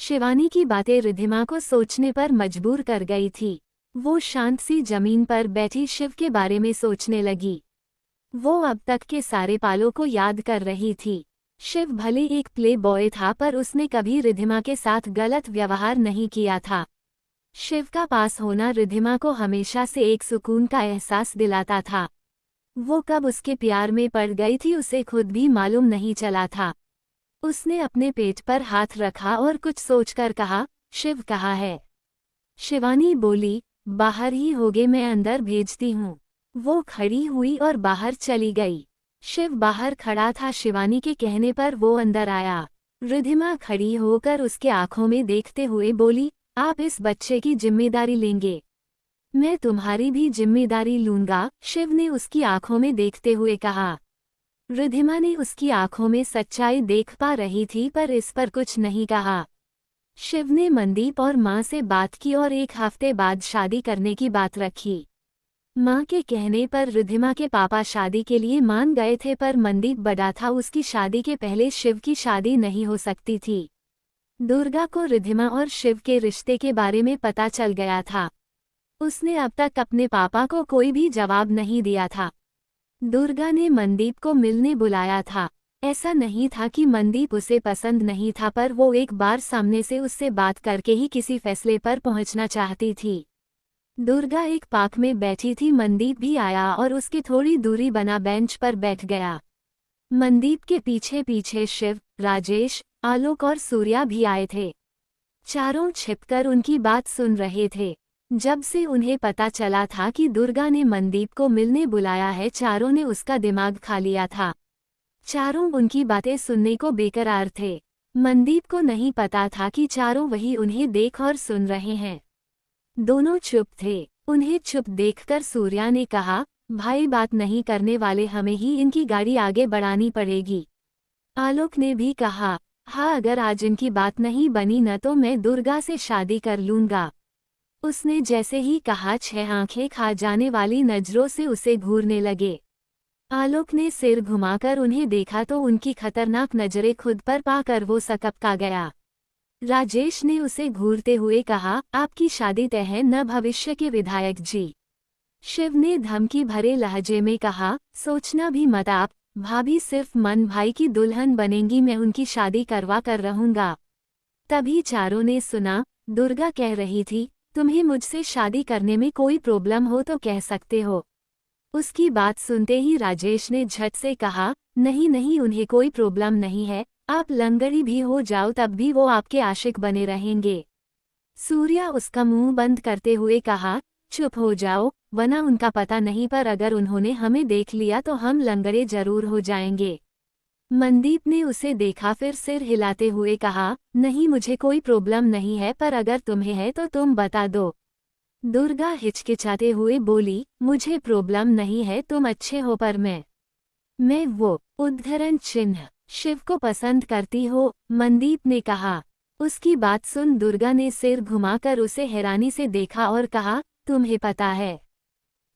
शिवानी की बातें रिद्धिमा को सोचने पर मजबूर कर गई थी। वो शांत सी जमीन पर बैठी शिव के बारे में सोचने लगी। वो अब तक के सारे पालों को याद कर रही थी। शिव भले एक प्ले बॉय था पर उसने कभी रिद्धिमा के साथ गलत व्यवहार नहीं किया था। शिव का पास होना रिद्धिमा को हमेशा से एक सुकून का एहसास दिलाता था। वो कब उसके प्यार में पड़ गई थी उसे खुद भी मालूम नहीं चला था। उसने अपने पेट पर हाथ रखा और कुछ सोचकर कहा, शिव कहाँ है? शिवानी बोली, बाहर ही होगे, मैं अंदर भेजती हूँ। वो खड़ी हुई और बाहर चली गई। शिव बाहर खड़ा था। शिवानी के कहने पर वो अंदर आया। रिद्धिमा खड़ी होकर उसके आंखों में देखते हुए बोली, आप इस बच्चे की जिम्मेदारी लेंगे? मैं तुम्हारी भी जिम्मेदारी लूंगा, शिव ने उसकी आंखों में देखते हुए कहा। रिद्धिमा ने उसकी आंखों में सच्चाई देख पा रही थी पर इस पर कुछ नहीं कहा। शिव ने मनदीप और माँ से बात की और 1 हफ्ते बाद शादी करने की बात रखी। माँ के कहने पर रिद्धिमा के पापा शादी के लिए मान गए थे पर मनदीप बड़ा था, उसकी शादी के पहले शिव की शादी नहीं हो सकती थी। दुर्गा को रिद्धिमा और शिव के रिश्ते के बारे में पता चल गया था। उसने अब तक अपने पापा को कोई भी जवाब नहीं दिया था। दुर्गा ने मनदीप को मिलने बुलाया था। ऐसा नहीं था कि मनदीप उसे पसंद नहीं था पर वो एक बार सामने से उससे बात करके ही किसी फैसले पर पहुंचना चाहती थी। दुर्गा एक पार्क में बैठी थी। मनदीप भी आया और उसकी थोड़ी दूरी बना बेंच पर बैठ गया। मनदीप के पीछे पीछे शिव, राजेश, आलोक और सूर्या भी आए थे। चारों छिपकर उनकी बात सुन रहे थे। जब से उन्हें पता चला था कि दुर्गा ने मनदीप को मिलने बुलाया है, चारों ने उसका दिमाग खा लिया था। चारों उनकी बातें सुनने को बेकरार थे। मनदीप को नहीं पता था कि चारों वही उन्हें देख और सुन रहे हैं। दोनों चुप थे। उन्हें चुप देखकर सूर्या ने कहा, भाई बात नहीं करने वाले, हमें ही इनकी गाड़ी आगे बढ़ानी पड़ेगी। आलोक ने भी कहा, हाँ अगर आज इनकी बात नहीं बनी न तो मैं दुर्गा से शादी कर लूंगा। उसने जैसे ही कहा 6 आंखें खा जाने वाली नजरों से उसे घूरने लगे। आलोक ने सिर घुमाकर उन्हें देखा तो उनकी खतरनाक नजरें खुद पर पाकर वो सकपका गया। राजेश ने उसे घूरते हुए कहा, आपकी शादी तय है न भविष्य के विधायक जी? शिव ने धमकी भरे लहजे में कहा, सोचना भी मत, आप भाभी सिर्फ मन भाई की दुल्हन बनेंगी, मैं उनकी शादी करवा कर रहूंगा। तभी चारों ने सुना, दुर्गा कह रही थी, तुम्हें मुझसे शादी करने में कोई प्रॉब्लम हो तो कह सकते हो। उसकी बात सुनते ही राजेश ने झट से कहा, नहीं नहीं, उन्हें कोई प्रॉब्लम नहीं है, आप लंगड़ी भी हो जाओ तब भी वो आपके आशिक बने रहेंगे। सूर्या उसका मुंह बंद करते हुए कहा, चुप हो जाओ, वरना उनका पता नहीं पर अगर उन्होंने हमें देख लिया तो हम लंगड़े जरूर हो जाएंगे। मनदीप ने उसे देखा फिर सिर हिलाते हुए कहा, नहीं मुझे कोई प्रॉब्लम नहीं है पर अगर तुम्हें है तो तुम बता दो। दुर्गा हिचकिचाते हुए बोली, मुझे प्रॉब्लम नहीं है, तुम अच्छे हो पर मैं वो उद्धरण चिन्ह शिव को पसंद करती हो, मनदीप ने कहा। उसकी बात सुन दुर्गा ने सिर घुमाकर उसे हैरानी से देखा और कहा, तुम्हें पता है?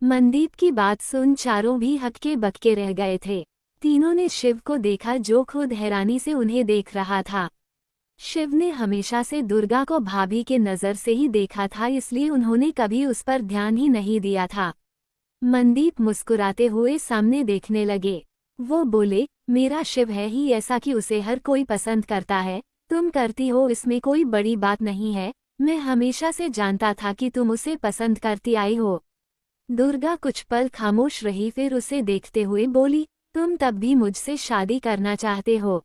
मनदीप की बात सुन चारों भी हक्के बक्के रह गए थे। तीनों ने शिव को देखा जो खुद हैरानी से उन्हें देख रहा था। शिव ने हमेशा से दुर्गा को भाभी के नज़र से ही देखा था, इसलिए उन्होंने कभी उस पर ध्यान ही नहीं दिया था। मनदीप मुस्कुराते हुए सामने देखने लगे। वो बोले, मेरा शिव है ही ऐसा कि उसे हर कोई पसंद करता है, तुम करती हो इसमें कोई बड़ी बात नहीं है, मैं हमेशा से जानता था कि तुम उसे पसंद करती आई हो। दुर्गा कुछ पल खामोश रही फिर उसे देखते हुए बोली, तुम तब भी मुझसे शादी करना चाहते हो?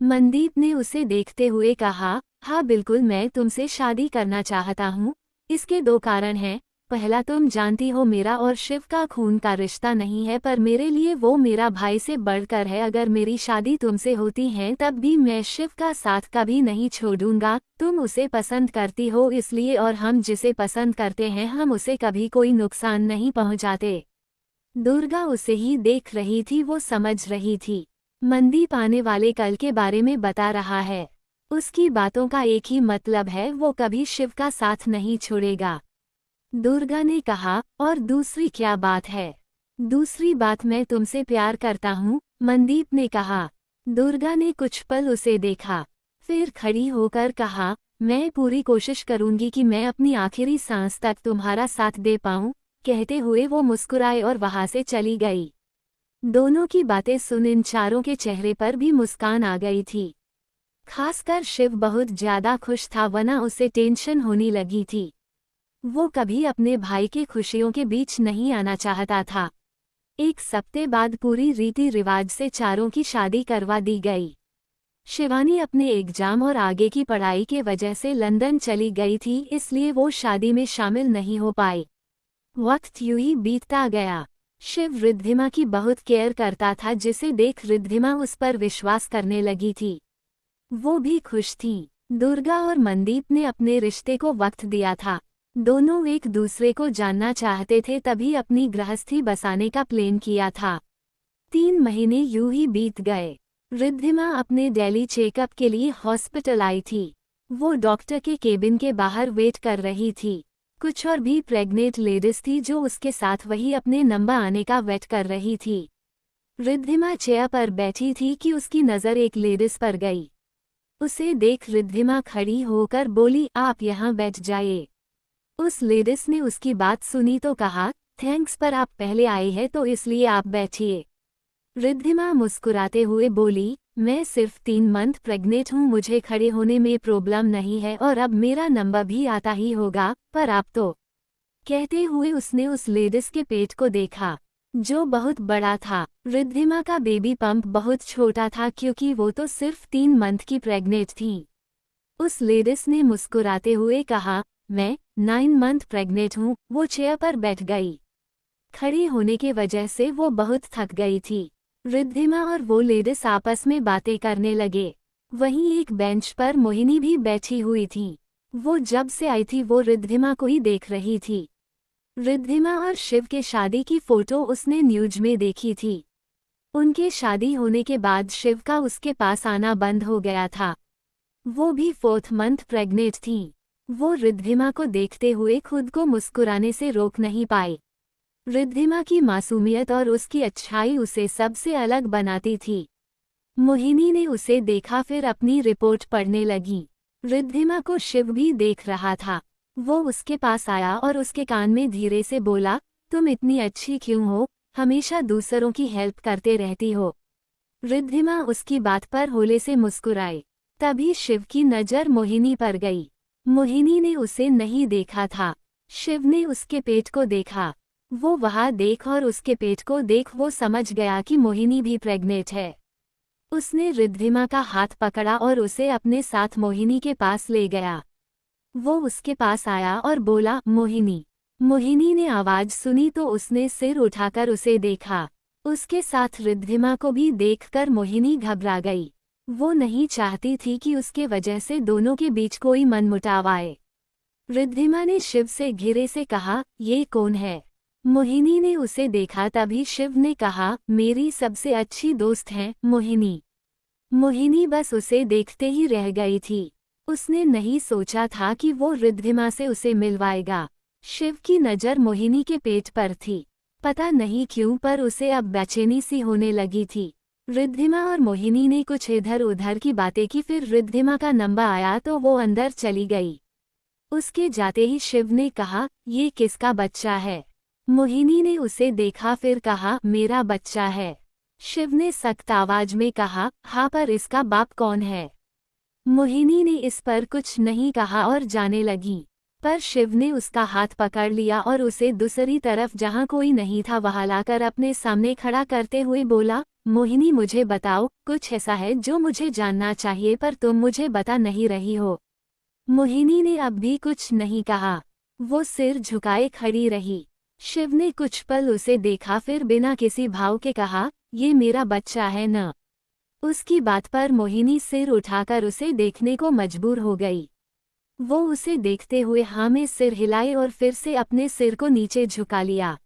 मनदीप ने उसे देखते हुए कहा, हाँ बिल्कुल, मैं तुमसे शादी करना चाहता हूँ। इसके 2 कारण हैं। पहला, तुम जानती हो मेरा और शिव का खून का रिश्ता नहीं है पर मेरे लिए वो मेरा भाई से बढ़कर है। अगर मेरी शादी तुमसे होती है तब भी मैं शिव का साथ कभी नहीं छोड़ूंगा। तुम उसे पसंद करती हो इसलिए, और हम जिसे पसंद करते हैं हम उसे कभी कोई नुकसान नहीं पहुँचाते। दुर्गा उसे ही देख रही थी, वो समझ रही थी मनदीप आने वाले कल के बारे में बता रहा है। उसकी बातों का एक ही मतलब है, वो कभी शिव का साथ नहीं छोड़ेगा। दुर्गा ने कहा, और दूसरी क्या बात है? दूसरी बात, मैं तुमसे प्यार करता हूँ, मनदीप ने कहा। दुर्गा ने कुछ पल उसे देखा, फिर खड़ी होकर कहा, मैं पूरी कोशिश करूंगी कि मैं अपनी आखिरी सांस तक तुम्हारा साथ दे पाऊं। कहते हुए वो मुस्कुराए और वहां से चली गई। दोनों की बातें सुन इन चारों के चेहरे पर भी मुस्कान आ गई थी। खासकर शिव बहुत ज्यादा खुश था, वरना उसे टेंशन होने लगी थी। वो कभी अपने भाई की खुशियों के बीच नहीं आना चाहता था। एक सप्ताह बाद पूरी रीति रिवाज से चारों की शादी करवा दी गई। शिवानी अपने एग्जाम और आगे की पढ़ाई के वजह से लंदन चली गई थी, इसलिए वो शादी में शामिल नहीं हो पाई। वक्त यूं ही बीतता गया। शिव रिद्धिमा की बहुत केयर करता था, जिसे देख रिद्धिमा उस पर विश्वास करने लगी थी। वो भी खुश थी। दुर्गा और मनदीप ने अपने रिश्ते को वक्त दिया था। दोनों एक दूसरे को जानना चाहते थे, तभी अपनी गृहस्थी बसाने का प्लान किया था। 3 महीने यूं ही बीत गए। रिद्धिमा अपने डेली चेकअप के लिए हॉस्पिटल आई थी। वो डॉक्टर के केबिन के बाहर वेट कर रही थी। कुछ और भी प्रेग्नेंट लेडीज थी जो उसके साथ वही अपने नंबर आने का वेट कर रही थी। रिद्धिमा चेयर पर बैठी थी कि उसकी नज़र एक लेडीज पर गई। उसे देख रिद्धिमा खड़ी होकर बोली, आप यहाँ बैठ जाइए। उस लेडीज ने उसकी बात सुनी तो कहा, थैंक्स, पर आप पहले आए हैं तो इसलिए आप बैठिए। रिद्धिमा मुस्कुराते हुए बोली, मैं सिर्फ 3 मंथ प्रेग्नेंट हूँ, मुझे खड़े होने में प्रॉब्लम नहीं है और अब मेरा नंबर भी आता ही होगा, पर आप तो। कहते हुए उसने उस लेडीज के पेट को देखा, जो बहुत बड़ा था। रिद्धिमा का बेबी पंप बहुत छोटा था, क्योंकि वो तो सिर्फ 3 मंथ की प्रेग्नेंट थी। उस लेडीज ने मुस्कुराते हुए कहा, मैं 9 मंथ प्रेग्नेंट हूँ। वो चेयर पर बैठ गई। खड़ी होने की वजह से वो बहुत थक गई थी। रिद्धिमा और वो लेडीज आपस में बातें करने लगे। वहीं एक बेंच पर मोहिनी भी बैठी हुई थी। वो जब से आई थी वो रिद्धिमा को ही देख रही थी। रिद्धिमा और शिव के शादी की फोटो उसने न्यूज में देखी थी। उनके शादी होने के बाद शिव का उसके पास आना बंद हो गया था। वो भी 4th मंथ प्रेग्नेंट थी। वो रिद्धिमा को देखते हुए खुद को मुस्कुराने से रोक नहीं पाई। रिद्धिमा की मासूमियत और उसकी अच्छाई उसे सबसे अलग बनाती थी। मोहिनी ने उसे देखा, फिर अपनी रिपोर्ट पढ़ने लगी। रिद्धिमा को शिव भी देख रहा था। वो उसके पास आया और उसके कान में धीरे से बोला, तुम इतनी अच्छी क्यों हो, हमेशा दूसरों की हेल्प करते रहती हो। रिद्धिमा उसकी बात पर होले से मुस्कुराई। तभी शिव की नज़र मोहिनी पर गई। मोहिनी ने उसे नहीं देखा था। शिव ने उसके पेट को देखा। वो वहाँ देख और उसके पेट को देख वो समझ गया कि मोहिनी भी प्रेग्नेंट है। उसने रिद्धिमा का हाथ पकड़ा और उसे अपने साथ मोहिनी के पास ले गया। वो उसके पास आया और बोला, मोहिनी। मोहिनी ने आवाज सुनी तो उसने सिर उठाकर उसे देखा। उसके साथ रिद्धिमा को भी देखकर मोहिनी घबरा गई। वो नहीं चाहती थी कि उसके वजह से दोनों के बीच कोई मनमुटाव आए। रिद्धिमा ने शिव से घिरे से कहा, ये कौन है? मोहिनी ने उसे देखा, तभी शिव ने कहा, मेरी सबसे अच्छी दोस्त है मोहिनी। मोहिनी बस उसे देखते ही रह गई थी। उसने नहीं सोचा था कि वो रिद्धिमा से उसे मिलवाएगा। शिव की नज़र मोहिनी के पेट पर थी। पता नहीं क्यों, पर उसे अब बेचैनी सी होने लगी थी। रिद्धिमा और मोहिनी ने कुछ इधर उधर की बातें की, फिर रिद्धिमा का नंबर आया तो वो अंदर चली गई। उसके जाते ही शिव ने कहा, ये किसका बच्चा है? मोहिनी ने उसे देखा, फिर कहा, मेरा बच्चा है। शिव ने सख्त आवाज में कहा, हाँ, पर इसका बाप कौन है? मोहिनी ने इस पर कुछ नहीं कहा और जाने लगी, पर शिव ने उसका हाथ पकड़ लिया और उसे दूसरी तरफ जहाँ कोई नहीं था वहाँ लाकर अपने सामने खड़ा करते हुए बोला, मोहिनी, मुझे बताओ, कुछ ऐसा है जो मुझे जानना चाहिए पर तुम मुझे बता नहीं रही हो। मोहिनी ने अब भी कुछ नहीं कहा। वो सिर झुकाए खड़ी रही। शिव ने कुछ पल उसे देखा, फिर बिना किसी भाव के कहा, ये मेरा बच्चा है न? उसकी बात पर मोहिनी सिर उठाकर उसे देखने को मजबूर हो गई। वो उसे देखते हुए हाँ में सिर हिलाए और फिर से अपने सिर को नीचे झुका लिया।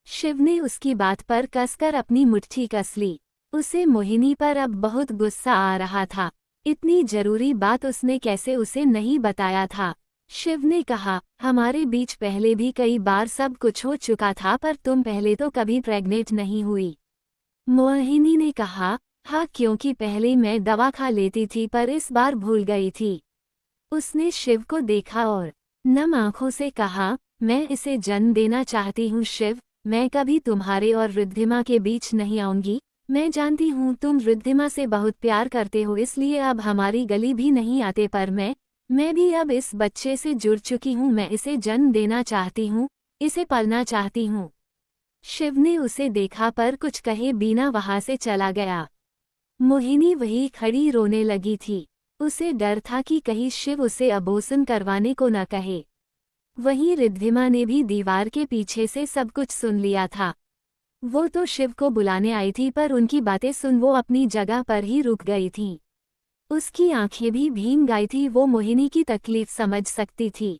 शिव ने उसकी बात पर कसकर अपनी मुट्ठी कस ली। उसे मोहिनी पर अब बहुत गुस्सा आ रहा था। इतनी जरूरी बात उसने कैसे उसे नहीं बताया था। शिव ने कहा, हमारे बीच पहले भी कई बार सब कुछ हो चुका था, पर तुम पहले तो कभी प्रेग्नेंट नहीं हुई। मोहिनी ने कहा, हाँ, क्योंकि पहले मैं दवा खा लेती थी पर इस बार भूल गई थी। उसने शिव को देखा और नम आंखों से कहा, मैं इसे जन्म देना चाहती हूँ शिव, मैं कभी तुम्हारे और रिद्धिमा के बीच नहीं आऊंगी। मैं जानती हूँ तुम रिद्धिमा से बहुत प्यार करते हो, इसलिए अब हमारी गली भी नहीं आते, पर मैं भी अब इस बच्चे से जुड़ चुकी हूँ। मैं इसे जन्म देना चाहती हूँ, इसे पालना चाहती हूँ। शिव ने उसे देखा पर कुछ कहे बिना वहां से चला गया। मोहिनी वही खड़ी रोने लगी थी। उसे डर था कि कहीं शिव उसे अबोसन करवाने को न कहे। वहीं रिद्धिमा ने भी दीवार के पीछे से सब कुछ सुन लिया था। वो तो शिव को बुलाने आई थी पर उनकी बातें सुन वो अपनी जगह पर ही रुक गई थी। उसकी आंखें भी भीग गई थी, वो मोहिनी की तकलीफ समझ सकती थी।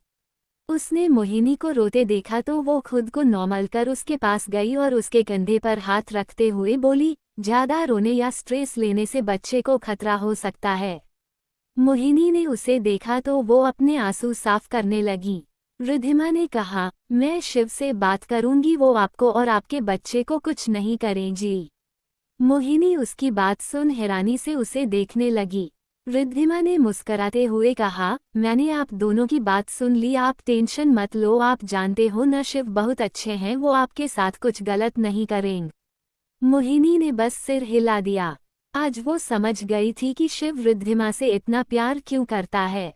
उसने मोहिनी को रोते देखा तो वो खुद को नॉर्मल कर उसके पास गई और उसके कंधे पर हाथ रखते हुए बोली, ज्यादा रोने या स्ट्रेस लेने से बच्चे को खतरा हो सकता है। मोहिनी ने उसे देखा तो वो अपने आंसू साफ करने लगी। रिद्धिमा ने कहा, मैं शिव से बात करूंगी, वो आपको और आपके बच्चे को कुछ नहीं करेंगी। मोहिनी उसकी बात सुन हैरानी से उसे देखने लगी। रिद्धिमा ने मुस्कराते हुए कहा, मैंने आप दोनों की बात सुन ली, आप टेंशन मत लो, आप जानते हो न शिव बहुत अच्छे हैं, वो आपके साथ कुछ गलत नहीं करेंगे। मोहिनी ने बस सिर हिला दिया। आज वो समझ गई थी कि शिव रिद्धिमा से इतना प्यार क्यों करता है।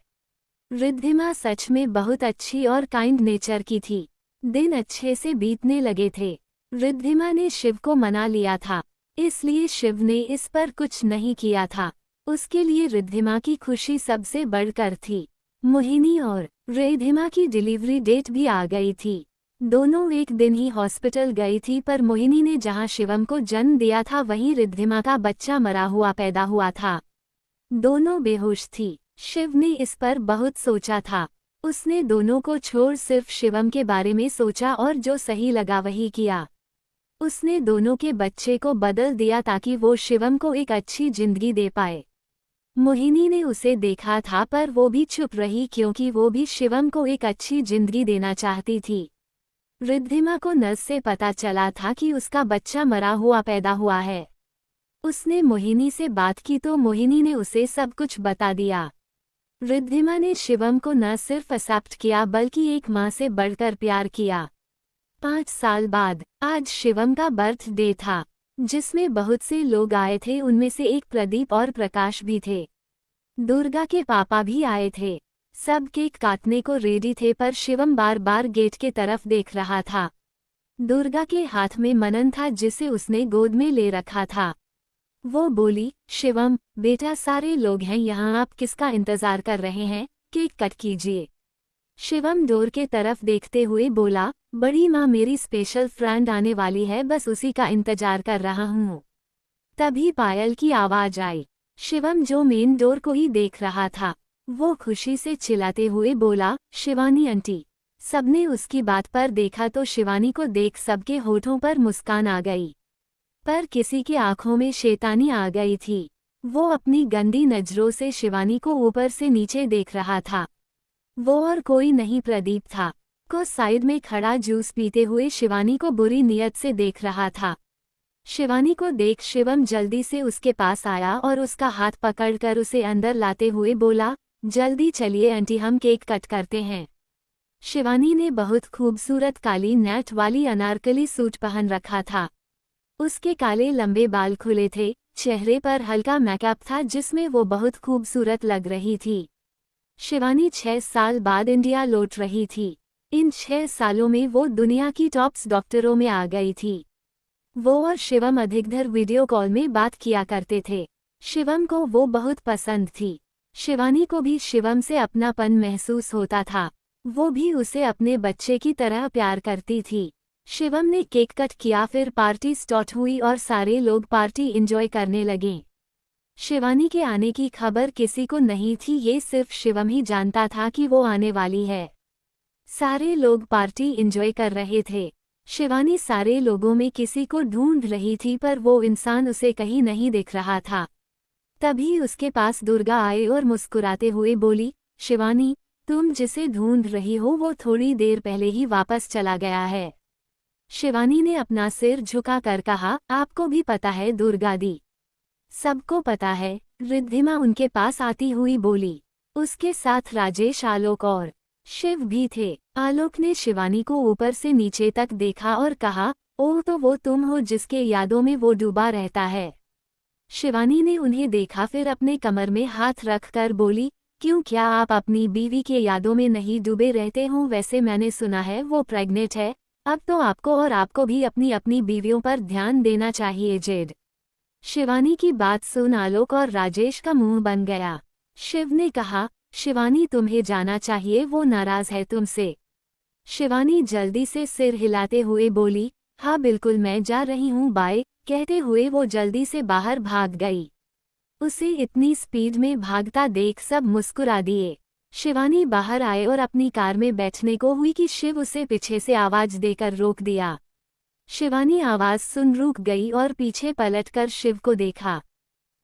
रिद्धिमा सच में बहुत अच्छी और काइंड नेचर की थी। दिन अच्छे से बीतने लगे थे। रिद्धिमा ने शिव को मना लिया था, इसलिए शिव ने इस पर कुछ नहीं किया था। उसके लिए रिद्धिमा की खुशी सबसे बढ़कर थी। मोहिनी और रिद्धिमा की डिलीवरी डेट भी आ गई थी। दोनों एक दिन ही हॉस्पिटल गई थी, पर मोहिनी ने जहां शिवम को जन्म दिया था वहीं रिद्धिमा का बच्चा मरा हुआ पैदा हुआ था। दोनों बेहोश थी। शिव ने इस पर बहुत सोचा था। उसने दोनों को छोड़ सिर्फ शिवम के बारे में सोचा और जो सही लगा वही किया। उसने दोनों के बच्चे को बदल दिया ताकि वो शिवम को एक अच्छी जिंदगी दे पाए। मोहिनी ने उसे देखा था पर वो भी चुप रही क्योंकि वो भी शिवम को एक अच्छी जिंदगी देना चाहती थी। रिद्धिमा को नर्स से पता चला था कि उसका बच्चा मरा हुआ पैदा हुआ है। उसने मोहिनी से बात की तो मोहिनी ने उसे सब कुछ बता दिया। रिद्धिमा ने शिवम को न सिर्फ एक्सेप्ट किया बल्कि एक माँ से बढ़कर प्यार किया। 5 साल बाद आज शिवम का बर्थडे था, जिसमें बहुत से लोग आए थे। उनमें से एक प्रदीप और प्रकाश भी थे। दुर्गा के पापा भी आए थे। सब केक काटने को रेडी थे पर शिवम बार बार गेट के तरफ देख रहा था। दुर्गा के हाथ में मनन था जिसे उसने गोद में ले रखा था। वो बोली, शिवम बेटा सारे लोग हैं यहाँ, आप किसका इंतजार कर रहे हैं, केक कट कीजिए। शिवम डोर के तरफ देखते हुए बोला, बड़ी माँ मेरी स्पेशल फ्रेंड आने वाली है, बस उसी का इंतजार कर रहा हूँ। तभी पायल की आवाज आई। शिवम जो मेन डोर को ही देख रहा था, वो खुशी से चिल्लाते हुए बोला, शिवानी आंटी। सबने उसकी बात पर देखा तो शिवानी को देख सबके होठों पर मुस्कान आ गई, पर किसी की आंखों में शैतानी आ गई थी। वो अपनी गंदी नजरों से शिवानी को ऊपर से नीचे देख रहा था। वो और कोई नहीं प्रदीप था, को साइड में खड़ा जूस पीते हुए शिवानी को बुरी नियत से देख रहा था। शिवानी को देख शिवम जल्दी से उसके पास आया और उसका हाथ पकड़कर उसे अंदर लाते हुए बोला, जल्दी चलिए आंटी, हम केक कट करते हैं। शिवानी ने बहुत खूबसूरत काली नेट वाली अनारकली सूट पहन रखा था। उसके काले लंबे बाल खुले थे, चेहरे पर हल्का मेकअप था जिसमें वो बहुत खूबसूरत लग रही थी। शिवानी 6 साल बाद इंडिया लौट रही थी। इन 6 सालों में वो दुनिया की टॉप्स डॉक्टरों में आ गई थी। वो और शिवम अधिकतर वीडियो कॉल में बात किया करते थे। शिवम को वो बहुत पसंद थी। शिवानी को भी शिवम से अपनापन महसूस होता था। वो भी उसे अपने बच्चे की तरह प्यार करती थी। शिवम ने केक कट किया, फिर पार्टी स्टार्ट हुई और सारे लोग पार्टी एंजॉय करने लगे। शिवानी के आने की खबर किसी को नहीं थी, ये सिर्फ शिवम ही जानता था कि वो आने वाली है। सारे लोग पार्टी एंजॉय कर रहे थे। शिवानी सारे लोगों में किसी को ढूंढ रही थी पर वो इंसान उसे कहीं नहीं दिख रहा था। तभी उसके पास दुर्गा आई और मुस्कुराते हुए बोली, शिवानी तुम जिसे ढूंढ रही हो वो थोड़ी देर पहले ही वापस चला गया है। शिवानी ने अपना सिर झुका कर कहा, आपको भी पता है दुर्गा दी। सबको पता है, रिद्धिमा उनके पास आती हुई बोली। उसके साथ राजेश, आलोक और शिव भी थे। आलोक ने शिवानी को ऊपर से नीचे तक देखा और कहा, ओह, तो वो तुम हो जिसके यादों में वो डूबा रहता है। शिवानी ने उन्हें देखा, फिर अपने कमर में हाथ रखकर बोली, क्यों, क्या आप अपनी बीवी के यादों में नहीं डूबे रहते हो? वैसे मैंने सुना है वो प्रेग्नेंट है। अब तो आपको और आपको भी अपनी अपनी बीवियों पर ध्यान देना चाहिए। जेड। शिवानी की बात सुन आलोक और राजेश का मुंह बन गया। शिव ने कहा, शिवानी तुम्हें जाना चाहिए, वो नाराज है तुमसे। शिवानी जल्दी से सिर हिलाते हुए बोली, हाँ बिल्कुल, मैं जा रही हूँ, बाय। कहते हुए वो जल्दी से बाहर भाग गई। उसे इतनी स्पीड में भागता देख सब मुस्कुरा दिए। शिवानी बाहर आए और अपनी कार में बैठने को हुई कि शिव उसे पीछे से आवाज देकर रोक दिया। शिवानी आवाज सुन रुक गई और पीछे पलटकर शिव को देखा।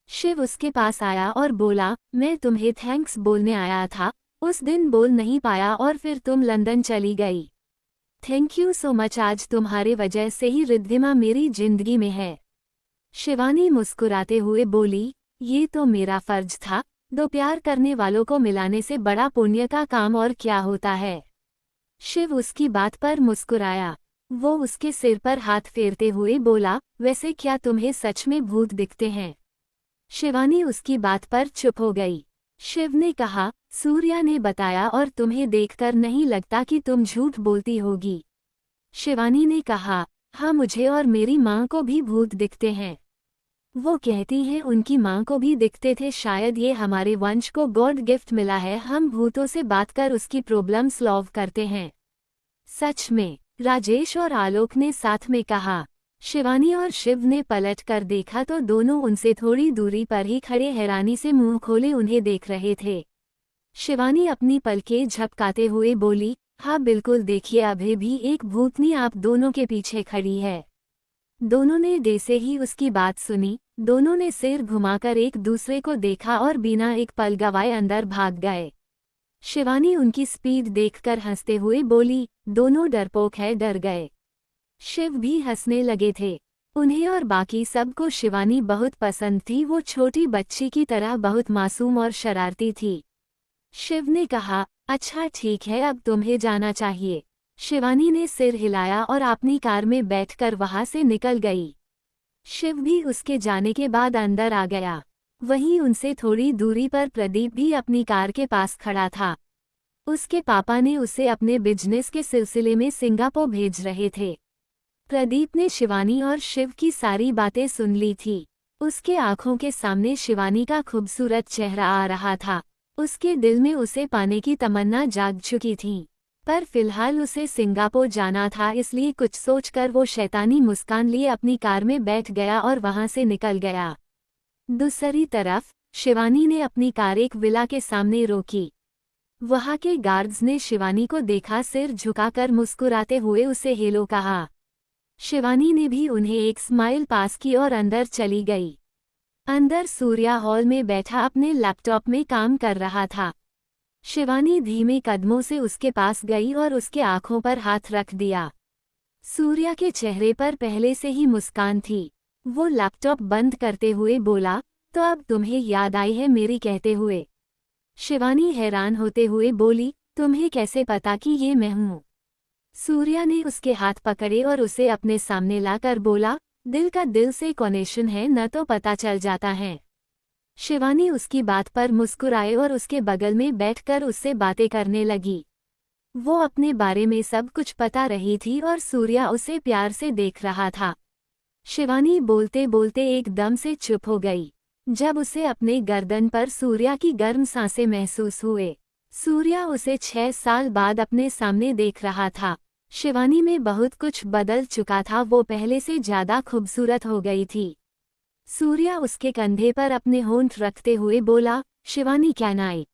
शिव उसके पास आया और बोला, मैं तुम्हें थैंक्स बोलने आया था, उस दिन बोल नहीं पाया और फिर तुम लंदन चली गई। थैंक यू सो मच, आज तुम्हारे वजह से ही रिद्धिमा मेरी जिंदगी में है। शिवानी मुस्कुराते हुए बोली, ये तो मेरा फर्ज था, दो प्यार करने वालों को मिलाने से बड़ा पुण्य का काम और क्या होता है। शिव उसकी बात पर मुस्कुराया। वो उसके सिर पर हाथ फेरते हुए बोला, वैसे क्या तुम्हें सच में भूत दिखते हैं? शिवानी उसकी बात पर चुप हो गई। शिव ने कहा, सूर्या ने बताया और तुम्हें देखकर नहीं लगता कि तुम झूठ बोलती होगी। शिवानी ने कहा, हाँ, मुझे और मेरी माँ को भी भूत दिखते हैं। वो कहती हैं उनकी माँ को भी दिखते थे, शायद ये हमारे वंश को गॉड गिफ्ट मिला है, हम भूतों से बात कर उसकी प्रॉब्लम सॉल्व करते हैं। सच में? राजेश और आलोक ने साथ में कहा। शिवानी और शिव ने पलट कर देखा तो दोनों उनसे थोड़ी दूरी पर ही खड़े हैरानी से मुंह खोले उन्हें देख रहे थे। शिवानी अपनी पलकें झपकाते हुए बोली, हाँ बिल्कुल, देखिए अभी भी एक भूतनी आप दोनों के पीछे खड़ी है। दोनों ने डे से ही उसकी बात सुनी। दोनों ने सिर घुमाकर एक दूसरे को देखा और बिना एक पल गवाए अंदर भाग गए। शिवानी उनकी स्पीड देखकर हंसते हुए बोली, दोनों डरपोक है, डर गए। शिव भी हंसने लगे थे। उन्हें और बाकी सबको शिवानी बहुत पसंद थी, वो छोटी बच्ची की तरह बहुत मासूम और शरारती थी। शिव ने कहा, अच्छा ठीक है, अब तुम्हें जाना चाहिए। शिवानी ने सिर हिलाया और अपनी कार में बैठकर वहां से निकल गई। शिव भी उसके जाने के बाद अंदर आ गया। वहीं उनसे थोड़ी दूरी पर प्रदीप भी अपनी कार के पास खड़ा था। उसके पापा ने उसे अपने बिजनेस के सिलसिले में सिंगापुर भेज रहे थे। प्रदीप ने शिवानी और शिव की सारी बातें सुन ली थी। उसके आंखों के सामने शिवानी का खूबसूरत चेहरा आ रहा था। उसके दिल में उसे पाने की तमन्ना जाग चुकी थी, पर फिलहाल उसे सिंगापुर जाना था, इसलिए कुछ सोचकर वो शैतानी मुस्कान लिए अपनी कार में बैठ गया और वहां से निकल गया। दूसरी तरफ शिवानी ने अपनी कार एक विला के सामने रोकी। वहां के गार्ड्स ने शिवानी को देखा, सिर झुकाकर मुस्कुराते हुए उसे हेलो कहा। शिवानी ने भी उन्हें एक स्माइल पास की और अंदर चली गई। अंदर सूर्या हॉल में बैठा अपने लैपटॉप में काम कर रहा था। शिवानी धीमे कदमों से उसके पास गई और उसके आंखों पर हाथ रख दिया। सूर्या के चेहरे पर पहले से ही मुस्कान थी। वो लैपटॉप बंद करते हुए बोला, तो अब तुम्हें याद आई है मेरी? कहते हुए शिवानी हैरान होते हुए बोली, तुम्हें कैसे पता कि ये मैं हूँ? सूर्या ने उसके हाथ पकड़े और उसे अपने सामने लाकर बोला, दिल का दिल से कनेक्शन है न, तो पता चल जाता है। शिवानी उसकी बात पर मुस्कुराए और उसके बगल में बैठकर उससे बातें करने लगी। वो अपने बारे में सब कुछ पता रही थी और सूर्या उसे प्यार से देख रहा था। शिवानी बोलते बोलते एकदम से चुप हो गई जब उसे अपने गर्दन पर सूर्या की गर्म सांसें महसूस हुए। सूर्या उसे 6 साल बाद अपने सामने देख रहा था। शिवानी में बहुत कुछ बदल चुका था, वो पहले से ज्यादा खूबसूरत हो गई थी। सूर्या उसके कंधे पर अपने होंठ रखते हुए बोला, शिवानी कैन आई?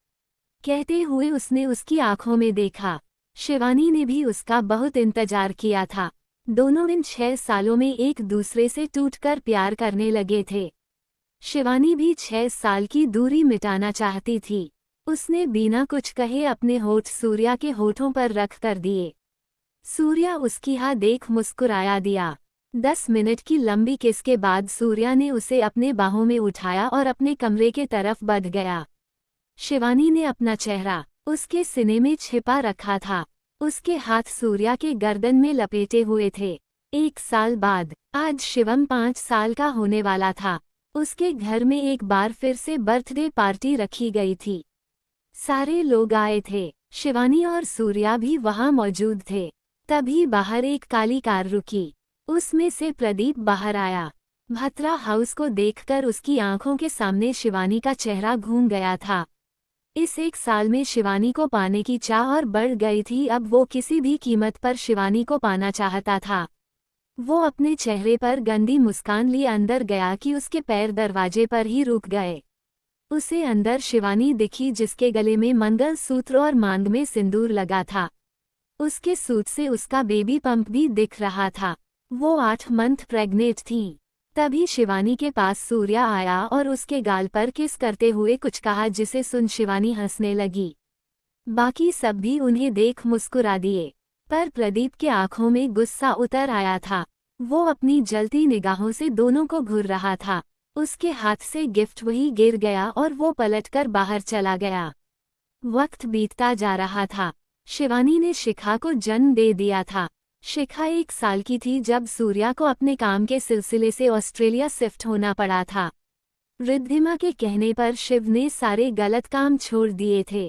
कहते हुए उसने उसकी आंखों में देखा। शिवानी ने भी उसका बहुत इंतजार किया था। दोनों इन 6 सालों में एक दूसरे से टूटकर प्यार करने लगे थे। शिवानी भी 6 साल की दूरी मिटाना चाहती थी। उसने बिना कुछ कहे अपने होठ सूर्या के होठों पर रख कर दिए। सूर्या उसकी हाँ देख मुस्कुराया दिया। 10 मिनट की लंबी किस के बाद सूर्या ने उसे अपने बाहों में उठाया और अपने कमरे के तरफ बढ़ गया। शिवानी ने अपना चेहरा उसके सीने में छिपा रखा था। उसके हाथ सूर्या के गर्दन में लपेटे हुए थे। 1 साल बाद आज शिवम 5 साल का होने वाला था। उसके घर में एक बार फिर से बर्थडे पार्टी रखी गई थी। सारे लोग आए थे। शिवानी और सूर्या भी वहां मौजूद थे। तभी बाहर एक काली कार रुकी। उसमें से प्रदीप बाहर आया। भत्रा हाउस को देखकर उसकी आंखों के सामने शिवानी का चेहरा घूम गया था। इस 1 साल में शिवानी को पाने की चाह और बढ़ गई थी। अब वो किसी भी कीमत पर शिवानी को पाना चाहता था। वो अपने चेहरे पर गंदी मुस्कान लिए अंदर गया कि उसके पैर दरवाजे पर ही रुक गए। उसे अंदर शिवानी दिखी जिसके गले में मंगलसूत्र और मांग में सिंदूर लगा था। उसके सूट से उसका बेबी पंप भी दिख रहा था। वो 8 मंथ प्रेग्नेंट थी। तभी शिवानी के पास सूर्या आया और उसके गाल पर किस करते हुए कुछ कहा जिसे सुन शिवानी हंसने लगी। बाकी सब भी उन्हें देख मुस्कुरा दिए, पर प्रदीप के आंखों में गुस्सा उतर आया था। वो अपनी जलती निगाहों से दोनों को घूर रहा था। उसके हाथ से गिफ्ट वही गिर गया और वो पलटकर बाहर चला गया। वक्त बीतता जा रहा था। शिवानी ने शिखा को जन्म दे दिया था। शिखा 1 साल की थी जब सूर्या को अपने काम के सिलसिले से ऑस्ट्रेलिया शिफ्ट होना पड़ा था। रिद्धिमा के कहने पर शिव ने सारे गलत काम छोड़ दिए थे।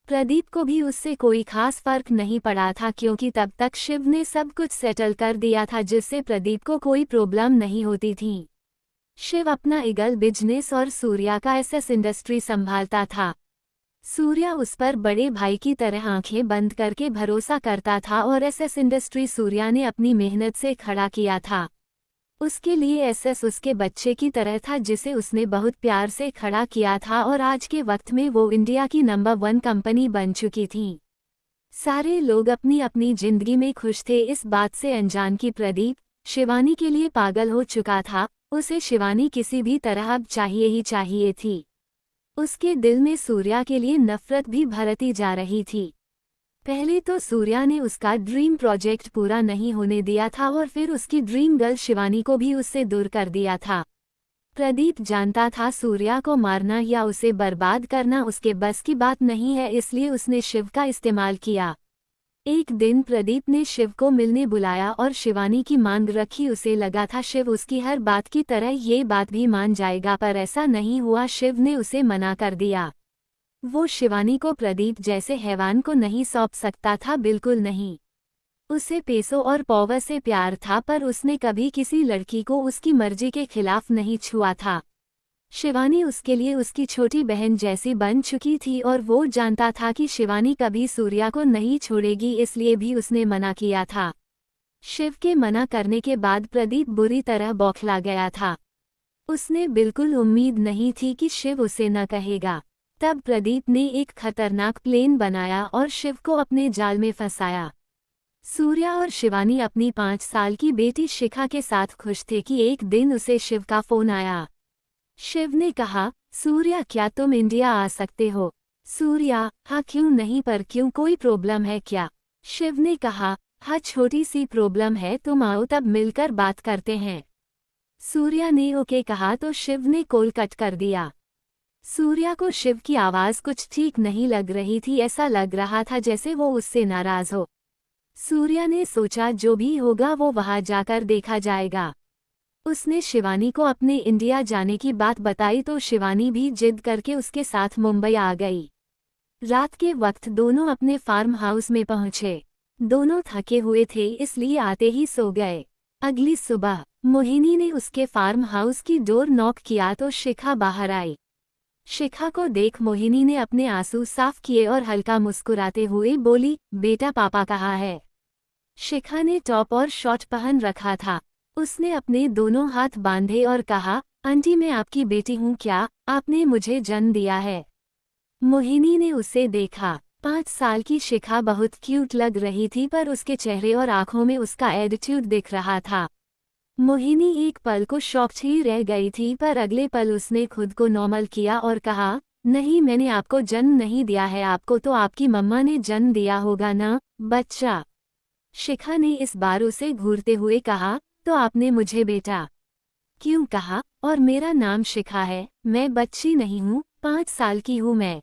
प्रदीप को भी उससे कोई खास फर्क नहीं पड़ा था क्योंकि तब तक शिव ने सब कुछ सेटल कर दिया था जिससे प्रदीप को कोई प्रॉब्लम नहीं होती थी। शिव अपना ईगल बिजनेस और सूर्या का एसएस इंडस्ट्री संभालता था। सूर्या उस पर बड़े भाई की तरह आंखें बंद करके भरोसा करता था और एसएस इंडस्ट्री सूर्या ने अपनी मेहनत से खड़ा किया था। उसके लिए एसएस उसके बच्चे की तरह था जिसे उसने बहुत प्यार से खड़ा किया था और आज के वक्त में वो इंडिया की नंबर 1 कंपनी बन चुकी थी। सारे लोग अपनी अपनी जिंदगी में खुश थे इस बात से अनजान कि प्रदीप शिवानी के लिए पागल हो चुका था। उसे शिवानी किसी भी तरह अब चाहिए ही चाहिए थी। उसके दिल में सूर्या के लिए नफरत भी भरती जा रही थी। पहले तो सूर्या ने उसका ड्रीम प्रोजेक्ट पूरा नहीं होने दिया था और फिर उसकी ड्रीम गर्ल शिवानी को भी उससे दूर कर दिया था। प्रदीप जानता था सूर्या को मारना या उसे बर्बाद करना उसके बस की बात नहीं है, इसलिए उसने शिव का इस्तेमाल किया। एक दिन प्रदीप ने शिव को मिलने बुलाया और शिवानी की मांग रखी। उसे लगा था शिव उसकी हर बात की तरह ये बात भी मान जाएगा, पर ऐसा नहीं हुआ। शिव ने उसे मना कर दिया। वो शिवानी को प्रदीप जैसे हैवान को नहीं सौंप सकता था, बिल्कुल नहीं। उसे पैसों और पावर से प्यार था, पर उसने कभी किसी लड़की को उसकी मर्जी के खिलाफ नहीं छुआ था। शिवानी उसके लिए उसकी छोटी बहन जैसी बन चुकी थी और वो जानता था कि शिवानी कभी सूर्या को नहीं छोड़ेगी, इसलिए भी उसने मना किया था। शिव के मना करने के बाद प्रदीप बुरी तरह बौखला गया था। उसने बिल्कुल उम्मीद नहीं थी कि शिव उसे न कहेगा। तब प्रदीप ने एक खतरनाक प्लान बनाया और शिव को अपने जाल में फंसाया। सूर्या और शिवानी अपनी 5 साल की बेटी शिखा के साथ खुश थे कि एक दिन उसे शिव का फोन आया। शिव ने कहा, सूर्या क्या तुम इंडिया आ सकते हो? सूर्या, हाँ क्यों नहीं, पर क्यों, कोई प्रॉब्लम है क्या? शिव ने कहा, हाँ छोटी सी प्रॉब्लम है, तुम आओ तब मिलकर बात करते हैं। सूर्या ने ओके कहा तो शिव ने कॉल कट कर दिया। सूर्या को शिव की आवाज़ कुछ ठीक नहीं लग रही थी, ऐसा लग रहा था जैसे वो उससे नाराज हो। सूर्या ने सोचा जो भी होगा वो वहां जाकर देखा जाएगा। उसने शिवानी को अपने इंडिया जाने की बात बताई तो शिवानी भी जिद करके उसके साथ मुंबई आ गई। रात के वक्त दोनों अपने फार्म हाउस में पहुंचे। दोनों थके हुए थे इसलिए आते ही सो गए। अगली सुबह मोहिनी ने उसके फार्म हाउस की डोर नॉक किया तो शिखा बाहर आई। शिखा को देख मोहिनी ने अपने आंसू साफ किए और हल्का मुस्कुराते हुए बोली, बेटा पापा कहाँ है? शिखा ने टॉप और शॉर्ट पहन रखा था। उसने अपने दोनों हाथ बांधे और कहा, आंटी मैं आपकी बेटी हूँ क्या? आपने मुझे जन्म दिया है। मोहिनी ने उसे देखा। 5 साल की शिखा बहुत क्यूट लग रही थी, पर उसके चेहरे और आंखों में उसका एटीट्यूड दिख रहा था। मोहिनी एक पल को शॉक्ड ही रह गई थी, पर अगले पल उसने खुद को नॉर्मल किया और कहा, नहीं मैंने आपको जन्म नहीं दिया है, आपको तो आपकी मम्मा ने जन्म दिया होगा ना बच्चा। शिखा ने इस बार उसे घूरते हुए कहा, तो आपने मुझे बेटा क्यों कहा? और मेरा नाम शिखा है, मैं बच्ची नहीं हूँ, 5 साल की हूँ मैं।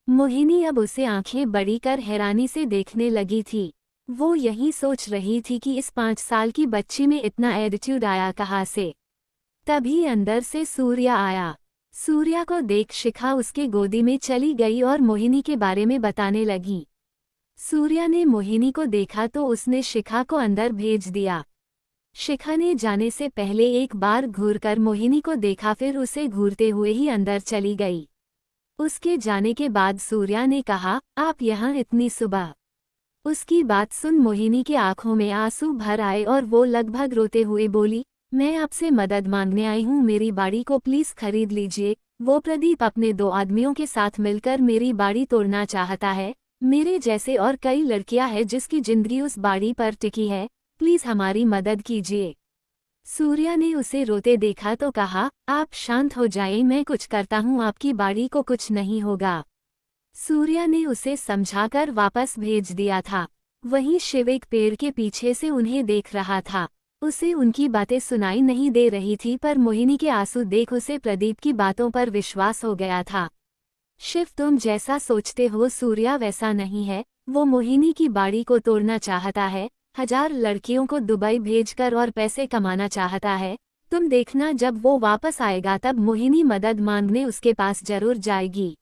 मोहिनी अब उसे आंखें बड़ी कर हैरानी से देखने लगी थी। वो यही सोच रही थी कि इस 5 साल की बच्ची में इतना एटीट्यूड आया कहाँ से। तभी अंदर से सूर्या आया। सूर्या को देख शिखा उसके गोदी में चली गई और मोहिनी के बारे में बताने लगी। सूर्या ने मोहिनी को देखा तो उसने शिखा को अंदर भेज दिया। शिखा ने जाने से पहले एक बार घूरकर मोहिनी को देखा, फिर उसे घूरते हुए ही अंदर चली गई। उसके जाने के बाद सूर्या ने कहा, आप यहाँ इतनी सुबह? उसकी बात सुन मोहिनी की आंखों में आंसू भर आए और वो लगभग रोते हुए बोली, मैं आपसे मदद मांगने आई हूँ, मेरी बाड़ी को प्लीज खरीद लीजिए। वो प्रदीप अपने 2 आदमियों के साथ मिलकर मेरी बाड़ी तोड़ना चाहता है। मेरे जैसे और कई लड़कियां हैं जिसकी जिंदगी उस बाड़ी पर टिकी है, प्लीज हमारी मदद कीजिए। सूर्या ने उसे रोते देखा तो कहा, आप शांत हो जाएं, मैं कुछ करता हूँ, आपकी बाड़ी को कुछ नहीं होगा। सूर्या ने उसे समझाकर वापस भेज दिया था। वहीं शिव एक पेड़ के पीछे से उन्हें देख रहा था। उसे उनकी बातें सुनाई नहीं दे रही थी, पर मोहिनी के आंसू देख उसे प्रदीप की बातों पर विश्वास हो गया था। शिव, तुम जैसा सोचते हो सूर्या वैसा नहीं है। वो मोहिनी की बाड़ी को तोड़ना चाहता है, 1000 लड़कियों को दुबई भेजकर और पैसे कमाना चाहता है। तुम देखना, जब वो वापस आएगा तब मोहिनी मदद मांगने उसके पास जरूर जाएगी।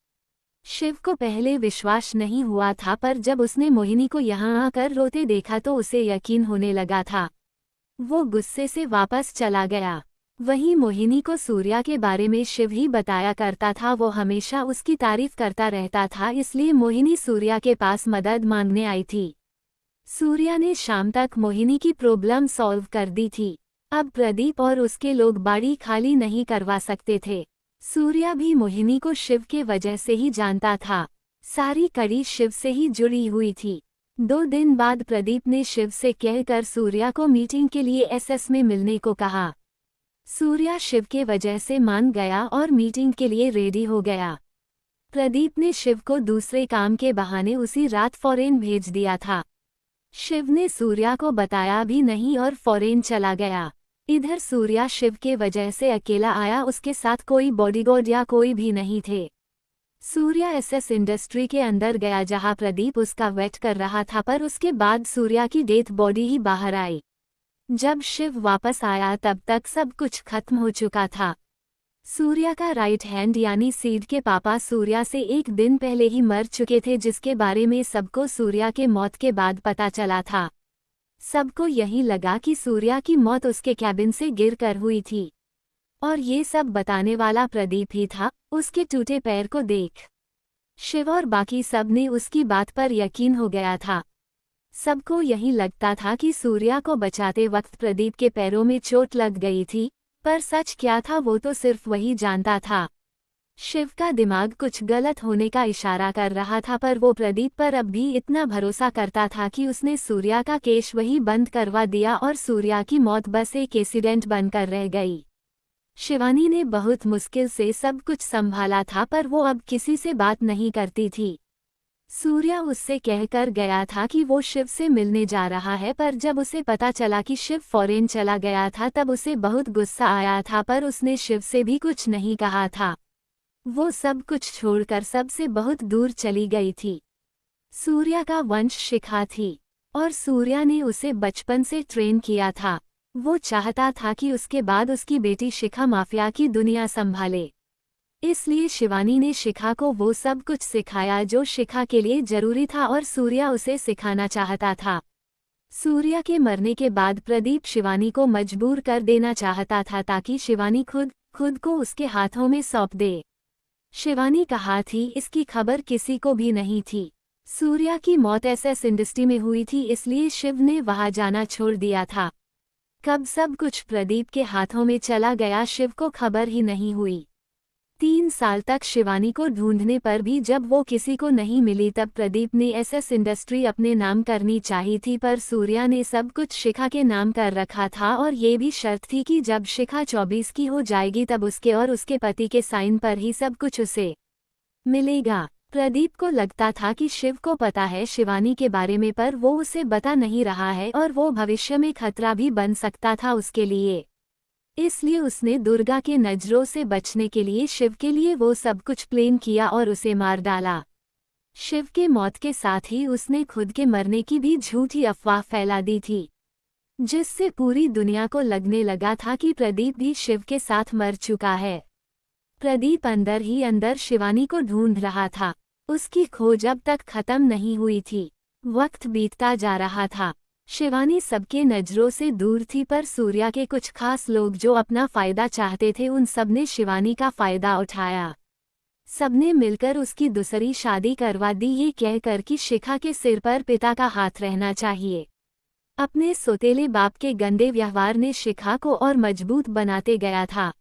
शिव को पहले विश्वास नहीं हुआ था, पर जब उसने मोहिनी को यहाँ आकर रोते देखा तो उसे यकीन होने लगा था। वो गुस्से से वापस चला गया। वहीं मोहिनी को सूर्या के बारे में शिव ही बताया करता था। वो हमेशा उसकी तारीफ करता रहता था, इसलिए मोहिनी सूर्या के पास मदद मांगने आई थी। सूर्या ने शाम तक मोहिनी की प्रॉब्लम सॉल्व कर दी थी। अब प्रदीप और उसके लोग बाड़ी खाली नहीं करवा सकते थे। सूर्या भी मोहिनी को शिव के वजह से ही जानता था। सारी कड़ी शिव से ही जुड़ी हुई थी। 2 दिन बाद प्रदीप ने शिव से कहकर सूर्या को मीटिंग के लिए एसएस में मिलने को कहा। सूर्या शिव के वजह से मान गया और मीटिंग के लिए रेडी हो गया। प्रदीप ने शिव को दूसरे काम के बहाने उसी रात फॉरेन भेज दिया था। शिव ने सूर्या को बताया भी नहीं और फॉरेन चला गया। इधर सूर्या शिव के वजह से अकेला आया, उसके साथ कोई बॉडीगार्ड या कोई भी नहीं थे। सूर्या एसएस इंडस्ट्री के अंदर गया जहां प्रदीप उसका वेट कर रहा था, पर उसके बाद सूर्या की डेथ बॉडी ही बाहर आई। जब शिव वापस आया तब तक सब कुछ खत्म हो चुका था। सूर्या का राइट हैंड यानी सीड के पापा सूर्या से 1 दिन पहले ही मर चुके थे, जिसके बारे में सबको सूर्या के मौत के बाद पता चला था। सबको यही लगा कि सूर्या की मौत उसके कैबिन से गिरकर हुई थी और ये सब बताने वाला प्रदीप ही था। उसके टूटे पैर को देख शिव और बाकी सब ने उसकी बात पर यकीन हो गया था। सबको यही लगता था कि सूर्या को बचाते वक्त प्रदीप के पैरों में चोट लग गई थी, पर सच क्या था वो तो सिर्फ वही जानता था। शिव का दिमाग कुछ गलत होने का इशारा कर रहा था, पर वो प्रदीप पर अब भी इतना भरोसा करता था कि उसने सूर्या का केस वही बंद करवा दिया और सूर्या की मौत बस एक एक्सीडेंट बनकर रह गई। शिवानी ने बहुत मुश्किल से सब कुछ संभाला था, पर वो अब किसी से बात नहीं करती थी। सूर्या उससे कहकर गया था कि वो शिव से मिलने जा रहा है, पर जब उसे पता चला कि शिव फॉरेन चला गया था तब उसे बहुत गुस्सा आया था, पर उसने शिव से भी कुछ नहीं कहा था। वो सब कुछ छोड़कर सबसे बहुत दूर चली गई थी। सूर्या का वंश शिखा थी और सूर्या ने उसे बचपन से ट्रेन किया था। वो चाहता था कि उसके बाद उसकी बेटी शिखा माफिया की दुनिया संभाले। इसलिए शिवानी ने शिखा को वो सब कुछ सिखाया जो शिखा के लिए जरूरी था और सूर्या उसे सिखाना चाहता था। सूर्या के मरने के बाद प्रदीप शिवानी को मजबूर कर देना चाहता था ताकि शिवानी खुद को उसके हाथों में सौंप दे। शिवानी कहा थी इसकी खबर किसी को भी नहीं थी। सूर्या की मौत एसएस इंडस्ट्री में हुई थी, इसलिए शिव ने वहां जाना छोड़ दिया था। कब सब कुछ प्रदीप के हाथों में चला गया शिव को खबर ही नहीं हुई। 3 साल तक शिवानी को ढूंढने पर भी जब वो किसी को नहीं मिली तब प्रदीप ने एसएस इंडस्ट्री अपने नाम करनी चाहिए थी, पर सूर्या ने सब कुछ शिखा के नाम कर रखा था और ये भी शर्त थी कि जब शिखा 24 की हो जाएगी तब उसके और उसके पति के साइन पर ही सब कुछ उसे मिलेगा। प्रदीप को लगता था कि शिव को पता है शिवानी के बारे में, पर वो उसे बता नहीं रहा है और वो भविष्य में खतरा भी बन सकता था उसके लिए। इसलिए उसने दुर्गा के नजरों से बचने के लिए शिव के लिए वो सब कुछ प्लान किया और उसे मार डाला। शिव के मौत के साथ ही उसने खुद के मरने की भी झूठी अफवाह फैला दी थी, जिससे पूरी दुनिया को लगने लगा था कि प्रदीप भी शिव के साथ मर चुका है। प्रदीप अंदर ही अंदर शिवानी को ढूंढ रहा था। उसकी खोज अब तक खत्म नहीं हुई थी। वक्त बीतता जा रहा था। शिवानी सबके नजरों से दूर थी, पर सूर्या के कुछ खास लोग जो अपना फायदा चाहते थे उन सबने शिवानी का फायदा उठाया। सबने मिलकर उसकी दूसरी शादी करवा दी, ये कहकर कि शिखा के सिर पर पिता का हाथ रहना चाहिए। अपने सौतेले बाप के गंदे व्यवहार ने शिखा को और मजबूत बनाते गया था।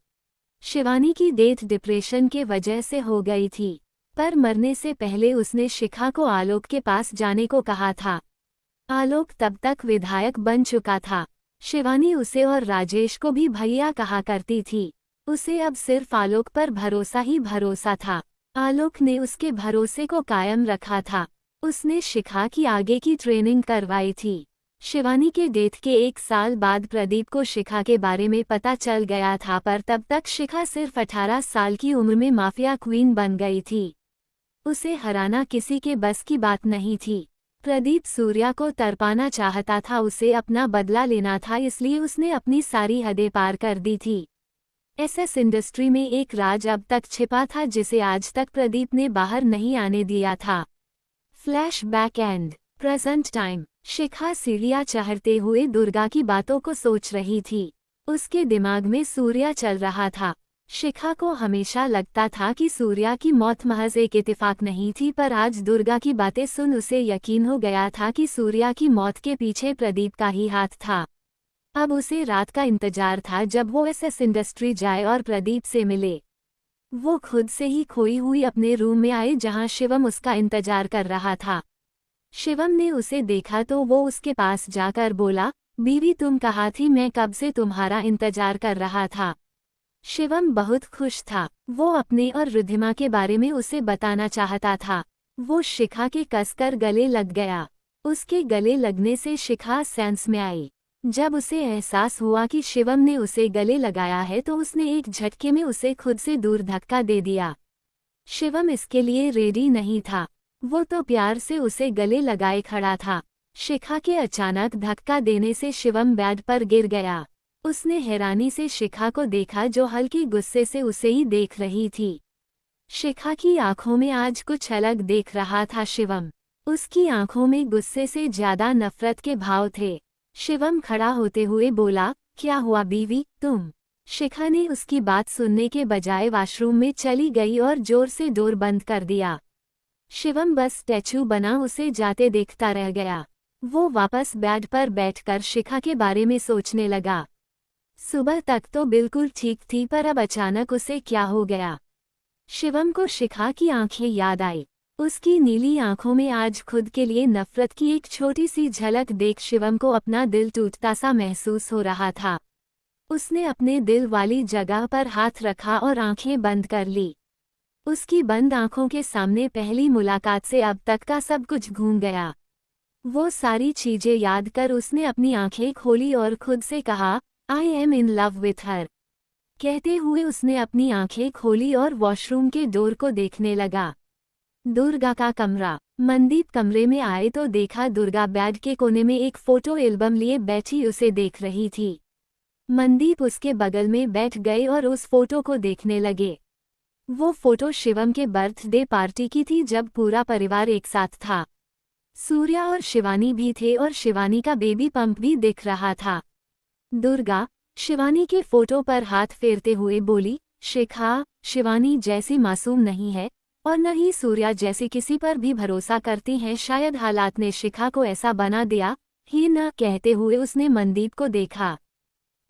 शिवानी की डेथ डिप्रेशन के वजह से हो गई थी, पर मरने से पहले उसने शिखा को आलोक के पास जाने को कहा था। आलोक तब तक विधायक बन चुका था। शिवानी उसे और राजेश को भी भैया कहा करती थी। उसे अब सिर्फ आलोक पर भरोसा ही भरोसा था। आलोक ने उसके भरोसे को कायम रखा था। उसने शिखा की आगे की ट्रेनिंग करवाई थी। शिवानी के डेथ के 1 साल बाद प्रदीप को शिखा के बारे में पता चल गया था, पर तब तक शिखा सिर्फ 18 साल की उम्र में माफिया क्वीन बन गई थी। उसे हराना किसी के बस की बात नहीं थी। प्रदीप सूर्या को तरपाना चाहता था, उसे अपना बदला लेना था, इसलिए उसने अपनी सारी हदें पार कर दी थी। एसएस इंडस्ट्री में एक राज अब तक छिपा था जिसे आज तक प्रदीप ने बाहर नहीं आने दिया था। Flashback and present time. Shikha सीढ़ियां चढ़ते हुए दुर्गा की बातों को सोच रही थी। उसके दिमाग में सूर्या चल रहा था। शिखा को हमेशा लगता था कि सूर्या की मौत महज एक इत्तेफाक नहीं थी, पर आज दुर्गा की बातें सुन उसे यकीन हो गया था कि सूर्या की मौत के पीछे प्रदीप का ही हाथ था। अब उसे रात का इंतजार था जब वो एसएस इंडस्ट्री जाए और प्रदीप से मिले। वो खुद से ही खोई हुई अपने रूम में आए जहां शिवम उसका इंतजार कर रहा था। शिवम ने उसे देखा तो वो उसके पास जाकर बोला, बीवी तुम कहाँ थी, मैं कब से तुम्हारा इंतजार कर रहा था। शिवम बहुत खुश था। वो अपने और रिद्धिमा के बारे में उसे बताना चाहता था। वो शिखा के कसकर गले लग गया। उसके गले लगने से शिखा सेंस में आई। जब उसे एहसास हुआ कि शिवम ने उसे गले लगाया है तो उसने एक झटके में उसे खुद से दूर धक्का दे दिया। शिवम इसके लिए रेडी नहीं था। वो तो प्यार से उसे गले लगाए खड़ा था। शिखा के अचानक धक्का देने से शिवम बेड पर गिर गया। उसने हैरानी से शिखा को देखा जो हल्की गुस्से से उसे ही देख रही थी। शिखा की आंखों में आज कुछ अलग देख रहा था शिवम। उसकी आंखों में गुस्से से ज्यादा नफरत के भाव थे। शिवम खड़ा होते हुए बोला, क्या हुआ बीवी, तुम? शिखा ने उसकी बात सुनने के बजाय वॉशरूम में चली गई और जोर से डोर बंद कर दिया। शिवम बस स्टैचू बना उसे जाते देखता रह गया। वो वापस बेड पर बैठकर शिखा के बारे में सोचने लगा। सुबह तक तो बिल्कुल ठीक थी, पर अब अचानक उसे क्या हो गया। शिवम को शिखा की आंखें याद आई। उसकी नीली आंखों में आज खुद के लिए नफरत की एक छोटी सी झलक देख शिवम को अपना दिल टूटता सा महसूस हो रहा था। उसने अपने दिल वाली जगह पर हाथ रखा और आंखें बंद कर ली। उसकी बंद आंखों के सामने पहली मुलाकात से अब तक का सब कुछ घूम गया। वो सारी चीजें याद कर उसने अपनी आंखें खोली और खुद से कहा, I am in love with her. कहते हुए उसने अपनी आंखें खोली और वॉशरूम के डोर को देखने लगा। दुर्गा का कमरा। मनदीप कमरे में आए तो देखा दुर्गा बेड के कोने में एक फोटो एल्बम लिए बैठी उसे देख रही थी। मनदीप उसके बगल में बैठ गए और उस फोटो को देखने लगे। वो फोटो शिवम के बर्थडे पार्टी की थी जब पूरा परिवार एक साथ था। सूर्या और शिवानी भी थे और शिवानी का बेबी पंप भी दिख रहा था। दुर्गा शिवानी के फोटो पर हाथ फेरते हुए बोली, शिखा शिवानी जैसी मासूम नहीं है और न ही सूर्या जैसे किसी पर भी भरोसा करती हैं। शायद हालात ने शिखा को ऐसा बना दिया ही न। कहते हुए उसने मनदीप को देखा।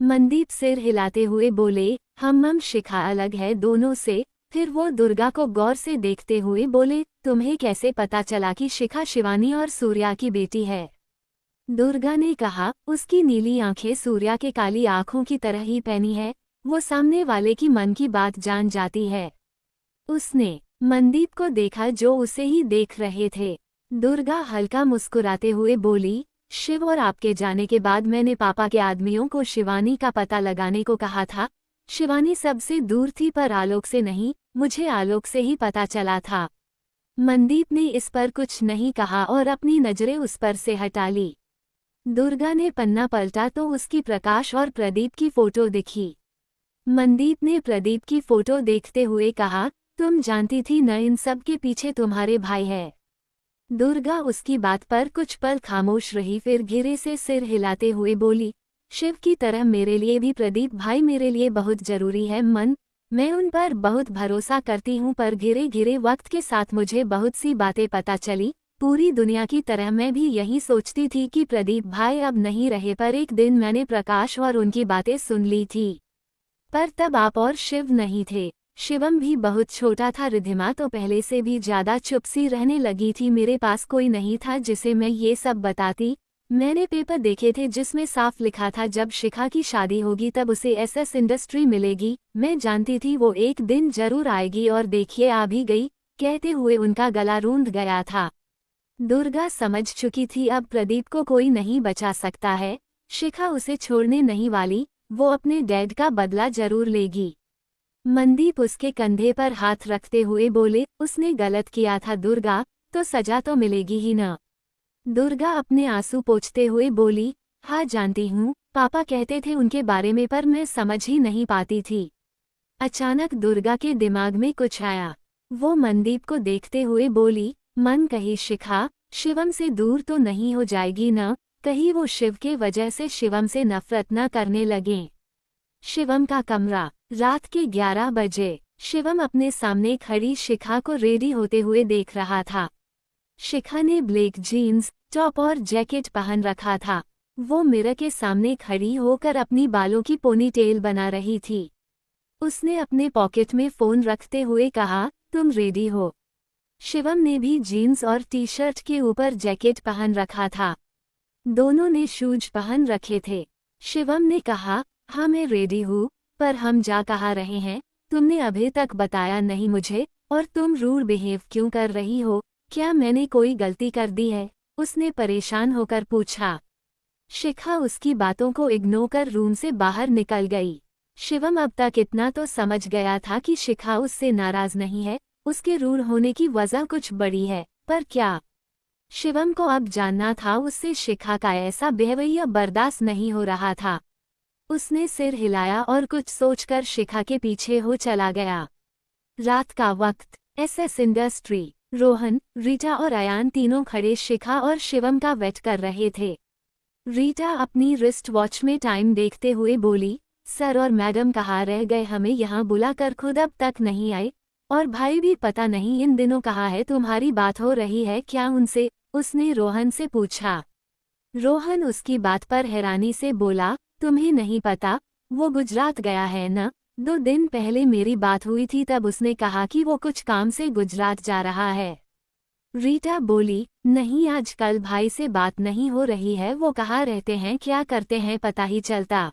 मनदीप सिर हिलाते हुए बोले, हम शिखा अलग है दोनों से। फिर वो दुर्गा को गौर से देखते हुए बोले, तुम्हें कैसे पता चला कि शिखा शिवानी और सूर्या की बेटी है? दुर्गा ने कहा, उसकी नीली आंखें सूर्या के काली आंखों की तरह ही पैनी है। वो सामने वाले की मन की बात जान जाती है। उसने मनदीप को देखा जो उसे ही देख रहे थे। दुर्गा हल्का मुस्कुराते हुए बोली, शिव और आपके जाने के बाद मैंने पापा के आदमियों को शिवानी का पता लगाने को कहा था। शिवानी सबसे दूर थी पर आलोक से नहीं, मुझे आलोक से ही पता चला था। मनदीप ने इस पर कुछ नहीं कहा और अपनी नजरें उस पर से हटा ली। दुर्गा ने पन्ना पलटा तो उसकी प्रकाश और प्रदीप की फोटो दिखी। मनदीप ने प्रदीप की फोटो देखते हुए कहा, तुम जानती थी न इन सब के पीछे तुम्हारे भाई है। दुर्गा उसकी बात पर कुछ पल खामोश रही, फिर घिरे से सिर हिलाते हुए बोली, शिव की तरह मेरे लिए भी प्रदीप भाई मेरे लिए बहुत जरूरी है। मैं उन पर बहुत भरोसा करती हूँ, पर घिरे घिरे वक्त के साथ मुझे बहुत सी बातें पता चली। पूरी दुनिया की तरह मैं भी यही सोचती थी कि प्रदीप भाई अब नहीं रहे, पर एक दिन मैंने प्रकाश और उनकी बातें सुन ली थी। पर तब आप और शिव नहीं थे। शिवम भी बहुत छोटा था। रिधिमा तो पहले से भी ज्यादा चुप सी रहने लगी थी। मेरे पास कोई नहीं था जिसे मैं ये सब बताती। मैंने पेपर देखे थे जिसमें साफ लिखा था जब शिखा की शादी होगी तब उसे एसएस इंडस्ट्री मिलेगी। मैं जानती थी वो एक दिन जरूर आएगी और देखिए आ भी गई। कहते हुए उनका गला रूंध गया था। दुर्गा समझ चुकी थी अब प्रदीप को कोई नहीं बचा सकता है। शिखा उसे छोड़ने नहीं वाली, वो अपने डैड का बदला जरूर लेगी। मनदीप उसके कंधे पर हाथ रखते हुए बोले, उसने गलत किया था दुर्गा, तो सजा तो मिलेगी ही न। दुर्गा अपने आंसू पोंछते हुए बोली, हाँ जानती हूँ, पापा कहते थे उनके बारे में पर मैं समझ ही नहीं पाती थी। अचानक दुर्गा के दिमाग में कुछ आया। वो मनदीप को देखते हुए बोली, मन कही शिखा शिवम से दूर तो नहीं हो जाएगी न, कहीं वो शिव के वजह से शिवम से नफरत न करने लगें। शिवम का कमरा, रात के 11 बजे। शिवम अपने सामने खड़ी शिखा को रेडी होते हुए देख रहा था। शिखा ने ब्लैक जीन्स, टॉप और जैकेट पहन रखा था। वो मिरर के सामने खड़ी होकर अपनी बालों की पोनीटेल बना रही थी। उसने अपने पॉकेट में फोन रखते हुए कहा, तुम रेडी हो? शिवम ने भी जीन्स और टी शर्ट के ऊपर जैकेट पहन रखा था। दोनों ने शूज पहन रखे थे। शिवम ने कहा, हाँ मैं रेडी हूँ, पर हम जा कहाँ रहे हैं? तुमने अभी तक बताया नहीं मुझे, और तुम रूड बिहेव क्यों कर रही हो? क्या मैंने कोई गलती कर दी है? उसने परेशान होकर पूछा। शिखा उसकी बातों को इग्नोर कर रूम से बाहर निकल गई। शिवम अब तक इतना तो समझ गया था कि शिखा उससे नाराज नहीं है, उसके रूड होने की वजह कुछ बड़ी है, पर क्या? शिवम को अब जानना था। उससे शिखा का ऐसा बेहवैया बर्दाश्त नहीं हो रहा था। उसने सिर हिलाया और कुछ सोचकर शिखा के पीछे हो चला गया। रात का वक्त, एसएस इंडस्ट्री। रोहन, रीटा और अयान तीनों खड़े शिखा और शिवम का वेट कर रहे थे। रीटा अपनी रिस्ट वॉच में टाइम देखते हुए बोली, सर और मैडम कहाँ रह गए? हमें यहाँ बुलाकर खुद अब तक नहीं आए, और भाई भी पता नहीं इन दिनों कहाँ है। तुम्हारी बात हो रही है क्या उनसे? उसने रोहन से पूछा। रोहन उसकी बात पर हैरानी से बोला, तुम्हें नहीं पता? वो गुजरात गया है न? 2 दिन पहले मेरी बात हुई थी, तब उसने कहा कि वो कुछ काम से गुजरात जा रहा है। रीटा बोली, नहीं आजकल भाई से बात नहीं हो रही है। वो कहाँ रहते हैं, क्या करते हैं पता ही चलता।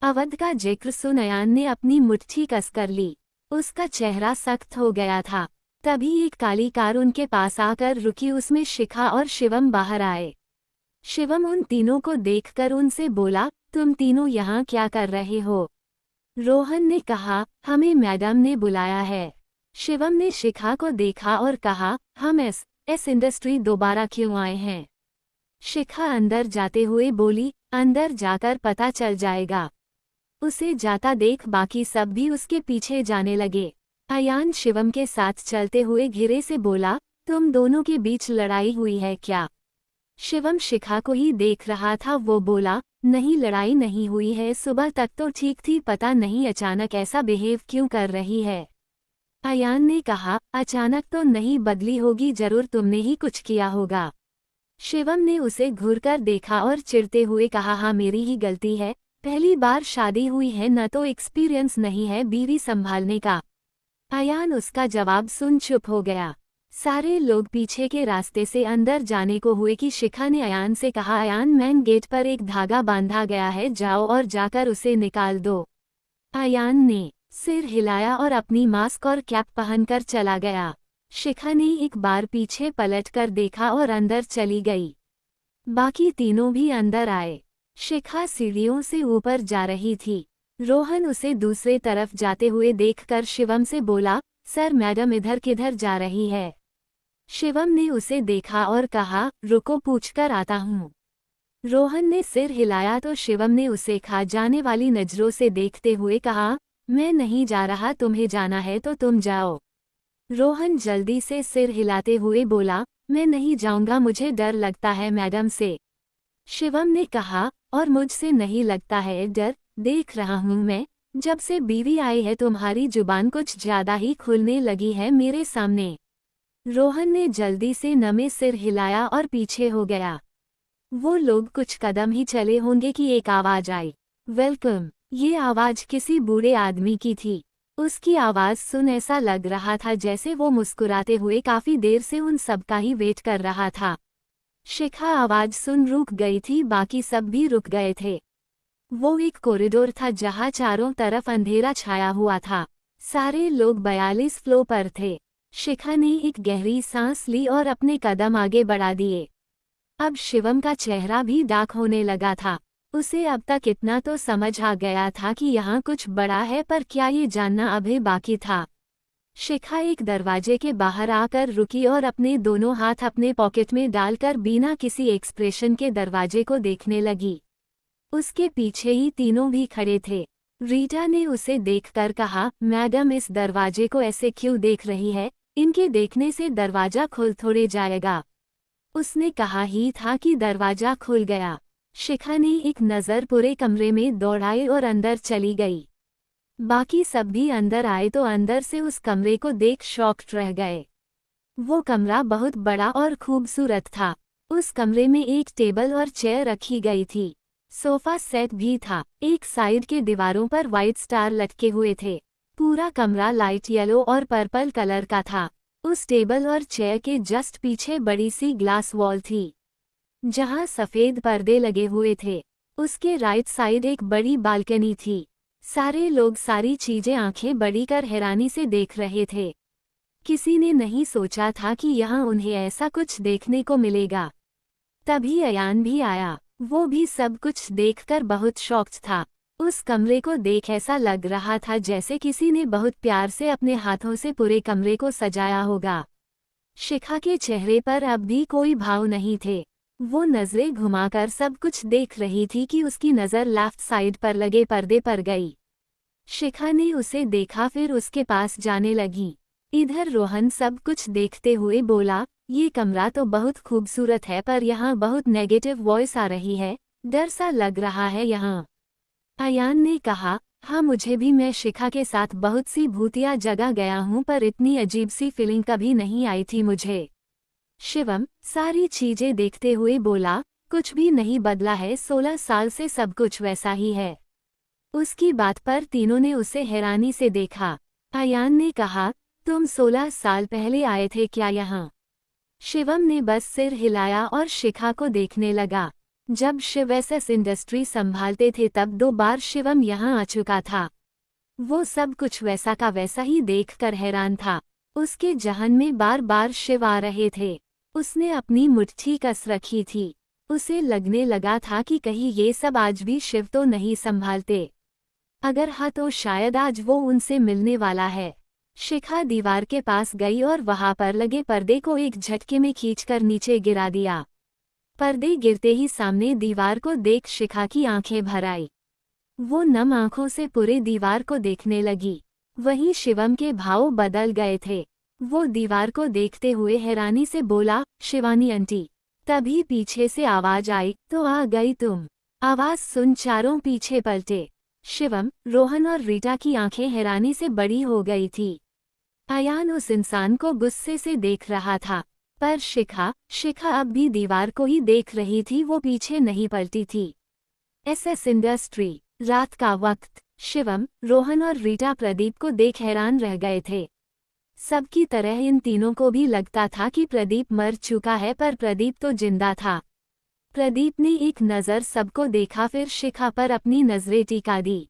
अवध का जिक्र सुन अयान ने अपनी मुट्ठी कस कर ली। उसका चेहरा सख्त हो गया था। तभी एक काली कार उनके पास आकर रुकी। उसमें शिखा और शिवम बाहर आए। शिवम उन तीनों को देखकर उनसे बोला, तुम तीनों यहाँ क्या कर रहे हो? रोहन ने कहा, हमें मैडम ने बुलाया है। शिवम ने शिखा को देखा और कहा, हम एस इंडस्ट्री दोबारा क्यों आए हैं? शिखा अंदर जाते हुए बोली, अंदर जाकर पता चल जाएगा। उसे जाता देख बाकी सब भी उसके पीछे जाने लगे। अयान शिवम के साथ चलते हुए घिरे से बोला, तुम दोनों के बीच लड़ाई हुई है क्या? शिवम शिखा को ही देख रहा था। वो बोला, नहीं लड़ाई नहीं हुई है, सुबह तक तो ठीक थी, पता नहीं अचानक ऐसा बिहेव क्यों कर रही है। अयान ने कहा, अचानक तो नहीं बदली होगी, जरूर तुमने ही कुछ किया होगा। शिवम ने उसे घूरकर देखा और चिढ़ते हुए कहा, हाँ मेरी ही गलती है, पहली बार शादी हुई है, न तो एक्सपीरियंस नहीं है बीवी संभालने का। अयान उसका जवाब सुन चुप हो गया। सारे लोग पीछे के रास्ते से अंदर जाने को हुए कि शिखा ने अयान से कहा, अयान मेन गेट पर एक धागा बांधा गया है, जाओ और जाकर उसे निकाल दो। अयान ने सिर हिलाया और अपनी मास्क और कैप पहनकर चला गया। शिखा ने एक बार पीछे पलटकर देखा और अंदर चली गई। बाकी तीनों भी अंदर आए। शिखा सीढ़ियों से ऊपर जा रही थी। रोहन उसे दूसरे तरफ जाते हुए देखकर शिवम से बोला, सर मैडम इधर किधर जा रही है? शिवम ने उसे देखा और कहा, रुको पूछकर आता हूँ। रोहन ने सिर हिलाया तो शिवम ने उसे खा जाने वाली नजरों से देखते हुए कहा, मैं नहीं जा रहा, तुम्हें जाना है तो तुम जाओ। रोहन जल्दी से सिर हिलाते हुए बोला, मैं नहीं जाऊंगा, मुझे डर लगता है मैडम से। शिवम ने कहा, और मुझसे नहीं लगता है डर, देख रहा हूं मैं, जब से बीवी आई है तुम्हारी जुबान कुछ ज्यादा ही खुलने लगी है मेरे सामने। रोहन ने जल्दी से नमे सिर हिलाया और पीछे हो गया। वो लोग कुछ कदम ही चले होंगे कि एक आवाज आई, वेलकम। ये आवाज किसी बूढ़े आदमी की थी। उसकी आवाज सुन ऐसा लग रहा था जैसे वो मुस्कुराते हुए काफी देर से उन सबका ही वेट कर रहा था। शिखा आवाज सुन रुक गई थी, बाकी सब भी रुक गए थे। वो एक कॉरिडोर था जहां चारों तरफ अंधेरा छाया हुआ था। सारे लोग 42 फ्लोर पर थे। शिखा ने एक गहरी सांस ली और अपने कदम आगे बढ़ा दिए। अब शिवम का चेहरा भी डार्क होने लगा था। उसे अब तक इतना तो समझ आ गया था कि यहाँ कुछ बड़ा है, पर क्या ये जानना अभी बाकी था। शिखा एक दरवाजे के बाहर आकर रुकी और अपने दोनों हाथ अपने पॉकेट में डालकर बिना किसी एक्सप्रेशन के दरवाजे को देखने लगी। उसके पीछे ही तीनों भी खड़े थे। रीटा ने उसे देखकर कहा, मैडम इस दरवाजे को ऐसे क्यों देख रही है? इनके देखने से दरवाजा खुल थोड़े जाएगा। उसने कहा ही था कि दरवाजा खुल गया। शिखा ने एक नज़र पूरे कमरे में दौड़ाई और अंदर चली गई। बाकी सब भी अंदर आए तो अंदर से उस कमरे को देख शॉक्ड रह गए। वो कमरा बहुत बड़ा और खूबसूरत था। उस कमरे में एक टेबल और चेयर रखी गई थी। सोफा सेट भी था। एक साइड के दीवारों पर व्हाइट स्टार लटके हुए थे। पूरा कमरा लाइट येलो और पर्पल कलर का था। उस टेबल और चेयर के जस्ट पीछे बड़ी सी ग्लास वॉल थी जहां सफेद पर्दे लगे हुए थे। उसके राइट साइड एक बड़ी बालकनी थी। सारे लोग सारी चीजें आंखें बड़ी कर हैरानी से देख रहे थे। किसी ने नहीं सोचा था कि यहाँ उन्हें ऐसा कुछ देखने को मिलेगा। तभी अयान भी आया। वो भी सब कुछ देखकर बहुत शॉक्ड था। उस कमरे को देख ऐसा लग रहा था जैसे किसी ने बहुत प्यार से अपने हाथों से पूरे कमरे को सजाया होगा। शिखा के चेहरे पर अब भी कोई भाव नहीं थे। वो नजरें घुमाकर सब कुछ देख रही थी कि उसकी नज़र लेफ्ट साइड पर लगे पर्दे पर गई। शिखा ने उसे देखा, फिर उसके पास जाने लगी। इधर रोहन सब कुछ देखते हुए बोला, ये कमरा तो बहुत खूबसूरत है, पर यहाँ बहुत नेगेटिव वॉइस आ रही है, डर सा लग रहा है यहाँ। अयान ने कहा, हाँ मुझे भी, मैं शिखा के साथ बहुत सी भूतिया जगह गया हूँ, पर इतनी अजीब सी फीलिंग कभी नहीं आई थी मुझे। शिवम सारी चीजें देखते हुए बोला, कुछ भी नहीं बदला है, 16 साल से सब कुछ वैसा ही है। उसकी बात पर तीनों ने उसे हैरानी से देखा। अयान ने कहा, तुम 16 साल पहले आए थे क्या यहाँ? शिवम ने बस सिर हिलाया और शिखा को देखने लगा। जब शिव एसएस इंडस्ट्री संभालते थे तब 2 बार शिवम यहाँ आ चुका था। वो सब कुछ वैसा का वैसा ही देखकर हैरान था। उसके जहन में बार बार शिव आ रहे थे। उसने अपनी मुट्ठी कस रखी थी। उसे लगने लगा था कि कहीं ये सब आज भी शिव तो नहीं संभालते। अगर हाँ तो शायद आज वो उनसे मिलने वाला है। शिखा दीवार के पास गई और वहां पर लगे पर्दे को एक झटके में खींचकर नीचे गिरा दिया। पर्दे गिरते ही सामने दीवार को देख शिखा की आंखें भर आई। वो नम आंखों से पूरे दीवार को देखने लगी। वहीं शिवम के भाव बदल गए थे। वो दीवार को देखते हुए हैरानी से बोला, शिवानी आंटी। तभी पीछे से आवाज आई, तो आ गई तुम। आवाज सुन चारों पीछे पलटे। शिवम, रोहन और रीटा की आंखें हैरानी से बड़ी हो गई थी। अयान उस इंसान को गुस्से से देख रहा था, पर शिखा अब भी दीवार को ही देख रही थी, वो पीछे नहीं पलटी थी। एसएस इंडस्ट्री, रात का वक्त। शिवम, रोहन और रीटा प्रदीप को देख हैरान रह गए थे। सबकी तरह इन तीनों को भी लगता था कि प्रदीप मर चुका है, पर प्रदीप तो जिंदा था। प्रदीप ने एक नज़र सबको देखा, फिर शिखा पर अपनी नजरें टिका दी।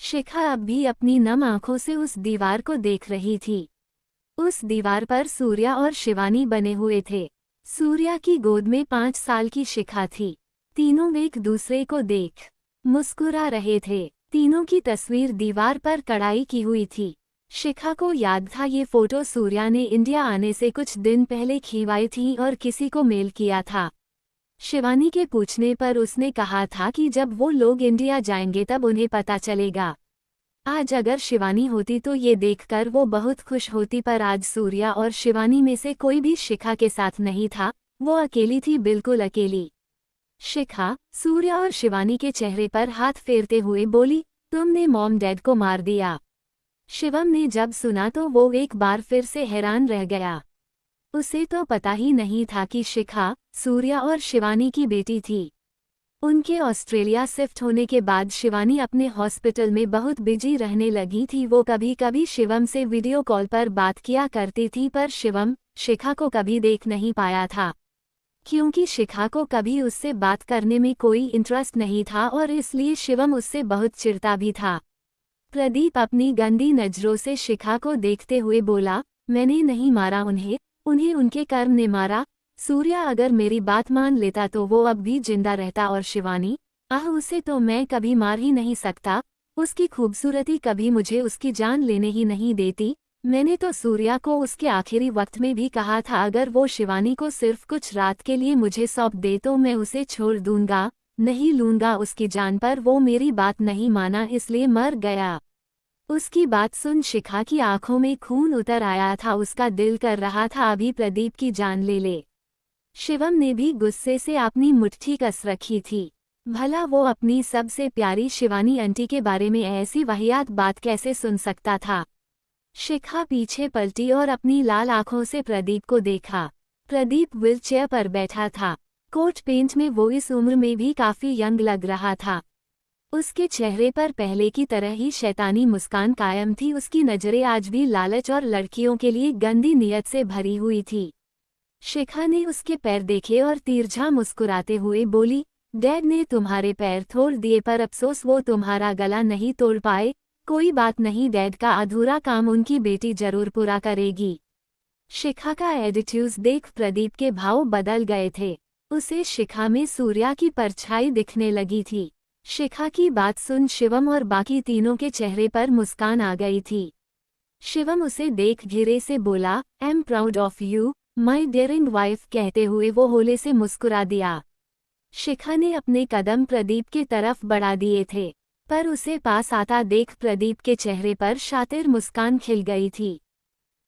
शिखा अब भी अपनी नम आंखों से उस दीवार को देख रही थी। उस दीवार पर सूर्या और शिवानी बने हुए थे। सूर्या की गोद में 5 साल की शिखा थी। तीनों एक दूसरे को देख मुस्कुरा रहे थे। तीनों की तस्वीर दीवार पर कढ़ाई की हुई थी। शिखा को याद था ये फोटो सूर्या ने इंडिया आने से कुछ दिन पहले खिंचवाई थी और किसी को मेल किया था। शिवानी के पूछने पर उसने कहा था कि जब वो लोग इंडिया जाएंगे तब उन्हें पता चलेगा। आज अगर शिवानी होती तो ये देखकर वो बहुत खुश होती, पर आज सूर्या और शिवानी में से कोई भी शिखा के साथ नहीं था। वो अकेली थी, बिल्कुल अकेली। शिखा सूर्या और शिवानी के चेहरे पर हाथ फेरते हुए बोली, तुमने मॉम डैड को मार दिया। शिवम ने जब सुना तो वो एक बार फिर से हैरान रह गया। उसे तो पता ही नहीं था कि शिखा सूर्या और शिवानी की बेटी थी। उनके ऑस्ट्रेलिया शिफ्ट होने के बाद शिवानी अपने हॉस्पिटल में बहुत बिजी रहने लगी थी। वो कभी कभी शिवम से वीडियो कॉल पर बात किया करती थी, पर शिवम शिखा को कभी देख नहीं पाया था, क्योंकि शिखा को कभी उससे बात करने में कोई इंटरेस्ट नहीं था और इसलिए शिवम उससे बहुत चिढ़ता भी था। प्रदीप अपनी गंदी नज़रों से शिखा को देखते हुए बोला, मैंने नहीं मारा उन्हें उनके कर्म ने मारा। सूर्या अगर मेरी बात मान लेता तो वो अब भी जिंदा रहता, और शिवानी उसे तो मैं कभी मार ही नहीं सकता। उसकी खूबसूरती कभी मुझे उसकी जान लेने ही नहीं देती। मैंने तो सूर्या को उसके आखिरी वक्त में भी कहा था, अगर वो शिवानी को सिर्फ कुछ रात के लिए मुझे सौंप दे तो मैं उसे छोड़ दूंगा, नहीं लूंगा उसकी जान, पर वो मेरी बात नहीं माना, इसलिए मर गया। उसकी बात सुन शिखा की आंखों में खून उतर आया था। उसका दिल कर रहा था अभी प्रदीप की जान ले ले। शिवम ने भी गुस्से से अपनी मुट्ठी कस रखी थी। भला वो अपनी सबसे प्यारी शिवानी आंटी के बारे में ऐसी वाहियात बात कैसे सुन सकता था। शिखा पीछे पलटी और अपनी लाल आंखों से प्रदीप को देखा। प्रदीप व्हीलचेयर पर बैठा था। कोट पेंट में वो इस उम्र में भी काफी यंग लग रहा था। उसके चेहरे पर पहले की तरह ही शैतानी मुस्कान कायम थी। उसकी नजरें आज भी लालच और लड़कियों के लिए गंदी नीयत से भरी हुई थी। शिखा ने उसके पैर देखे और तिरछा मुस्कुराते हुए बोली, डैड ने तुम्हारे पैर तोड़ दिए, पर अफसोस वो तुम्हारा गला नहीं तोड़ पाए। कोई बात नहीं, डैड का अधूरा काम उनकी बेटी जरूर पूरा करेगी। शिखा का एटीट्यूड देख प्रदीप के भाव बदल गए थे। उसे शिखा में सूर्या की परछाई दिखने लगी थी। शिखा की बात सुन शिवम और बाकी तीनों के चेहरे पर मुस्कान आ गई थी। शिवम उसे देख धीरे से बोला, I am proud of you my daring wife, कहते हुए वो होले से मुस्कुरा दिया। शिखा ने अपने कदम प्रदीप की तरफ बढ़ा दिए थे, पर उसे पास आता देख प्रदीप के चेहरे पर शातिर मुस्कान खिल गई थी।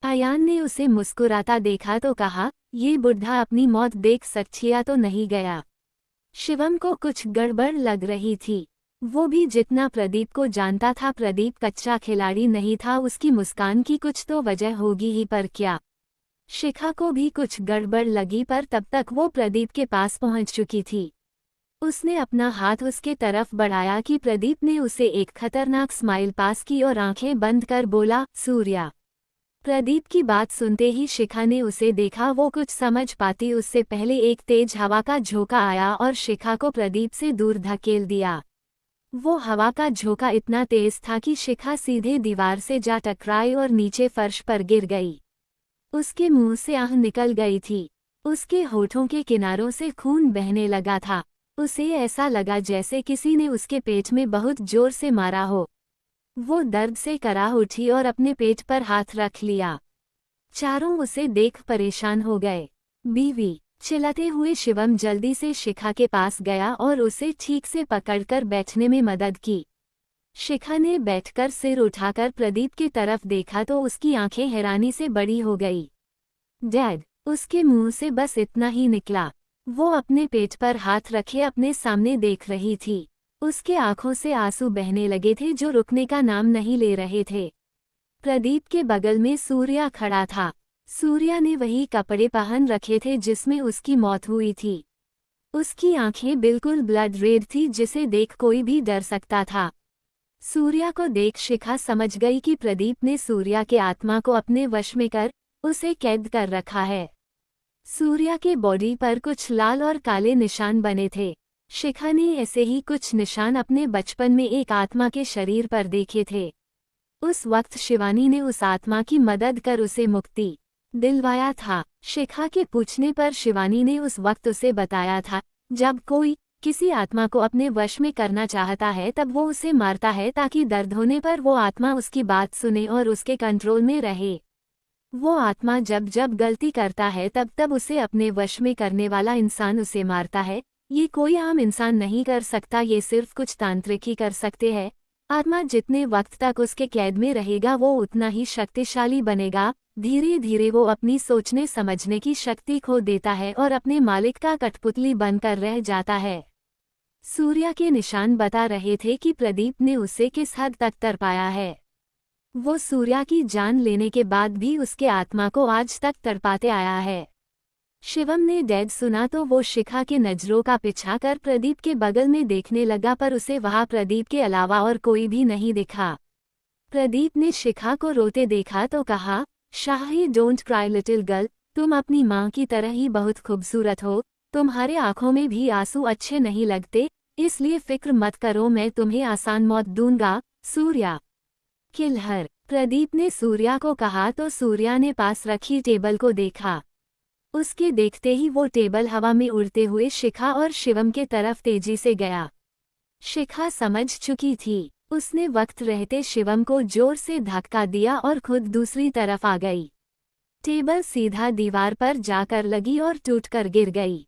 अयान ने उसे मुस्कुराता देखा तो कहा, ये बुढ़ा अपनी मौत देख सच्चिया तो नहीं गया। शिवम को कुछ गड़बड़ लग रही थी। वो भी जितना प्रदीप को जानता था, प्रदीप कच्चा खिलाड़ी नहीं था। उसकी मुस्कान की कुछ तो वजह होगी ही, पर क्या। शिखा को भी कुछ गड़बड़ लगी, पर तब तक वो प्रदीप के पास पहुंच चुकी थी। उसने अपना हाथ उसके तरफ बढ़ाया कि प्रदीप ने उसे एक खतरनाक स्माइल पास की और आंखें बंद कर बोला, सूर्या। प्रदीप की बात सुनते ही शिखा ने उसे देखा। वो कुछ समझ पाती उससे पहले एक तेज हवा का झोंका आया और शिखा को प्रदीप से दूर धकेल दिया। वो हवा का झोंका इतना तेज था कि शिखा सीधे दीवार से जा टकराई और नीचे फर्श पर गिर गई। उसके मुंह से आह निकल गई थी। उसके होठों के किनारों से खून बहने लगा था। उसे ऐसा लगा जैसे किसी ने उसके पेट में बहुत जोर से मारा हो। वो दर्द से कराह उठी और अपने पेट पर हाथ रख लिया। चारों उसे देख परेशान हो गए। बीवी, चिल्लाते हुए शिवम जल्दी से शिखा के पास गया और उसे ठीक से पकड़कर बैठने में मदद की। शिखा ने बैठकर सिर उठाकर प्रदीप की तरफ देखा तो उसकी आंखें हैरानी से बड़ी हो गई। डैड, उसके मुंह से बस इतना ही निकला। वो अपने पेट पर हाथ रखे अपने सामने देख रही थी। उसके आंखों से आंसू बहने लगे थे जो रुकने का नाम नहीं ले रहे थे। प्रदीप के बगल में सूर्या खड़ा था। सूर्या ने वही कपड़े पहन रखे थे जिसमें उसकी मौत हुई थी। उसकी आंखें बिल्कुल ब्लड रेड थी, जिसे देख कोई भी डर सकता था। सूर्या को देख शिखा समझ गई कि प्रदीप ने सूर्या के आत्मा को अपने वश में कर उसे कैद कर रखा है। सूर्या के बॉडी पर कुछ लाल और काले निशान बने थे। शिखा ने ऐसे ही कुछ निशान अपने बचपन में एक आत्मा के शरीर पर देखे थे। उस वक्त शिवानी ने उस आत्मा की मदद कर उसे मुक्ति दिलवाया था। शिखा के पूछने पर शिवानी ने उस वक्त उसे बताया था, जब कोई किसी आत्मा को अपने वश में करना चाहता है तब वो उसे मारता है ताकि दर्द होने पर वो आत्मा उसकी बात सुने और उसके कंट्रोल में रहे। वो आत्मा जब जब गलती करता है तब तब उसे अपने वश में करने वाला इंसान उसे मारता है। ये कोई आम इंसान नहीं कर सकता, ये सिर्फ कुछ तांत्रिक ही कर सकते हैं। आत्मा जितने वक्त तक उसके कैद में रहेगा वो उतना ही शक्तिशाली बनेगा। धीरे धीरे वो अपनी सोचने समझने की शक्ति खो देता है और अपने मालिक का कठपुतली बनकर रह जाता है। सूर्या के निशान बता रहे थे कि प्रदीप ने उसे किस हद तक तड़पाया है। वो सूर्या की जान लेने के बाद भी उसके आत्मा को आज तक तड़पाते आया है। शिवम ने डैड सुना तो वो शिखा के नजरों का पीछा कर प्रदीप के बगल में देखने लगा, पर उसे वहां प्रदीप के अलावा और कोई भी नहीं दिखा। प्रदीप ने शिखा को रोते देखा तो कहा, शाही डोंट क्राई लिटिल गर्ल, तुम अपनी माँ की तरह ही बहुत खूबसूरत हो। तुम्हारे आंखों में भी आंसू अच्छे नहीं लगते, इसलिए फिक्र मत करो, मैं तुम्हें आसान मौत दूंगा। सूर्या किलहर, प्रदीप ने सूर्या को कहा तो सूर्या ने पास रखी टेबल को देखा। उसके देखते ही वो टेबल हवा में उड़ते हुए शिखा और शिवम के तरफ तेजी से गया। शिखा समझ चुकी थी, उसने वक्त रहते शिवम को जोर से धक्का दिया और खुद दूसरी तरफ आ गई। टेबल सीधा दीवार पर जाकर लगी और टूटकर गिर गई।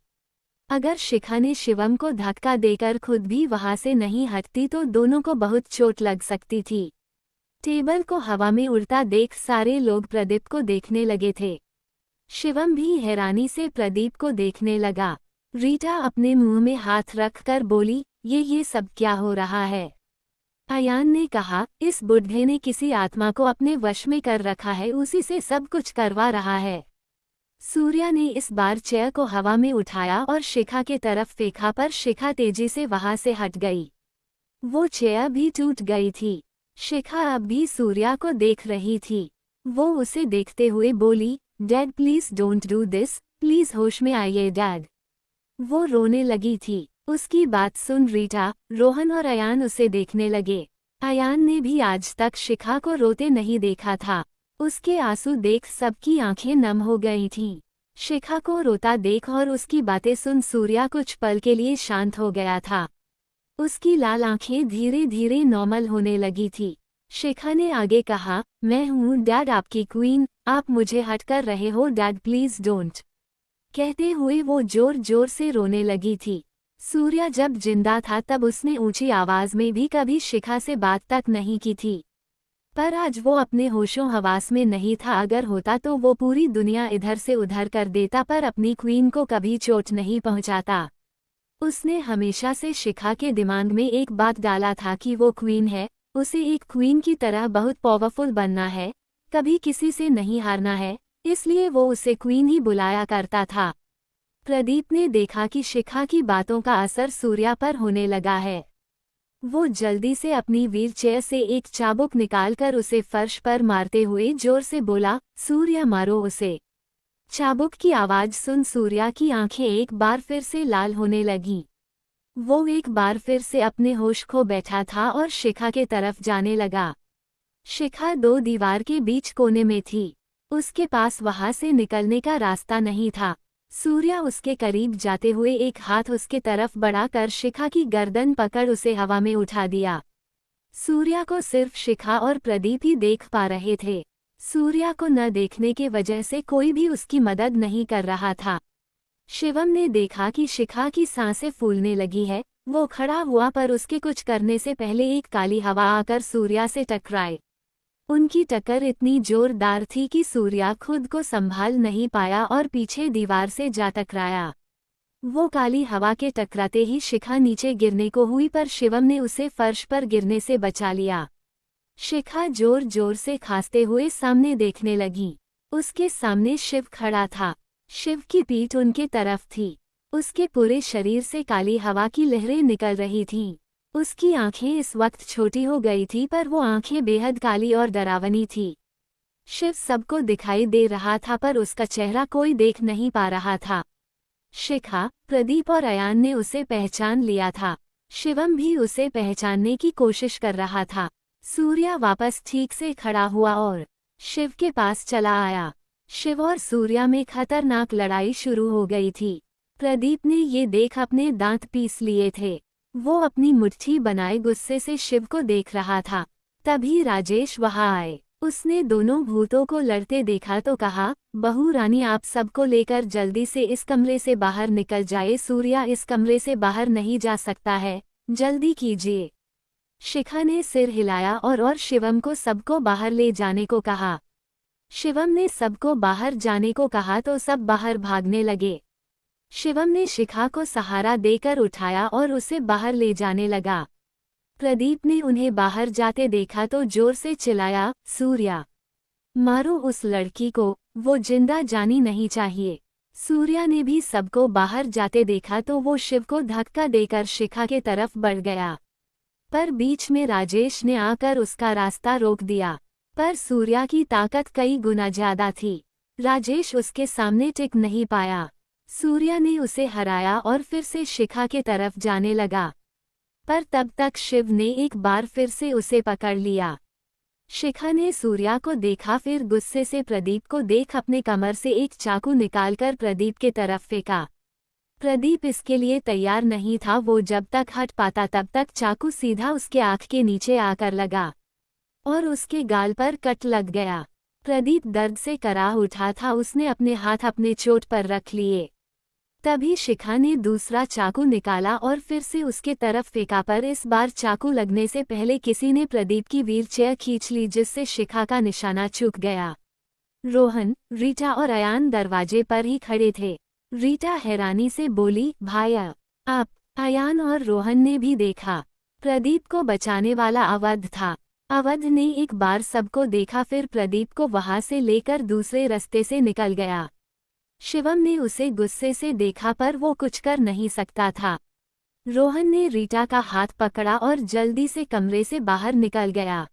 अगर शिखा ने शिवम को धक्का देकर खुद भी वहां से नहीं हटती तो दोनों को बहुत चोट लग सकती थी। टेबल को हवा में उड़ता देख सारे लोग प्रदीप को देखने लगे थे। शिवम भी हैरानी से प्रदीप को देखने लगा। रीटा अपने मुंह में हाथ रखकर बोली, ये सब क्या हो रहा है? अयान ने कहा, इस बुढ़े ने किसी आत्मा को अपने वश में कर रखा है, उसी से सब कुछ करवा रहा है। सूर्या ने इस बार चेयर को हवा में उठाया और शिखा के तरफ फेंका, पर शिखा तेजी से वहां से हट गई। वो चेयर भी टूट गई थी। शिखा अब भी सूर्या को देख रही थी। वो उसे देखते हुए बोली, dad please don't do this, please होश में आइए डैड। वो रोने लगी थी। उसकी बात सुन रीटा, रोहन और अयान उसे देखने लगे। अयान ने भी आज तक शिखा को रोते नहीं देखा था। उसके आंसू देख सबकी आंखें नम हो गई थीं। शिखा को रोता देख और उसकी बातें सुन सूर्या कुछ पल के लिए शांत हो गया था। उसकी लाल आंखें धीरे धीरे नॉर्मल होने लगी थी। शिखा ने आगे कहा, मैं हूँ डैड आपकी क्वीन, आप मुझे हट कर रहे हो डैड, प्लीज डोंट। कहते हुए वो जोर जोर से रोने लगी थी। सूर्या जब जिंदा था तब उसने ऊंची आवाज में भी कभी शिखा से बात तक नहीं की थी, पर आज वो अपने होशों हवास में नहीं था। अगर होता तो वो पूरी दुनिया इधर से उधर कर देता, पर अपनी क्वीन को कभी चोट नहीं पहुंचाता। उसने हमेशा से शिखा के दिमाग में एक बात डाला था कि वो क्वीन है, उसे एक क्वीन की तरह बहुत पावरफुल बनना है, कभी किसी से नहीं हारना है, इसलिए वो उसे क्वीन ही बुलाया करता था। प्रदीप ने देखा कि शिखा की बातों का असर सूर्या पर होने लगा है। वो जल्दी से अपनी व्हीलचेयर से एक चाबुक निकालकर उसे फर्श पर मारते हुए जोर से बोला, सूर्या मारो उसे। चाबुक की आवाज सुन सूर्या की आंखें एक बार फिर से लाल होने लगीं। वो एक बार फिर से अपने होश खो बैठा था और शिखा के तरफ जाने लगा। शिखा दो दीवार के बीच कोने में थी। उसके पास वहां से निकलने का रास्ता नहीं था। सूर्या उसके करीब जाते हुए एक हाथ उसके तरफ बढ़ाकर शिखा की गर्दन पकड़ उसे हवा में उठा दिया। सूर्या को सिर्फ शिखा और प्रदीप ही देख पा रहे थे। सूर्या को न देखने के वजह से कोई भी उसकी मदद नहीं कर रहा था। शिवम ने देखा कि शिखा की सांसें फूलने लगी है। वो खड़ा हुआ, पर उसके कुछ करने से पहले एक काली हवा आकर सूर्या से टकराए। उनकी टक्कर इतनी जोरदार थी कि सूर्या खुद को संभाल नहीं पाया और पीछे दीवार से जा टकराया। वो काली हवा के टकराते ही शिखा नीचे गिरने को हुई, पर शिवम ने उसे फर्श पर गिरने से बचा लिया। शिखा जोर जोर से खांसते हुए सामने देखने लगी। उसके सामने शिव खड़ा था। शिव की पीठ उनके तरफ थी। उसके पूरे शरीर से काली हवा की लहरें निकल रही थीं। उसकी आंखें इस वक्त छोटी हो गई थी, पर वो आंखें बेहद काली और डरावनी थी। शिव सबको दिखाई दे रहा था, पर उसका चेहरा कोई देख नहीं पा रहा था। शिखा, प्रदीप और अयान ने उसे पहचान लिया था। शिवम भी उसे पहचानने की कोशिश कर रहा था। सूर्या वापस ठीक से खड़ा हुआ और शिव के पास चला आया। शिव और सूर्या में खतरनाक लड़ाई शुरू हो गई थी। प्रदीप ने ये देख अपने दांत पीस लिए थे। वो अपनी मुट्ठी बनाए गुस्से से शिव को देख रहा था। तभी राजेश वहां आए। उसने दोनों भूतों को लड़ते देखा तो कहा, बहू रानी आप सबको लेकर जल्दी से इस कमरे से बाहर निकल जाए। सूर्या इस कमरे से बाहर नहीं जा सकता है, जल्दी कीजिए। शिखा ने सिर हिलाया और शिवम को सबको बाहर ले जाने को कहा। शिवम ने सबको बाहर जाने को कहा तो सब बाहर भागने लगे। शिवम ने शिखा को सहारा देकर उठाया और उसे बाहर ले जाने लगा। प्रदीप ने उन्हें बाहर जाते देखा तो जोर से चिल्लाया, सूर्या मारो उस लड़की को, वो जिंदा जानी नहीं चाहिए। सूर्या ने भी सबको बाहर जाते देखा तो वो शिव को धक्का देकर शिखा के तरफ बढ़ गया। पर बीच में राजेश ने आकर उसका रास्ता रोक दिया। पर सूर्या की ताकत कई गुना ज्यादा थी। राजेश उसके सामने टिक नहीं पाया। सूर्या ने उसे हराया और फिर से शिखा के तरफ जाने लगा। पर तब तक शिव ने एक बार फिर से उसे पकड़ लिया। शिखा ने सूर्या को देखा, फिर गुस्से से प्रदीप को देख अपने कमर से एक चाकू निकालकर प्रदीप के तरफ फेंका। प्रदीप इसके लिए तैयार नहीं था। वो जब तक हट पाता तब तक चाकू सीधा उसके आँख के नीचे आकर लगा और उसके गाल पर कट लग गया। प्रदीप दर्द से कराह उठा था। उसने अपने हाथ अपने चोट पर रख लिए। तभी शिखा ने दूसरा चाकू निकाला और फिर से उसके तरफ फेंका, पर इस बार चाकू लगने से पहले किसी ने प्रदीप की व्हीलचेयर खींच ली, जिससे शिखा का निशाना चूक गया। रोहन, रीटा और अयान दरवाजे पर ही खड़े थे। रीटा हैरानी से बोली, भाया आप। अयान और रोहन ने भी देखा। प्रदीप को बचाने वाला अवध था। अवध ने एक बार सबको देखा, फिर प्रदीप को वहां से लेकर दूसरे रास्ते से निकल गया। शिवम ने उसे गुस्से से देखा पर वो कुछ कर नहीं सकता था। रोहन ने रीटा का हाथ पकड़ा और जल्दी से कमरे से बाहर निकल गया।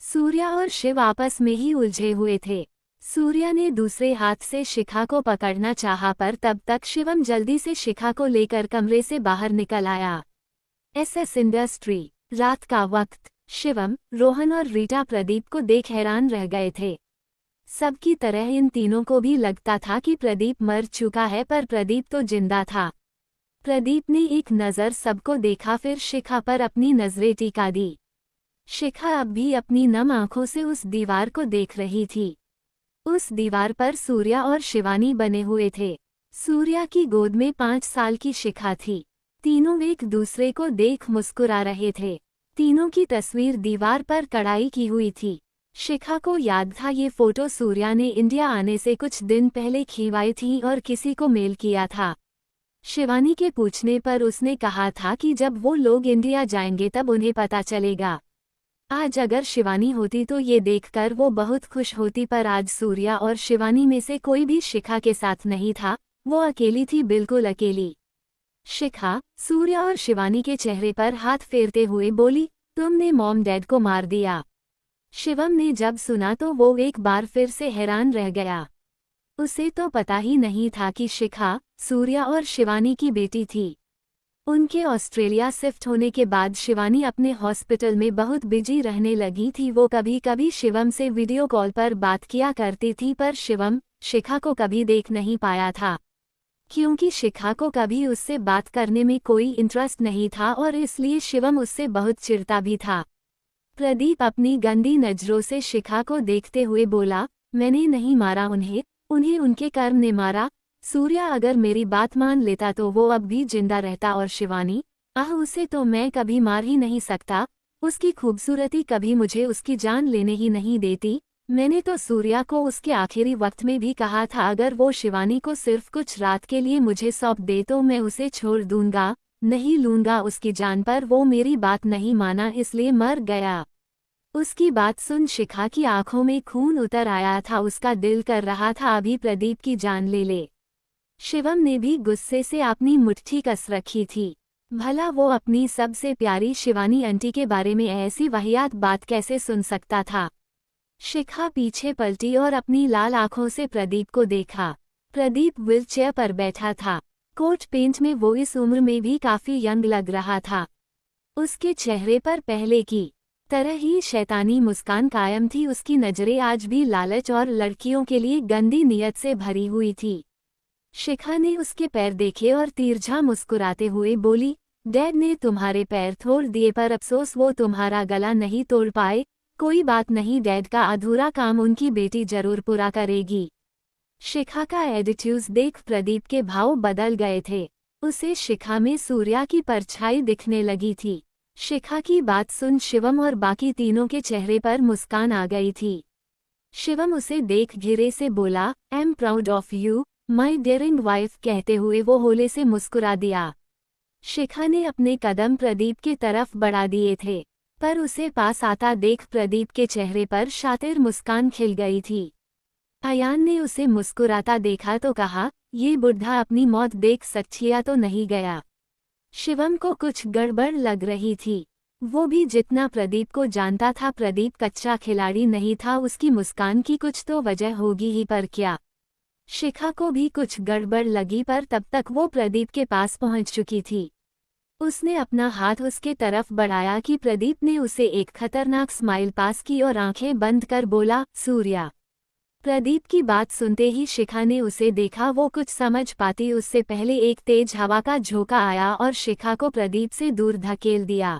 सूर्या और शिव आपस में ही उलझे हुए थे। सूर्या ने दूसरे हाथ से शिखा को पकड़ना चाहा, पर तब तक शिवम जल्दी से शिखा को लेकर कमरे से बाहर निकल आया। SS industry. रात का वक्त। शिवम, रोहन और रीटा प्रदीप को देख हैरान रह गए थे। सबकी तरह इन तीनों को भी लगता था कि प्रदीप मर चुका है, पर प्रदीप तो जिंदा था। प्रदीप ने एक नज़र सबको देखा, फिर शिखा पर अपनी नजरें टिका दी। शिखा अब भी अपनी नम आंखों से उस दीवार को देख रही थी। उस दीवार पर सूर्या और शिवानी बने हुए थे। सूर्या की गोद में 5 साल की शिखा थी। तीनों एक दूसरे को देख मुस्कुरा रहे थे। तीनों की तस्वीर दीवार पर कढ़ाई की हुई थी। शिखा को याद था ये फोटो सूर्या ने इंडिया आने से कुछ दिन पहले खिंचवाई थी और किसी को मेल किया था। शिवानी के पूछने पर उसने कहा था कि जब वो लोग इंडिया जाएंगे तब उन्हें पता चलेगा। आज अगर शिवानी होती तो ये देखकर वो बहुत खुश होती, पर आज सूर्या और शिवानी में से कोई भी शिखा के साथ नहीं था। वो अकेली थी, बिल्कुल अकेली। शिखा, सूर्या और शिवानी के चेहरे पर हाथ फेरते हुए बोली, तुमने मॉम डैड को मार दिया। शिवम ने जब सुना तो वो एक बार फिर से हैरान रह गया। उसे तो पता ही नहीं था कि शिखा सूर्या और शिवानी की बेटी थी। उनके ऑस्ट्रेलिया शिफ्ट होने के बाद शिवानी अपने हॉस्पिटल में बहुत बिजी रहने लगी थी। वो कभी कभी शिवम से वीडियो कॉल पर बात किया करती थी, पर शिवम शिखा को कभी देख नहीं पाया था, क्योंकि शिखा को कभी उससे बात करने में कोई इंटरेस्ट नहीं था और इसलिए शिवम उससे बहुत चिढ़ता भी था। प्रदीप अपनी गंदी नजरों से शिखा को देखते हुए बोला, मैंने नहीं मारा उन्हें उनके कर्म ने मारा। सूर्या अगर मेरी बात मान लेता तो वो अब भी जिंदा रहता, और शिवानी उसे तो मैं कभी मार ही नहीं सकता। उसकी खूबसूरती कभी मुझे उसकी जान लेने ही नहीं देती। मैंने तो सूर्या को उसके आखिरी वक्त में भी कहा था, अगर वो शिवानी को सिर्फ कुछ रात के लिए मुझे सौंप दे तो मैं उसे छोड़ दूंगा, नहीं लूंगा उसकी जान, पर वो मेरी बात नहीं माना, इसलिए मर गया। उसकी बात सुन शिखा की आंखों में खून उतर आया था। उसका दिल कर रहा था अभी प्रदीप की जान ले ले। शिवम ने भी गुस्से से अपनी मुट्ठी कस रखी थी। भला वो अपनी सबसे प्यारी शिवानी आंटी के बारे में ऐसी वाहियात बात कैसे सुन सकता था। शिखा पीछे पलटी और अपनी लाल आंखों से प्रदीप को देखा। प्रदीप व्हीलचेयर पर बैठा था। कोट पेंट में वो इस उम्र में भी काफी यंग लग रहा था। उसके चेहरे पर पहले की तरह ही शैतानी मुस्कान कायम थी। उसकी नजरें आज भी लालच और लड़कियों के लिए गंदी नीयत से भरी हुई थी। शिखा ने उसके पैर देखे और तिरछा मुस्कुराते हुए बोली, डैड ने तुम्हारे पैर तोड़ दिए पर अफसोस वो तुम्हारा गला नहीं तोड़ पाए। कोई बात नहीं, डैड का अधूरा काम उनकी बेटी जरूर पूरा करेगी। शिखा का एटीट्यूड देख प्रदीप के भाव बदल गए थे। उसे शिखा में सूर्या की परछाई दिखने लगी थी। शिखा की बात सुन शिवम और बाकी तीनों के चेहरे पर मुस्कान आ गई थी। शिवम उसे देख घिरे से बोला, I am proud of you my daring wife, कहते हुए वो होले से मुस्कुरा दिया। शिखा ने अपने कदम प्रदीप की तरफ बढ़ा दिए थे, पर उसे पास आता देख प्रदीप के चेहरे पर शातिर मुस्कान खिल गई थी। अयान ने उसे मुस्कुराता देखा तो कहा, ये बुढ़ा अपनी मौत देख सच्चिया तो नहीं गया। शिवम को कुछ गड़बड़ लग रही थी। वो भी जितना प्रदीप को जानता था प्रदीप कच्चा खिलाड़ी नहीं था। उसकी मुस्कान की कुछ तो वजह होगी ही, पर क्या। शिखा को भी कुछ गड़बड़ लगी, पर तब तक वो प्रदीप के पास पहुंच चुकी थी। उसने अपना हाथ उसके तरफ बढ़ाया कि प्रदीप ने उसे एक खतरनाक स्माइल पास की और आंखें बंद कर बोला, सूर्या। प्रदीप की बात सुनते ही शिखा ने उसे देखा। वो कुछ समझ पाती उससे पहले एक तेज हवा का झोंका आया और शिखा को प्रदीप से दूर धकेल दिया।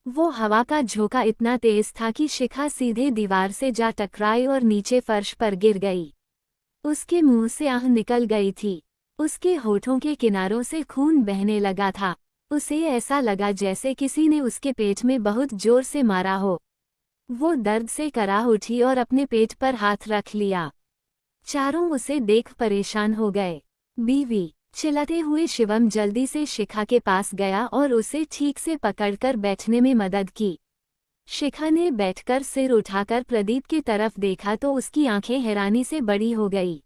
वो हवा का झोंका इतना तेज था कि शिखा सीधे दीवार से जा टकराई और नीचे फर्श पर गिर गई। उसके मुंह से आह निकल गई थी। उसके होठों के किनारों से खून बहने लगा था। उसे ऐसा लगा जैसे किसी ने उसके पेट में बहुत जोर से मारा हो। वो दर्द से कराह उठी और अपने पेट पर हाथ रख लिया। चारों उसे देख परेशान हो गए। बीवी, चिल्लाते हुए शिवम जल्दी से शिखा के पास गया और उसे ठीक से पकड़कर बैठने में मदद की। शिखा ने बैठकर सिर उठाकर प्रदीप की तरफ देखा तो उसकी आंखें हैरानी से बड़ी हो गई।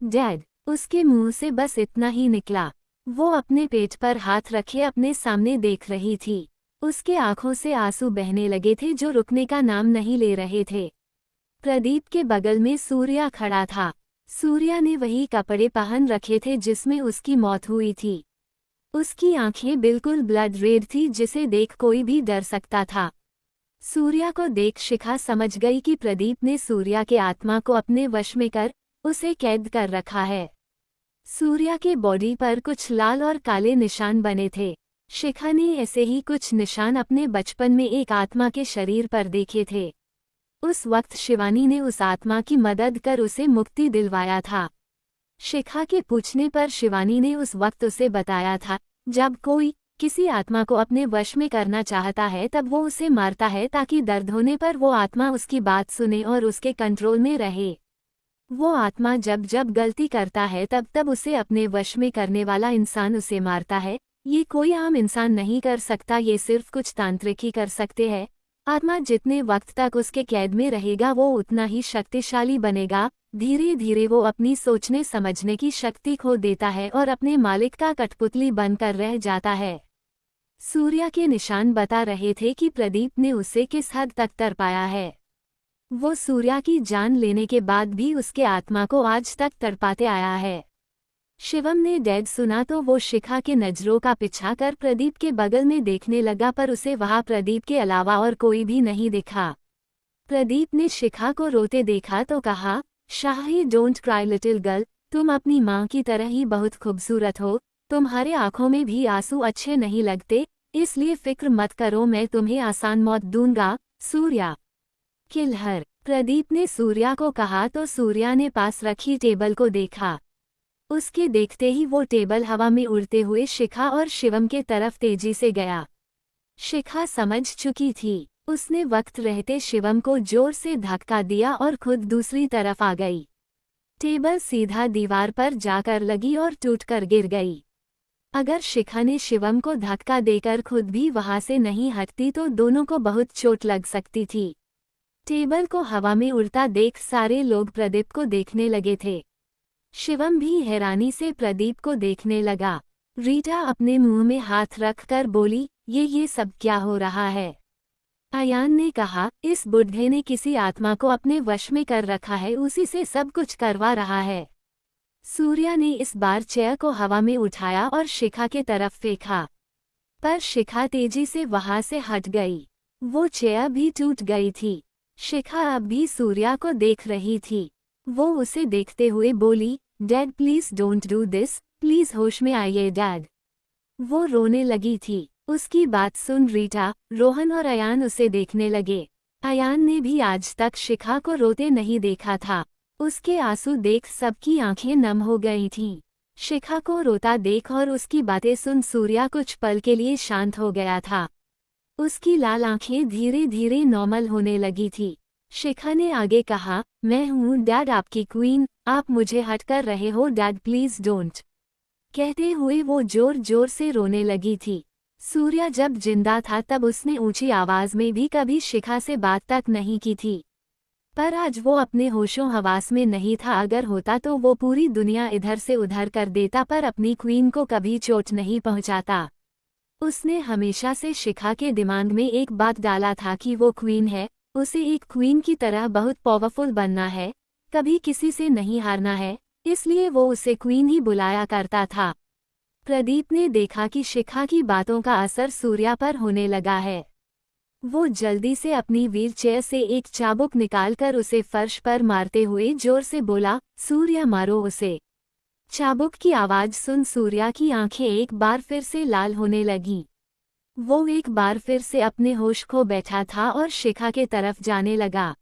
डैड, उसके मुंह से बस इतना ही निकला। वो अपने पेट पर हाथ रखे अपने सामने देख रही थी। उसके आंखों से आंसू बहने लगे थे जो रुकने का नाम नहीं ले रहे थे। प्रदीप के बगल में सूर्या खड़ा था। सूर्या ने वही कपड़े पहन रखे थे जिसमें उसकी मौत हुई थी। उसकी आंखें बिल्कुल ब्लड रेड थी जिसे देख कोई भी डर सकता था। सूर्या को देख शिखा समझ गई कि प्रदीप ने सूर्या के आत्मा को अपने वश में कर उसे कैद कर रखा है। सूर्या के बॉडी पर कुछ लाल और काले निशान बने थे। शिखा ने ऐसे ही कुछ निशान अपने बचपन में एक आत्मा के शरीर पर देखे थे। उस वक्त शिवानी ने उस आत्मा की मदद कर उसे मुक्ति दिलवाया था। शिखा के पूछने पर शिवानी ने उस वक्त उसे बताया था, जब कोई किसी आत्मा को अपने वश में करना चाहता है तब वो उसे मारता है ताकि दर्द होने पर वो आत्मा उसकी बात सुने और उसके कंट्रोल में रहे। वो आत्मा जब जब गलती करता है तब तब उसे अपने वश में करने वाला इंसान उसे मारता है। ये कोई आम इंसान नहीं कर सकता, ये सिर्फ कुछ तांत्रिक ही कर सकते हैं। आत्मा जितने वक्त तक उसके कैद में रहेगा वो उतना ही शक्तिशाली बनेगा। धीरे धीरे वो अपनी सोचने समझने की शक्ति खो देता है और अपने मालिक का कठपुतली बनकर रह जाता है। सूर्या के निशान बता रहे थे कि प्रदीप ने उसे किस हद तक तड़पाया है। वो सूर्या की जान लेने के बाद भी उसके आत्मा को आज तक तड़पाते आया है। शिवम ने डैड सुना तो वो शिखा के नजरों का पीछा कर प्रदीप के बगल में देखने लगा, पर उसे वहां प्रदीप के अलावा और कोई भी नहीं दिखा। प्रदीप ने शिखा को रोते देखा तो कहा, शाही डोंट क्राई लिटिल गर्ल, तुम अपनी माँ की तरह ही बहुत खूबसूरत हो। तुम्हारे आंखों में भी आंसू अच्छे नहीं लगते, इसलिए फिक्र मत करो, मैं तुम्हें आसान मौत दूंगा। सूर्या किलहर, प्रदीप ने सूर्या को कहा तो सूर्या ने पास रखी टेबल को देखा। उसके देखते ही वो टेबल हवा में उड़ते हुए शिखा और शिवम के तरफ तेजी से गया। शिखा समझ चुकी थी। उसने वक्त रहते शिवम को जोर से धक्का दिया और खुद दूसरी तरफ आ गई। टेबल सीधा दीवार पर जाकर लगी और टूटकर गिर गई। अगर शिखा ने शिवम को धक्का देकर खुद भी वहां से नहीं हटती तो दोनों को बहुत चोट लग सकती थी। टेबल को हवा में उड़ता देख सारे लोग प्रदीप को देखने लगे थे। शिवम भी हैरानी से प्रदीप को देखने लगा। रीटा अपने मुंह में हाथ रखकर बोली, ये सब क्या हो रहा है? अयान ने कहा, इस बुढ़े ने किसी आत्मा को अपने वश में कर रखा है, उसी से सब कुछ करवा रहा है। सूर्या ने इस बार चेयर को हवा में उठाया और शिखा के तरफ फेंका, पर शिखा तेजी से वहां से हट गई। वो चेयर भी टूट गई थी। शिखा अब भी सूर्या को देख रही थी। वो उसे देखते हुए बोली, dad please don't do this, please होश में आइए डैड। वो रोने लगी थी। उसकी बात सुन रीटा, रोहन और अयान उसे देखने लगे। अयान ने भी आज तक शिखा को रोते नहीं देखा था। उसके आंसू देख सबकी आंखें नम हो गई थीं। शिखा को रोता देख और उसकी बातें सुन सूर्या कुछ पल के लिए शांत हो गया था। उसकी लाल आंखें धीरे धीरे नॉर्मल होने लगी थी। शिखा ने आगे कहा, मैं हूँ डैड आपकी क्वीन, आप मुझे हट कर रहे हो डैड प्लीज डोंट। कहते हुए वो जोर जोर से रोने लगी थी। सूर्या जब जिंदा था तब उसने ऊंची आवाज में भी कभी शिखा से बात तक नहीं की थी, पर आज वो अपने होशों हवास में नहीं था। अगर होता तो वो पूरी दुनिया इधर से उधर कर देता, पर अपनी क्वीन को कभी चोट नहीं पहुंचाता। उसने हमेशा से शिखा के दिमाग में एक बात डाला था कि वो क्वीन है, उसे एक क्वीन की तरह बहुत पावरफुल बनना है, कभी किसी से नहीं हारना है, इसलिए वो उसे क्वीन ही बुलाया करता था। प्रदीप ने देखा कि शिखा की बातों का असर सूर्या पर होने लगा है। वो जल्दी से अपनी व्हीलचेयर से एक चाबुक निकालकर उसे फर्श पर मारते हुए जोर से बोला, सूर्या मारो उसे। चाबुक की आवाज सुन सूर्या की आंखें एक बार फिर से लाल होने लगीं। वो एक बार फिर से अपने होश खो बैठा था और शिखा के तरफ जाने लगा।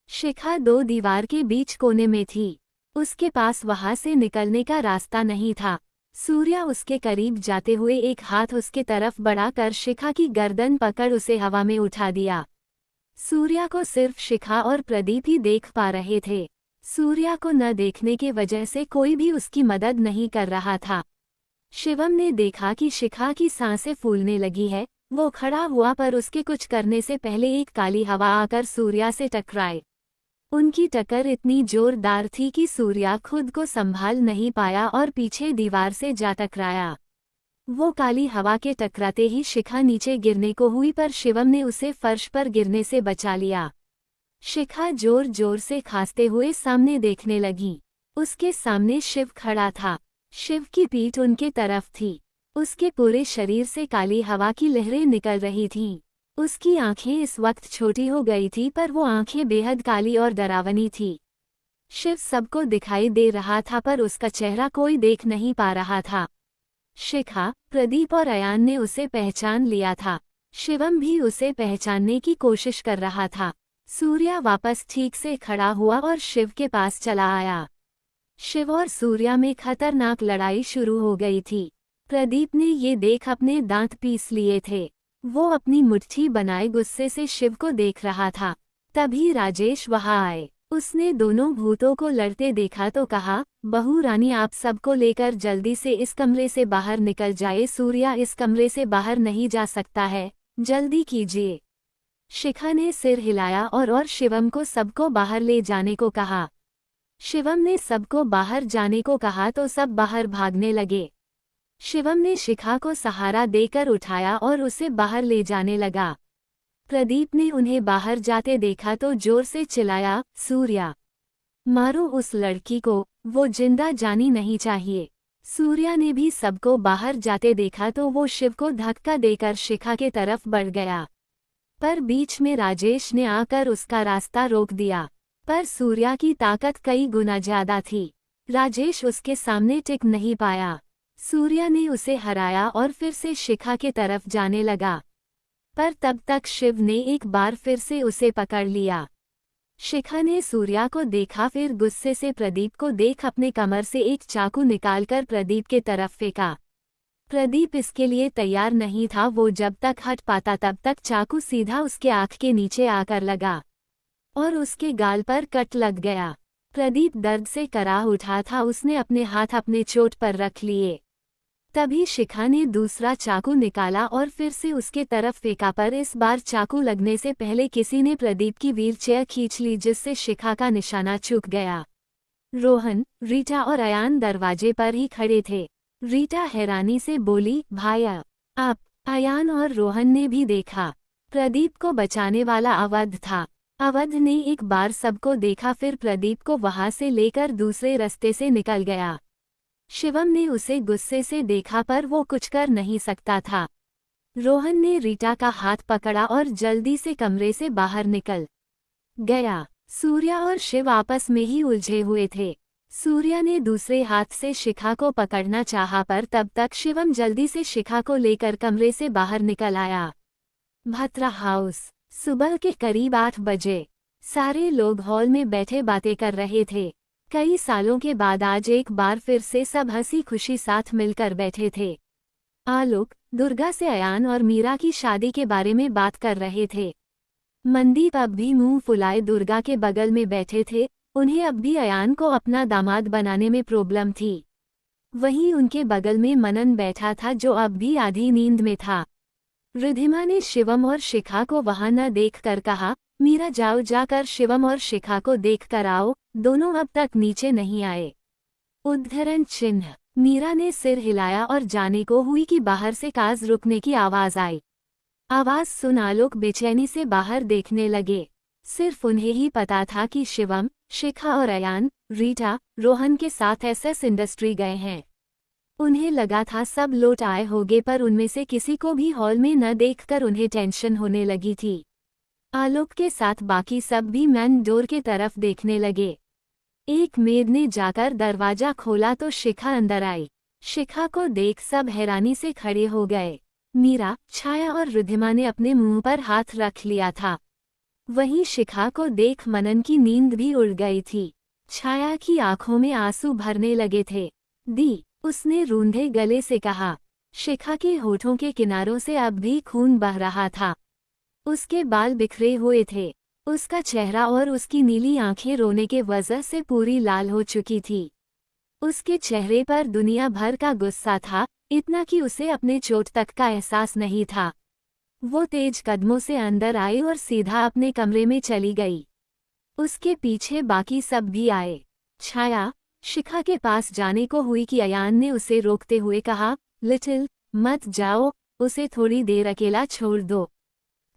शिखा दो दीवार के बीच कोने में थी। उसके पास वहां से निकलने का रास्ता नहीं था। सूर्या उसके करीब जाते हुए एक हाथ उसके तरफ बढ़ाकर शिखा की गर्दन पकड़ उसे हवा में उठा दिया। सूर्या को सिर्फ शिखा और प्रदीप ही देख पा रहे थे। सूर्या को न देखने की वजह से कोई भी उसकी मदद नहीं कर रहा था। शिवम ने देखा कि शिखा की सांसें फूलने लगी है। वो खड़ा हुआ, पर उसके कुछ करने से पहले एक काली हवा आकर सूर्या से टकराए। उनकी टक्कर इतनी जोरदार थी कि सूर्या खुद को संभाल नहीं पाया और पीछे दीवार से जा टकराया। वो काली हवा के टकराते ही शिखा नीचे गिरने को हुई, पर शिवम ने उसे फर्श पर गिरने से बचा लिया। शिखा जोर जोर से खांसते हुए सामने देखने लगी। उसके सामने शिव खड़ा था। शिव की पीठ उनके तरफ थी। उसके पूरे शरीर से काली हवा की लहरें निकल रही थीं। उसकी आंखें इस वक्त छोटी हो गई थी, पर वो आंखें बेहद काली और डरावनी थी। शिव सबको दिखाई दे रहा था, पर उसका चेहरा कोई देख नहीं पा रहा था। शिखा, प्रदीप और अयान ने उसे पहचान लिया था। शिवम भी उसे पहचानने की कोशिश कर रहा था। सूर्या वापस ठीक से खड़ा हुआ और शिव के पास चला आया। शिव और सूर्या में खतरनाक लड़ाई शुरू हो गई थी। प्रदीप ने ये देख अपने दांत पीस लिए थे। वो अपनी मुट्ठी बनाए गुस्से से शिव को देख रहा था। तभी राजेश वहां आए। उसने दोनों भूतों को लड़ते देखा तो कहा, बहू रानी आप सबको लेकर जल्दी से इस कमरे से बाहर निकल जाए। सूर्या इस कमरे से बाहर नहीं जा सकता है, जल्दी कीजिए। शिखा ने सिर हिलाया और शिवम को सबको बाहर ले जाने को कहा। शिवम ने सबको बाहर जाने को कहा तो सब बाहर भागने लगे। शिवम ने शिखा को सहारा देकर उठाया और उसे बाहर ले जाने लगा। प्रदीप ने उन्हें बाहर जाते देखा तो जोर से चिल्लाया, सूर्या मारो उस लड़की को, वो जिंदा जानी नहीं चाहिए। सूर्या ने भी सबको बाहर जाते देखा तो वो शिव को धक्का देकर शिखा के तरफ बढ़ गया, पर बीच में राजेश ने आकर उसका रास्ता रोक दिया। पर सूर्या की ताकत कई गुना ज्यादा थी। राजेश उसके सामने टिक नहीं पाया। सूर्या ने उसे हराया और फिर से शिखा के तरफ जाने लगा, पर तब तक शिव ने एक बार फिर से उसे पकड़ लिया। शिखा ने सूर्या को देखा, फिर गुस्से से प्रदीप को देख अपने कमर से एक चाकू निकालकर प्रदीप के तरफ फेंका। प्रदीप इसके लिए तैयार नहीं था। वो जब तक हट पाता तब तक चाकू सीधा उसके आँख के नीचे आकर लगा और उसके गाल पर कट लग गया। प्रदीप दर्द से कराह उठा था। उसने अपने हाथ अपने चोट पर रख लिए। तभी शिखा ने दूसरा चाकू निकाला और फिर से उसके तरफ फेंका, पर इस बार चाकू लगने से पहले किसी ने प्रदीप की व्हीलचेयर खींच ली, जिससे शिखा का निशाना चूक गया। रोहन, रीटा और अयान दरवाजे पर ही खड़े थे। रीटा हैरानी से बोली, भाया आप। अयान और रोहन ने भी देखा। प्रदीप को बचाने वाला अवध था। अवध ने एक बार सबको देखा, फिर प्रदीप को वहां से लेकर दूसरे रास्ते से निकल गया। शिवम ने उसे गुस्से से देखा पर वो कुछ कर नहीं सकता था। रोहन ने रीटा का हाथ पकड़ा और जल्दी से कमरे से बाहर निकल गया। सूर्या और शिव आपस में ही उलझे हुए थे। सूर्या ने दूसरे हाथ से शिखा को पकड़ना चाहा पर तब तक शिवम जल्दी से शिखा को लेकर कमरे से बाहर निकल आया। भत्रा हाउस। सुबह के करीब 8 बजे। सारे लोग हॉल में बैठे बातें कर रहे थे। कई सालों के बाद आज एक बार फिर से सब हंसी खुशी साथ मिलकर बैठे थे। आलोक, दुर्गा से अयान और मीरा की शादी के बारे में बात कर रहे थे। मनदीप अब भी मुंह फुलाए दुर्गा के बगल में बैठे थे। उन्हें अब भी अयान को अपना दामाद बनाने में प्रॉब्लम थी। वहीं उनके बगल में मनन बैठा था जो अब भी आधी नींद में था। रिद्धिमा ने शिवम और शिखा को वहां न देखकर कहा, मीरा जाओ, जाकर शिवम और शिखा को देख कर आओ, दोनों अब तक नीचे नहीं आए। उद्धरण चिन्ह। मीरा ने सिर हिलाया और जाने को हुई कि बाहर से काज रुकने की आवाज आई। आवाज सुन आलोक बेचैनी से बाहर देखने लगे। सिर्फ उन्हें ही पता था कि शिवम, शिखा और अयान, रीटा, रोहन के साथ एसएस इंडस्ट्री गए हैं। उन्हें लगा था सब लौट आए होंगे पर उनमें से किसी को भी हॉल में न देखकर उन्हें टेंशन होने लगी थी। आलोक के साथ बाकी सब भी मैन डोर के तरफ देखने लगे। एक मेड ने जाकर दरवाजा खोला तो शिखा अंदर आई। शिखा को देख सब हैरानी से खड़े हो गए। मीरा, छाया और रिद्धिमा ने अपने मुंह पर हाथ रख लिया था। वहीं शिखा को देख मनन की नींद भी उड़ गई थी। छाया की आंखों में आंसू भरने लगे थे। दी, उसने रूंधे गले से कहा। शिखा के होठों के किनारों से अब भी खून बह रहा था। उसके बाल बिखरे हुए थे। उसका चेहरा और उसकी नीली आंखें रोने के वजह से पूरी लाल हो चुकी थी। उसके चेहरे पर दुनिया भर का गुस्सा था, इतना कि उसे अपने चोट तक का एहसास नहीं था। वो तेज कदमों से अंदर आई और सीधा अपने कमरे में चली गई। उसके पीछे बाकी सब भी आए। छाया, शिखा के पास जाने को हुई कि अयान ने उसे रोकते हुए कहा, लिटिल, मत जाओ, उसे थोड़ी देर अकेला छोड़ दो।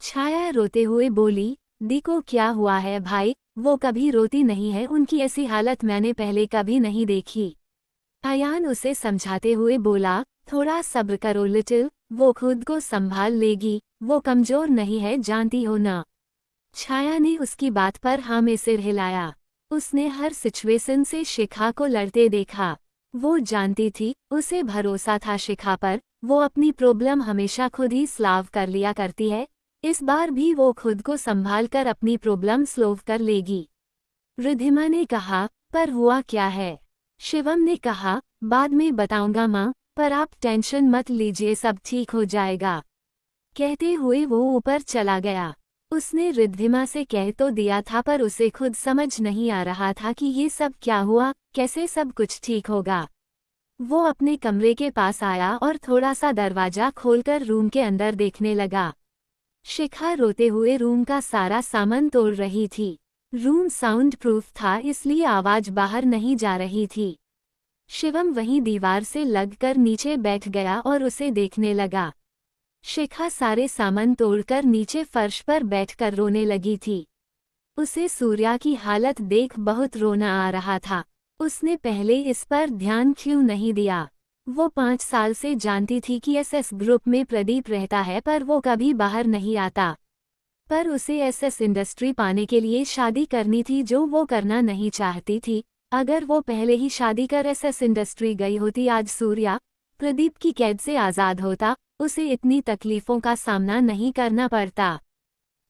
छाया रोते हुए बोली, दी को क्या हुआ है भाई, वो कभी रोती नहीं है, उनकी ऐसी हालत मैंने पहले कभी नहीं देखी। अयान उसे समझाते हुए बोला, थोड़ा सब्र करो लिटिल, वो खुद को संभाल लेगी, वो कमजोर नहीं है, जानती हो ना। छाया ने उसकी बात पर हाँ में सिर हिलाया। उसने हर सिचुएशन से शिखा को लड़ते देखा। वो जानती थी, उसे भरोसा था शिखा पर, वो अपनी प्रॉब्लम हमेशा खुद ही सॉल्व कर लिया करती है। इस बार भी वो खुद को संभाल कर अपनी प्रॉब्लम सॉल्व कर लेगी। रिद्धिमा ने कहा, पर हुआ क्या है? शिवम ने कहा, बाद में बताऊंगा माँ, पर आप टेंशन मत लीजिए, सब ठीक हो जाएगा। कहते हुए वो ऊपर चला गया। उसने रिद्धिमा से कह तो दिया था पर उसे खुद समझ नहीं आ रहा था कि ये सब क्या हुआ, कैसे सब कुछ ठीक होगा। वो अपने कमरे के पास आया और थोड़ा सा दरवाजा खोलकर रूम के अंदर देखने लगा। शिखा रोते हुए रूम का सारा सामान तोड़ रही थी। रूम साउंड प्रूफ था, इसलिए आवाज बाहर नहीं जा रही थी। शिवम वहीं दीवार से लगकर नीचे बैठ गया और उसे देखने लगा। शिखा सारे सामान तोड़कर नीचे फर्श पर बैठकर रोने लगी थी। उसे सूर्या की हालत देख बहुत रोना आ रहा था। उसने पहले इस पर ध्यान क्यों नहीं दिया? वो 5 साल से जानती थी कि एसएस ग्रुप में प्रदीप रहता है पर वो कभी बाहर नहीं आता। पर उसे एसएस इंडस्ट्री पाने के लिए शादी करनी थी जो वो करना नहीं चाहती थी। अगर वो पहले ही शादी कर एसएस इंडस्ट्री गई होती, आज सूर्या प्रदीप की कैद से आज़ाद होता, उसे इतनी तकलीफों का सामना नहीं करना पड़ता।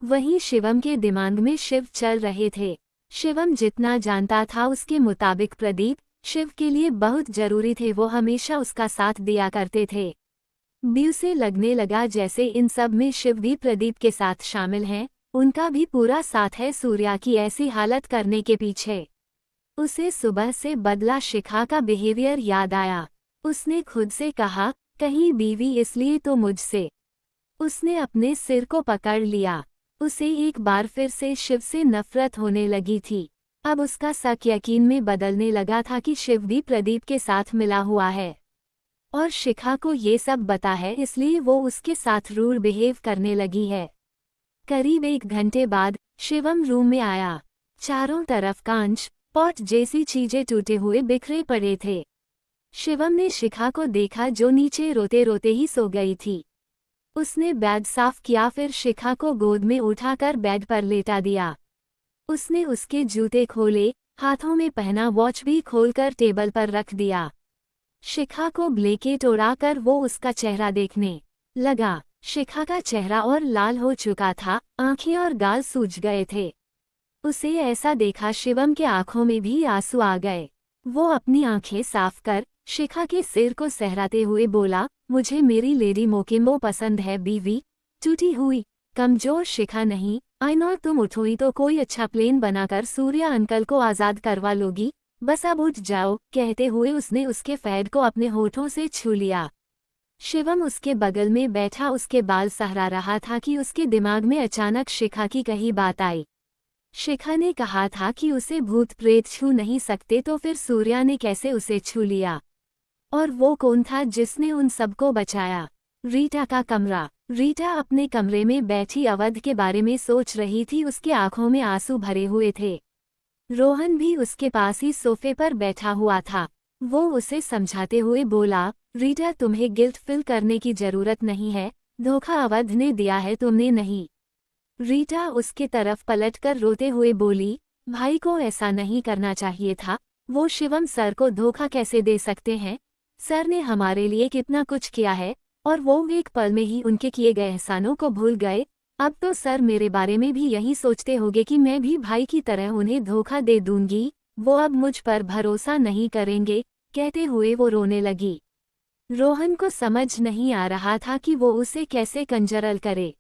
वहीं शिवम के दिमाग में शिव चल रहे थे। शिवम जितना जानता था उसके मुताबिक प्रदीप शिव के लिए बहुत जरूरी थे, वो हमेशा उसका साथ दिया करते थे। ब्यू से लगने लगा जैसे इन सब में शिव भी प्रदीप के साथ शामिल हैं, उनका भी पूरा साथ है सूर्या की ऐसी हालत करने के पीछे। उसे सुबह से बदला शिखा का बिहेवियर याद आया। उसने खुद से कहा, कहीं बीवी इसलिए तो मुझसे। उसने अपने सिर को पकड़ लिया। उसे एक बार फिर से शिव से नफरत होने लगी थी। अब उसका शक यकीन में बदलने लगा था कि शिव भी प्रदीप के साथ मिला हुआ है और शिखा को ये सब पता है, इसलिए वो उसके साथ रूड बिहेव करने लगी है। करीब 1 घंटे बाद शिवम रूम में आया। चारों तरफ कांच, पॉट जैसी चीजें टूटे हुए बिखरे पड़े थे। शिवम ने शिखा को देखा जो नीचे रोते रोते ही सो गई थी। उसने बेड साफ किया, फिर शिखा को गोद में उठाकर बेड पर लेटा दिया। उसने उसके जूते खोले, हाथों में पहना वॉच भी खोलकर टेबल पर रख दिया। शिखा को ब्लैंकेट ओढ़ाकर वो उसका चेहरा देखने लगा। शिखा का चेहरा और लाल हो चुका था, आंखें और गाल सूज गए थे। उसे ऐसा देखा शिवम के आंखों में भी आंसू आ गए। वो अपनी आंखें साफ कर शिखा के सिर को सहराते हुए बोला, मुझे मेरी लेडी मोकिम्बो पसंद है बीवी, टूटी हुई कमजोर शिखा नहीं। आई नो तुम उठोई तो कोई अच्छा प्लेन बनाकर सूर्या अंकल को आज़ाद करवा लोगी, बस अब उठ जाओ। कहते हुए उसने उसके फैड को अपने होठों से छू लिया। शिवम उसके बगल में बैठा उसके बाल सहरा रहा था कि उसके दिमाग में अचानक शिखा की कही बात आई। शिखा ने कहा था कि उसे भूत प्रेत छू नहीं सकते, तो फिर सूर्या ने कैसे उसे छू लिया? और वो कौन था जिसने उन सबको बचाया? रीटा का कमरा। रीटा अपने कमरे में बैठी अवध के बारे में सोच रही थी। उसके आंखों में आंसू भरे हुए थे। रोहन भी उसके पास ही सोफे पर बैठा हुआ था। वो उसे समझाते हुए बोला, रीटा तुम्हें गिल्ट फील करने की जरूरत नहीं है, धोखा अवध ने दिया है, तुमने नहीं। रीटा उसके तरफ पलटकर रोते हुए बोली, भाई को ऐसा नहीं करना चाहिए था। वो शिवम सर को धोखा कैसे दे सकते हैं? सर ने हमारे लिए कितना कुछ किया है, और वो एक पल में ही उनके किए गए एहसानों को भूल गए। अब तो सर मेरे बारे में भी यही सोचते होंगे कि मैं भी भाई की तरह उन्हें धोखा दे दूंगी। वो अब मुझ पर भरोसा नहीं करेंगे। कहते हुए वो रोने लगी। रोहन को समझ नहीं आ रहा था कि वो उसे कैसे कंजरल करे।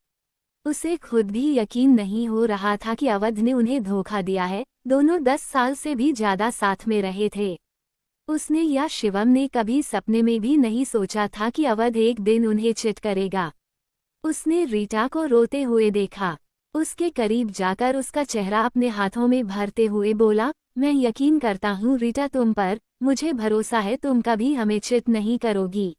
उसे खुद भी यकीन नहीं हो रहा था कि अवध ने उन्हें धोखा दिया है। दोनों 10 साल से भी ज्यादा साथ में रहे थे। उसने या शिवम ने कभी सपने में भी नहीं सोचा था कि अवध एक दिन उन्हें चिट करेगा। उसने रीटा को रोते हुए देखा। उसके करीब जाकर उसका चेहरा अपने हाथों में भरते हुए बोला, मैं यकीन करता हूँ रीटा तुम पर, मुझे भरोसा है तुम कभी हमें चिट नहीं करोगी।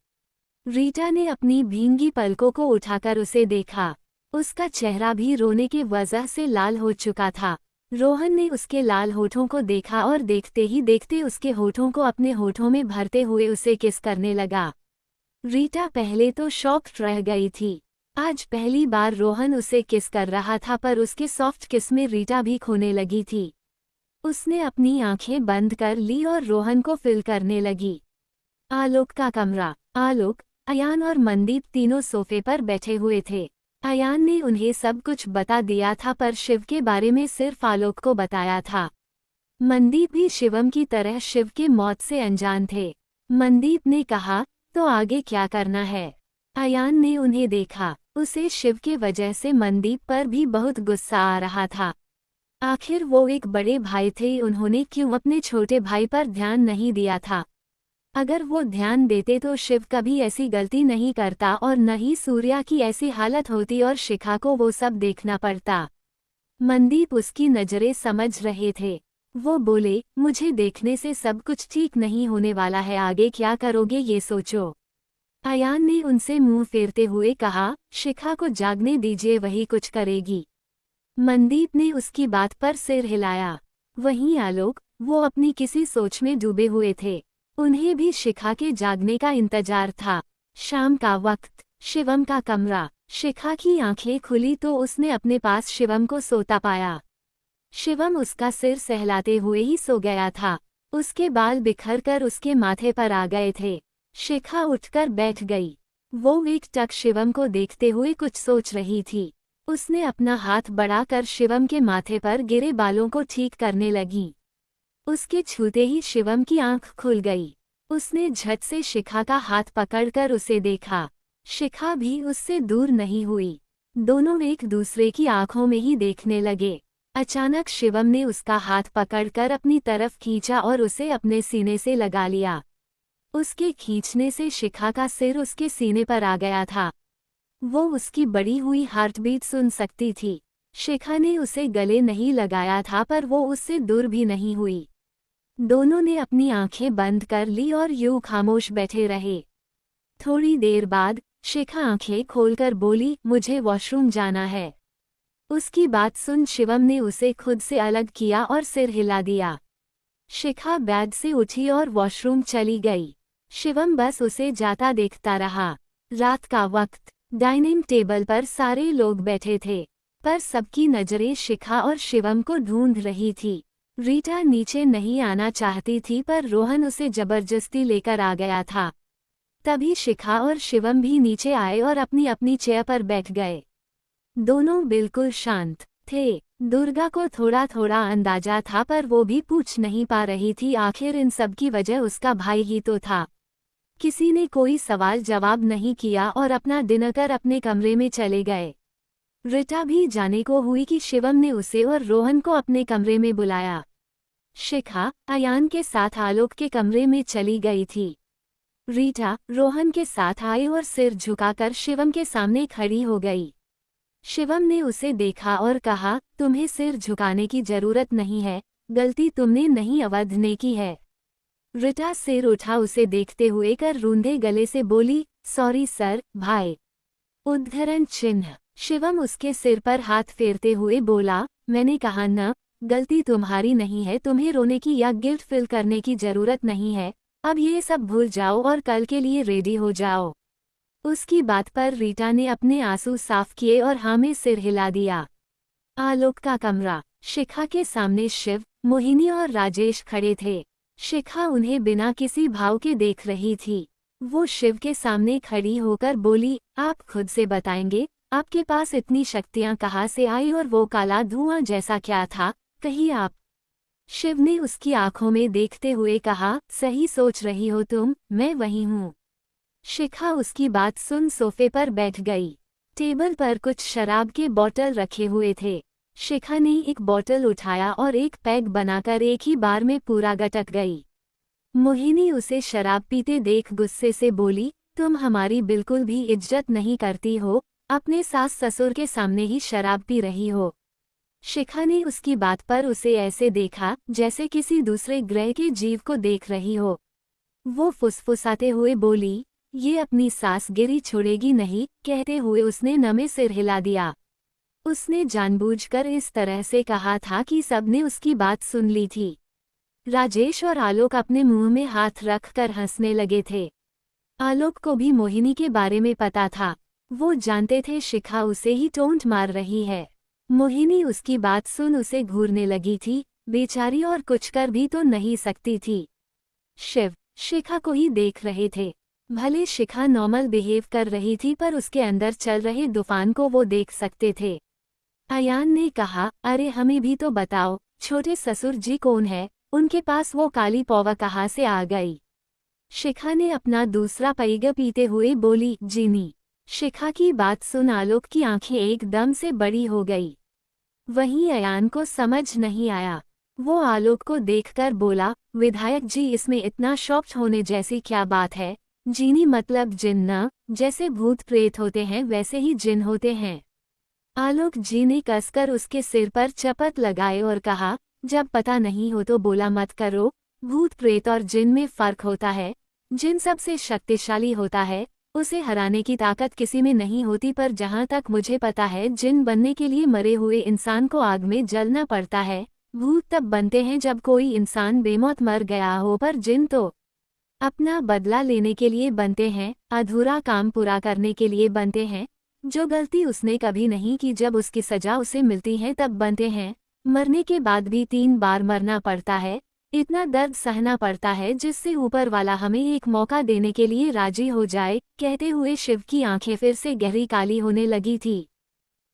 रीटा ने अपनी भींगी पलकों को उठाकर उसे देखा। उसका चेहरा भी रोने की वजह से लाल हो चुका था। रोहन ने उसके लाल होठों को देखा और देखते ही देखते उसके होठों को अपने होठों में भरते हुए उसे किस करने लगा। रीटा पहले तो शॉक्ड रह गई थी। आज पहली बार रोहन उसे किस कर रहा था, पर उसके सॉफ्ट किस में रीटा भी खोने लगी थी। उसने अपनी आंखें बंद कर ली और रोहन को फिल करने लगी। आलोक का कमरा। आलोक, अयान और मनदीप तीनों सोफे पर बैठे हुए थे। अयान ने उन्हें सब कुछ बता दिया था, पर शिव के बारे में सिर्फ आलोक को बताया था। मनदीप भी शिवम की तरह शिव के मौत से अनजान थे। मनदीप ने कहा, तो आगे क्या करना है? अयान ने उन्हें देखा। उसे शिव के वजह से मनदीप पर भी बहुत गुस्सा आ रहा था। आखिर वो एक बड़े भाई थे, उन्होंने क्यों अपने छोटे भाई पर ध्यान नहीं दिया था? अगर वो ध्यान देते तो शिव कभी ऐसी गलती नहीं करता और न ही सूर्या की ऐसी हालत होती और शिखा को वो सब देखना पड़ता। मनदीप उसकी नजरें समझ रहे थे। वो बोले, मुझे देखने से सब कुछ ठीक नहीं होने वाला है, आगे क्या करोगे ये सोचो। अयान ने उनसे मुंह फेरते हुए कहा, शिखा को जागने दीजिए, वही कुछ करेगी। मनदीप ने उसकी बात पर सिर हिलाया। वहीं आलोक, वो अपनी किसी सोच में डूबे हुए थे। उन्हें भी शिखा के जागने का इंतजार था। शाम का वक्त, शिवम का कमरा। शिखा की आंखें खुली तो उसने अपने पास शिवम को सोता पाया। शिवम उसका सिर सहलाते हुए ही सो गया था। उसके बाल बिखरकर उसके माथे पर आ गए थे। शिखा उठकर बैठ गई। वो एकटक शिवम को देखते हुए कुछ सोच रही थी। उसने अपना हाथ बढ़ाकर शिवम के माथे पर गिरे बालों को ठीक करने लगी। उसके छूते ही शिवम की आंख खुल गई। उसने झट से शिखा का हाथ पकड़कर उसे देखा। शिखा भी उससे दूर नहीं हुई। दोनों एक दूसरे की आंखों में ही देखने लगे। अचानक शिवम ने उसका हाथ पकड़कर अपनी तरफ खींचा और उसे अपने सीने से लगा लिया। उसके खींचने से शिखा का सिर उसके सीने पर आ गया था। वो उसकी बढ़ी हुई हार्टबीट सुन सकती थी। शिखा ने उसे गले नहीं लगाया था, पर वो उससे दूर भी नहीं हुई। दोनों ने अपनी आंखें बंद कर ली और यूं खामोश बैठे रहे। थोड़ी देर बाद शिखा आंखें खोलकर बोली, मुझे वॉशरूम जाना है। उसकी बात सुन शिवम ने उसे खुद से अलग किया और सिर हिला दिया। शिखा बेड से उठी और वॉशरूम चली गई। शिवम बस उसे जाता देखता रहा। रात का वक्त, डाइनिंग टेबल पर सारे लोग बैठे थे, पर सबकी नजरें शिखा और शिवम को ढूंढ रही थी। रीटा नीचे नहीं आना चाहती थी, पर रोहन उसे जबरदस्ती लेकर आ गया था। तभी शिखा और शिवम भी नीचे आए और अपनी अपनी चेयर पर बैठ गए। दोनों बिल्कुल शांत थे। दुर्गा को थोड़ा थोड़ा अंदाजा था, पर वो भी पूछ नहीं पा रही थी। आखिर इन सब की वजह उसका भाई ही तो था। किसी ने कोई सवाल जवाब नहीं किया और अपना डिनर अपने कमरे में चले गए। रीटा भी जाने को हुई कि शिवम ने उसे और रोहन को अपने कमरे में बुलाया। शिखा अयान के साथ आलोक के कमरे में चली गई थी। रीटा रोहन के साथ आई और सिर झुकाकर शिवम के सामने खड़ी हो गई। शिवम ने उसे देखा और कहा, तुम्हें सिर झुकाने की जरूरत नहीं है, गलती तुमने नहीं अवध ने की है। रीटा सिर उठा उसे देखते हुए कर रूंधे गले से बोली, सॉरी सर भाई। उद्धरण चिन्ह। शिवम उसके सिर पर हाथ फेरते हुए बोला, मैंने कहा न, गलती तुम्हारी नहीं है, तुम्हें रोने की या गिल्ट फील करने की जरूरत नहीं है। अब ये सब भूल जाओ और कल के लिए रेडी हो जाओ। उसकी बात पर रीटा ने अपने आंसू साफ किए और हाँ में सिर हिला दिया। आलोक का कमरा। शिखा के सामने शिव, मोहिनी और राजेश खड़े थे। शिखा उन्हें बिना किसी भाव के देख रही थी। वो शिव के सामने खड़ी होकर बोली, आप खुद से बताएंगे, आपके पास इतनी शक्तियां कहाँ से आई और वो काला धुआं जैसा क्या था, कहीं आप। शिव ने उसकी आंखों में देखते हुए कहा, सही सोच रही हो तुम, मैं वही हूँ। शिखा उसकी बात सुन सोफे पर बैठ गई। टेबल पर कुछ शराब के बोतल रखे हुए थे। शिखा ने एक बोतल उठाया और एक पैग बनाकर एक ही बार में पूरा गटक गई। मोहिनी उसे शराब पीते देख गुस्से से बोली, तुम हमारी बिल्कुल भी इज्जत नहीं करती हो, अपने सास ससुर के सामने ही शराब पी रही हो। शिखा ने उसकी बात पर उसे ऐसे देखा जैसे किसी दूसरे ग्रह के जीव को देख रही हो। वो फुसफुसाते हुए बोली, ये अपनी सास गिरी छोड़ेगी नहीं, कहते हुए उसने नमे सिर हिला दिया। उसने जानबूझकर इस तरह से कहा था कि सबने उसकी बात सुन ली थी। राजेश और आलोक अपने मुंह में हाथ रखकर हंसने लगे थे। आलोक को भी मोहिनी के बारे में पता था। वो जानते थे शिखा उसे ही टोंट मार रही है। मोहिनी उसकी बात सुन उसे घूरने लगी थी, बेचारी, और कुछ कर भी तो नहीं सकती थी। शिव शिखा को ही देख रहे थे। भले शिखा नॉर्मल बिहेव कर रही थी, पर उसके अंदर चल रहे तूफान को वो देख सकते थे। अयान ने कहा, अरे हमें भी तो बताओ, छोटे ससुर जी कौन है, उनके पास वो काली पौवा कहाँ से आ गई। शिखा ने अपना दूसरा पैग पीते हुए बोली, जीनी। शिखा की बात सुन आलोक की आंखें एकदम से बड़ी हो गई। वहीं अयान को समझ नहीं आया। वो आलोक को देखकर बोला, विधायक जी, इसमें इतना शॉक्ड होने जैसी क्या बात है। जीनी मतलब जिन न, जैसे भूत प्रेत होते हैं वैसे ही जिन होते हैं। आलोक जी ने कसकर उसके सिर पर चपत लगाए और कहा, जब पता नहीं हो तो बोला मत करो। भूत प्रेत और जिन में फर्क होता है। जिन सबसे शक्तिशाली होता है, उसे हराने की ताकत किसी में नहीं होती, पर जहाँ तक मुझे पता है जिन बनने के लिए मरे हुए इंसान को आग में जलना पड़ता है। भूत तब बनते हैं जब कोई इंसान बेमौत मर गया हो, पर जिन तो अपना बदला लेने के लिए बनते हैं, अधूरा काम पूरा करने के लिए बनते हैं। जो गलती उसने कभी नहीं की, जब उसकी सजा उसे मिलती है तब बनते हैं। मरने के बाद भी 3 बार मरना पड़ता है, इतना दर्द सहना पड़ता है जिससे ऊपर वाला हमें एक मौका देने के लिए राजी हो जाए। कहते हुए शिव की आंखें फिर से गहरी काली होने लगी थी।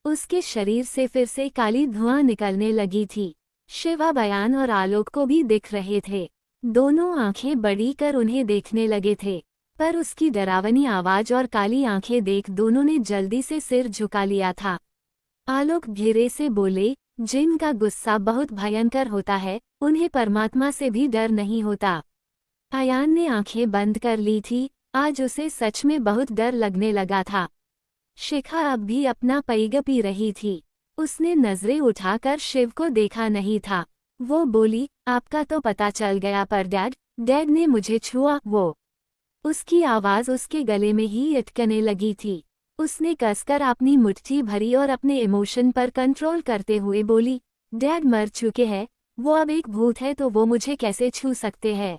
उसके शरीर से फिर से काली धुआं निकलने लगी थी। शिवा बयान और आलोक को भी दिख रहे थे। दोनों आंखें बड़ी कर उन्हें देखने लगे थे, पर उसकी डरावनी आवाज और काली आंखें देख दोनों ने जल्दी से सिर झुका लिया था। आलोक धीरे से बोले, जिन का गुस्सा बहुत भयंकर होता है, उन्हें परमात्मा से भी डर नहीं होता। अयान ने आंखें बंद कर ली थी। आज उसे सच में बहुत डर लगने लगा था। शिखा अब भी अपना पैग पी रही थी। उसने नजरें उठाकर शिव को देखा नहीं था। वो बोली, आपका तो पता चल गया, पर डैड ने मुझे छुआ। वो उसकी आवाज उसके गले में ही अटकने लगी थी। उसने कसकर अपनी मुट्ठी भरी और अपने इमोशन पर कंट्रोल करते हुए बोली, डैड मर चुके हैं, वो अब एक भूत है तो वो मुझे कैसे छू सकते हैं।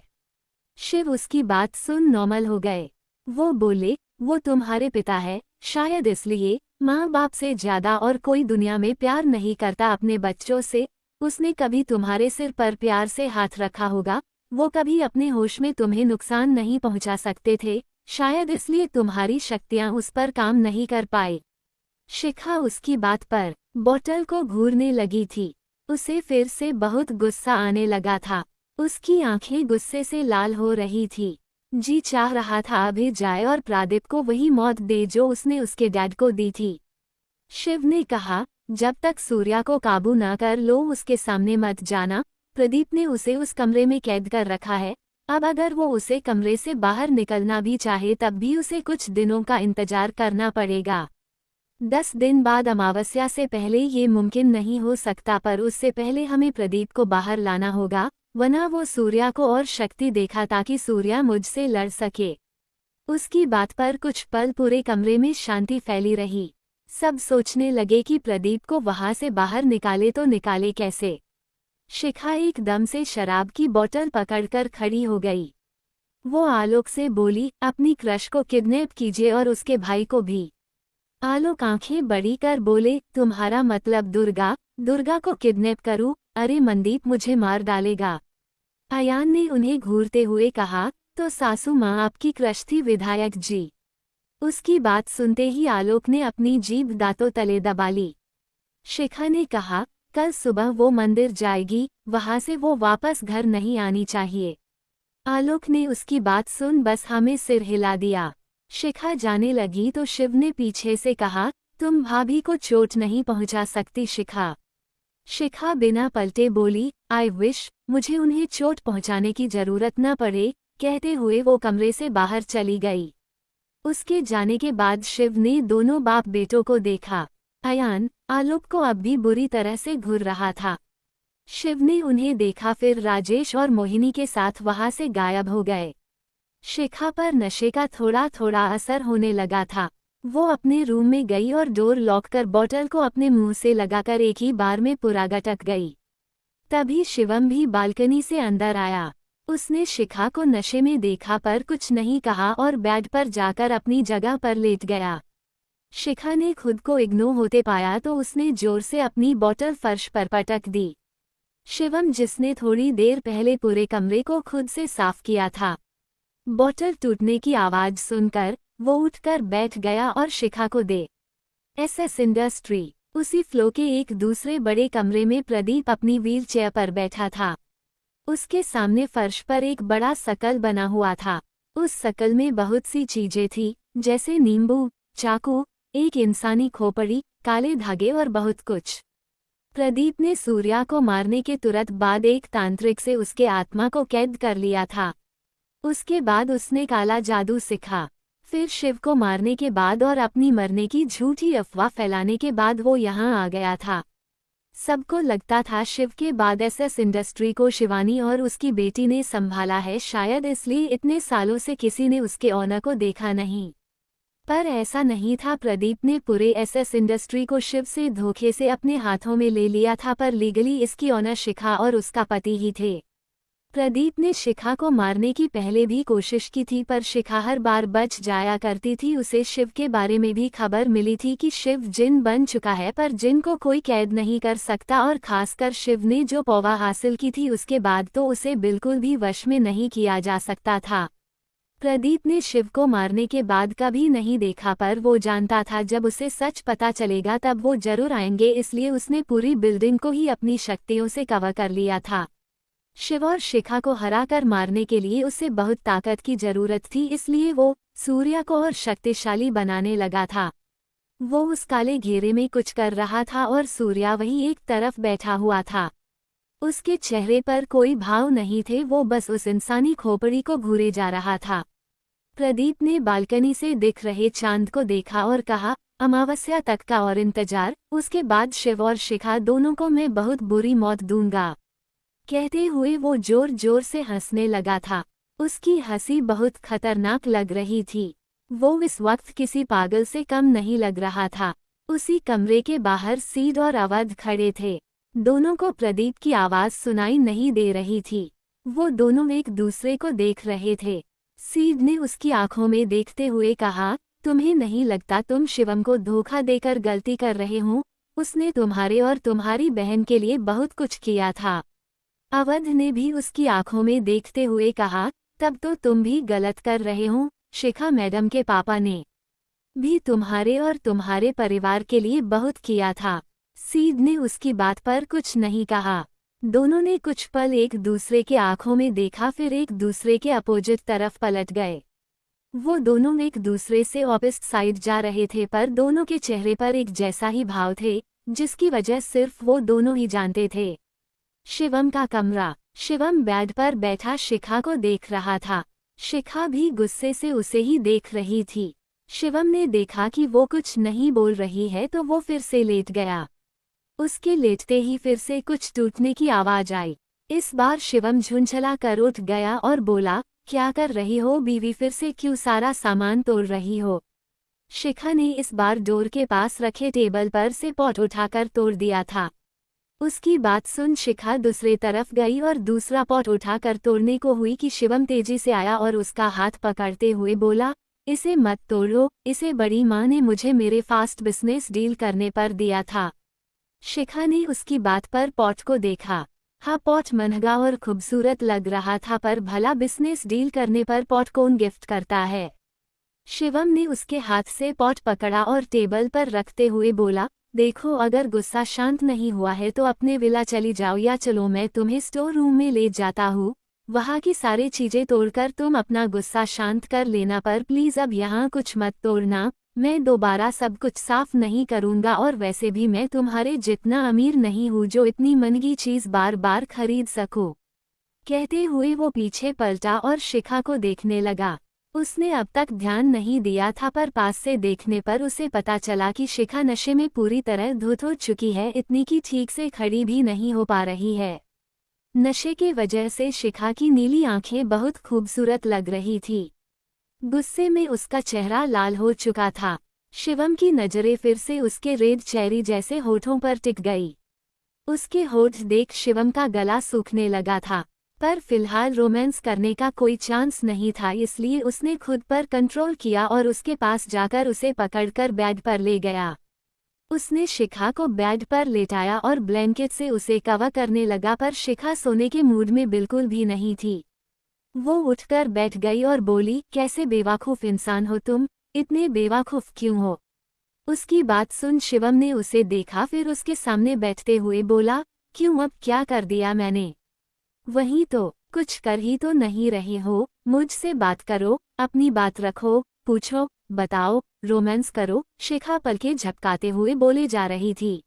शिव उसकी बात सुन नॉर्मल हो गए। वो बोले, वो तुम्हारे पिता है, शायद इसलिए माँ बाप से ज्यादा और कोई दुनिया में प्यार नहीं करता अपने बच्चों से। उसने कभी तुम्हारे सिर पर प्यार से हाथ रखा होगा, वो कभी अपने होश में तुम्हें नुकसान नहीं पहुंचा सकते थे, शायद इसलिए तुम्हारी शक्तियां उस पर काम नहीं कर पाए। शिखा उसकी बात पर बोतल को घूरने लगी थी। उसे फिर से बहुत गुस्सा आने लगा था। उसकी आंखें गुस्से से लाल हो रही थी। जी चाह रहा था अभी जाए और प्रदीप को वही मौत दे जो उसने उसके डैड को दी थी। शिव ने कहा, जब तक सूर्या को काबू ना कर लो उसके सामने मत जाना। प्रदीप ने उसे उस कमरे में कैद कर रखा है, अब अगर वो उसे कमरे से बाहर निकलना भी चाहे तब भी उसे कुछ दिनों का इंतजार करना पड़ेगा। 10 दिन बाद अमावस्या से पहले ये मुमकिन नहीं हो सकता, पर उससे पहले हमें प्रदीप को बाहर लाना होगा, वरना वो सूर्या को और शक्ति देखा ताकि सूर्या मुझसे लड़ सके। उसकी बात पर कुछ पल पूरे कमरे में शांति फैली रही। सब सोचने लगे कि प्रदीप को वहां से बाहर निकाले तो निकाले कैसे। शिखा एकदम से शराब की बोतल पकड़कर खड़ी हो गई। वो आलोक से बोली, अपनी क्रश को किडनैप कीजिए और उसके भाई को भी। आलोक आंखें बड़ी कर बोले, तुम्हारा मतलब दुर्गा? दुर्गा को किडनैप करूं? अरे मनदीप मुझे मार डालेगा। अयान ने उन्हें घूरते हुए कहा, तो सासू माँ आपकी क्रश थी विधायक जी। उसकी बात सुनते ही आलोक ने अपनी जीभ दांतों तले दबा ली। शिखा ने कहा, कल सुबह वो मंदिर जाएगी, वहां से वो वापस घर नहीं आनी चाहिए। आलोक ने उसकी बात सुन बस हमें सिर हिला दिया। शिखा जाने लगी तो शिव ने पीछे से कहा, तुम भाभी को चोट नहीं पहुंचा सकती शिखा। शिखा बिना पलटे बोली, आई विश मुझे उन्हें चोट पहुंचाने की जरूरत न पड़े। कहते हुए वो कमरे से बाहर चली गई। उसके जाने के बाद शिव ने दोनों बाप बेटों को देखा। अयान आलोक को अब भी बुरी तरह से घूर रहा था। शिव ने उन्हें देखा, फिर राजेश और मोहिनी के साथ वहां से गायब हो गए। शिखा पर नशे का थोड़ा थोड़ा असर होने लगा था। वो अपने रूम में गई और डोर लॉक कर बोतल को अपने मुंह से लगाकर एक ही बार में पूरा गटक गई। तभी शिवम भी बालकनी से अंदर आया। उसने शिखा को नशे में देखा पर कुछ नहीं कहा और बेड पर जाकर अपनी जगह पर लेट गया। शिखा ने खुद को इग्नोर होते पाया तो उसने जोर से अपनी बोतल फर्श पर पटक दी। शिवम, जिसने थोड़ी देर पहले पूरे कमरे को खुद से साफ किया था, बोतल टूटने की आवाज सुनकर वो उठकर बैठ गया और शिखा को दे। एसएस इंडस्ट्री उसी फ्लो के एक दूसरे बड़े कमरे में प्रदीप अपनी व्हीलचेयर पर बैठा था। उसके सामने फर्श पर एक बड़ा शकल बना हुआ था। उस शकल में बहुत सी चीजें थी, जैसे नींबू, चाकू, एक इंसानी खोपड़ी, काले धागे और बहुत कुछ। प्रदीप ने सूर्या को मारने के तुरंत बाद एक तांत्रिक से उसके आत्मा को कैद कर लिया था। उसके बाद उसने काला जादू सीखा। फिर शिव को मारने के बाद और अपनी मरने की झूठी अफवाह फैलाने के बाद वो यहाँ आ गया था। सबको लगता था शिव के बाद एसएस इंडस्ट्री को शिवानी और उसकी बेटी ने संभाला है, शायद इसलिए इतने सालों से किसी ने उसके ऑनर को देखा नहीं। पर ऐसा नहीं था। प्रदीप ने पूरे एसएस इंडस्ट्री को शिव से धोखे से अपने हाथों में ले लिया था, पर लीगली इसकी ऑनर शिखा और उसका पति ही थे। प्रदीप ने शिखा को मारने की पहले भी कोशिश की थी, पर शिखा हर बार बच जाया करती थी। उसे शिव के बारे में भी खबर मिली थी कि शिव जिन बन चुका है, पर जिन को कोई कैद नहीं कर सकता, और खासकर शिव ने जो पौवा हासिल की थी उसके बाद तो उसे बिल्कुल भी वश में नहीं किया जा सकता था। प्रदीप ने शिव को मारने के बाद कभी नहीं देखा, पर वो जानता था जब उसे सच पता चलेगा तब वो जरूर आएंगे, इसलिए उसने पूरी बिल्डिंग को ही अपनी शक्तियों से कवर कर लिया था। शिव और शिखा को हराकर मारने के लिए उसे बहुत ताकत की जरूरत थी, इसलिए वो सूर्या को और शक्तिशाली बनाने लगा था। वो उस काले घेरे में कुछ कर रहा था और सूर्या वहीं एक तरफ बैठा हुआ था। उसके चेहरे पर कोई भाव नहीं थे, वो बस उस इंसानी खोपड़ी को घूरे जा रहा था। प्रदीप ने बालकनी से दिख रहे चांद को देखा और कहा, अमावस्या तक का और इंतजार, उसके बाद शिव और शिखा दोनों को मैं बहुत बुरी मौत दूंगा। कहते हुए वो जोर जोर से हंसने लगा था। उसकी हंसी बहुत खतरनाक लग रही थी। वो इस वक्त किसी पागल से कम नहीं लग रहा था। उसी कमरे के बाहर सीड और अवध खड़े थे। दोनों को प्रदीप की आवाज सुनाई नहीं दे रही थी। वो दोनों एक दूसरे को देख रहे थे। सीड ने उसकी आंखों में देखते हुए कहा, तुम्हें नहीं लगता तुम शिवम को धोखा देकर गलती कर रहे हो? उसने तुम्हारे और तुम्हारी बहन के लिए बहुत कुछ किया था। अवध ने भी उसकी आंखों में देखते हुए कहा, तब तो तुम भी गलत कर रहे हो। शिखा मैडम के पापा ने भी तुम्हारे और तुम्हारे परिवार के लिए बहुत किया था। सीड ने उसकी बात पर कुछ नहीं कहा। दोनों ने कुछ पल एक दूसरे के आंखों में देखा, फिर एक दूसरे के अपोजिट तरफ पलट गए। वो दोनों एक दूसरे से ऑपोजिट साइड जा रहे थे, पर दोनों के चेहरे पर एक जैसा ही भाव थे, जिसकी वजह सिर्फ वो दोनों ही जानते थे। शिवम का कमरा। शिवम बेड पर बैठा शिखा को देख रहा था। शिखा भी गुस्से से उसे ही देख रही थी। शिवम ने देखा कि वो कुछ नहीं बोल रही है तो वो फिर से लेट गया। उसके लेटते ही फिर से कुछ टूटने की आवाज आई। इस बार शिवम झुंझला कर उठ गया और बोला, क्या कर रही हो बीवी? फिर से क्यों सारा सामान तोड़ रही हो? शिखा ने इस बार डोर के पास रखे टेबल पर से पॉट उठाकर तोड़ दिया था। उसकी बात सुन शिखा दूसरे तरफ गई और दूसरा पॉट उठाकर तोड़ने को हुई कि शिवम तेजी से आया और उसका हाथ पकड़ते हुए बोला, इसे मत तोड़ो, इसे बड़ी माँ ने मुझे मेरे फास्ट बिजनेस डील करने पर दिया था। शिखा ने उसकी बात पर पॉट को देखा। हाँ, पॉट महंगा और खूबसूरत लग रहा था, पर भला बिजनेस डील करने पर पॉट कौन गिफ्ट करता है? शिवम ने उसके हाथ से पॉट पकड़ा और टेबल पर रखते हुए बोला, देखो, अगर गुस्सा शांत नहीं हुआ है तो अपने विला चली जाओ, या चलो मैं तुम्हें स्टोर रूम में ले जाता हूँ। वहाँ की सारी चीजें तोड़कर तुम अपना गुस्सा शांत कर लेना, पर प्लीज अब यहाँ कुछ मत तोड़ना। मैं दोबारा सब कुछ साफ नहीं करूँगा, और वैसे भी मैं तुम्हारे जितना अमीर नहीं हूँ जो इतनी महंगी चीज बार बार खरीद सकूं। कहते हुए वो पीछे पलटा और शिखा को देखने लगा। उसने अब तक ध्यान नहीं दिया था, पर पास से देखने पर उसे पता चला कि शिखा नशे में पूरी तरह धुत हो चुकी है, इतनी कि ठीक से खड़ी भी नहीं हो पा रही है। नशे के वजह से शिखा की नीली आंखें बहुत खूबसूरत लग रही थी। गुस्से में उसका चेहरा लाल हो चुका था। शिवम की नजरें फिर से उसके रेड चेरी जैसे होठों पर टिक गई। उसके होठ देख शिवम का गला सूखने लगा था, पर फिलहाल रोमांस करने का कोई चांस नहीं था, इसलिए उसने खुद पर कंट्रोल किया और उसके पास जाकर उसे पकड़कर बेड पर ले गया। उसने शिखा को बेड पर लेटाया और ब्लैंकेट से उसे कवर करने लगा, पर शिखा सोने के मूड में बिल्कुल भी नहीं थी। वो उठकर बैठ गई और बोली, कैसे बेवकूफ़ इंसान हो तुम, इतने बेवकूफ़ क्यों हो? उसकी बात सुन शिवम ने उसे देखा, फिर उसके सामने बैठते हुए बोला, क्यों, अब क्या कर दिया मैंने? वही तो, कुछ कर ही तो नहीं रहे हो। मुझसे बात करो, अपनी बात रखो, पूछो, बताओ, रोमांस करो। शिखा पलकें झपकाते हुए बोले जा रही थी।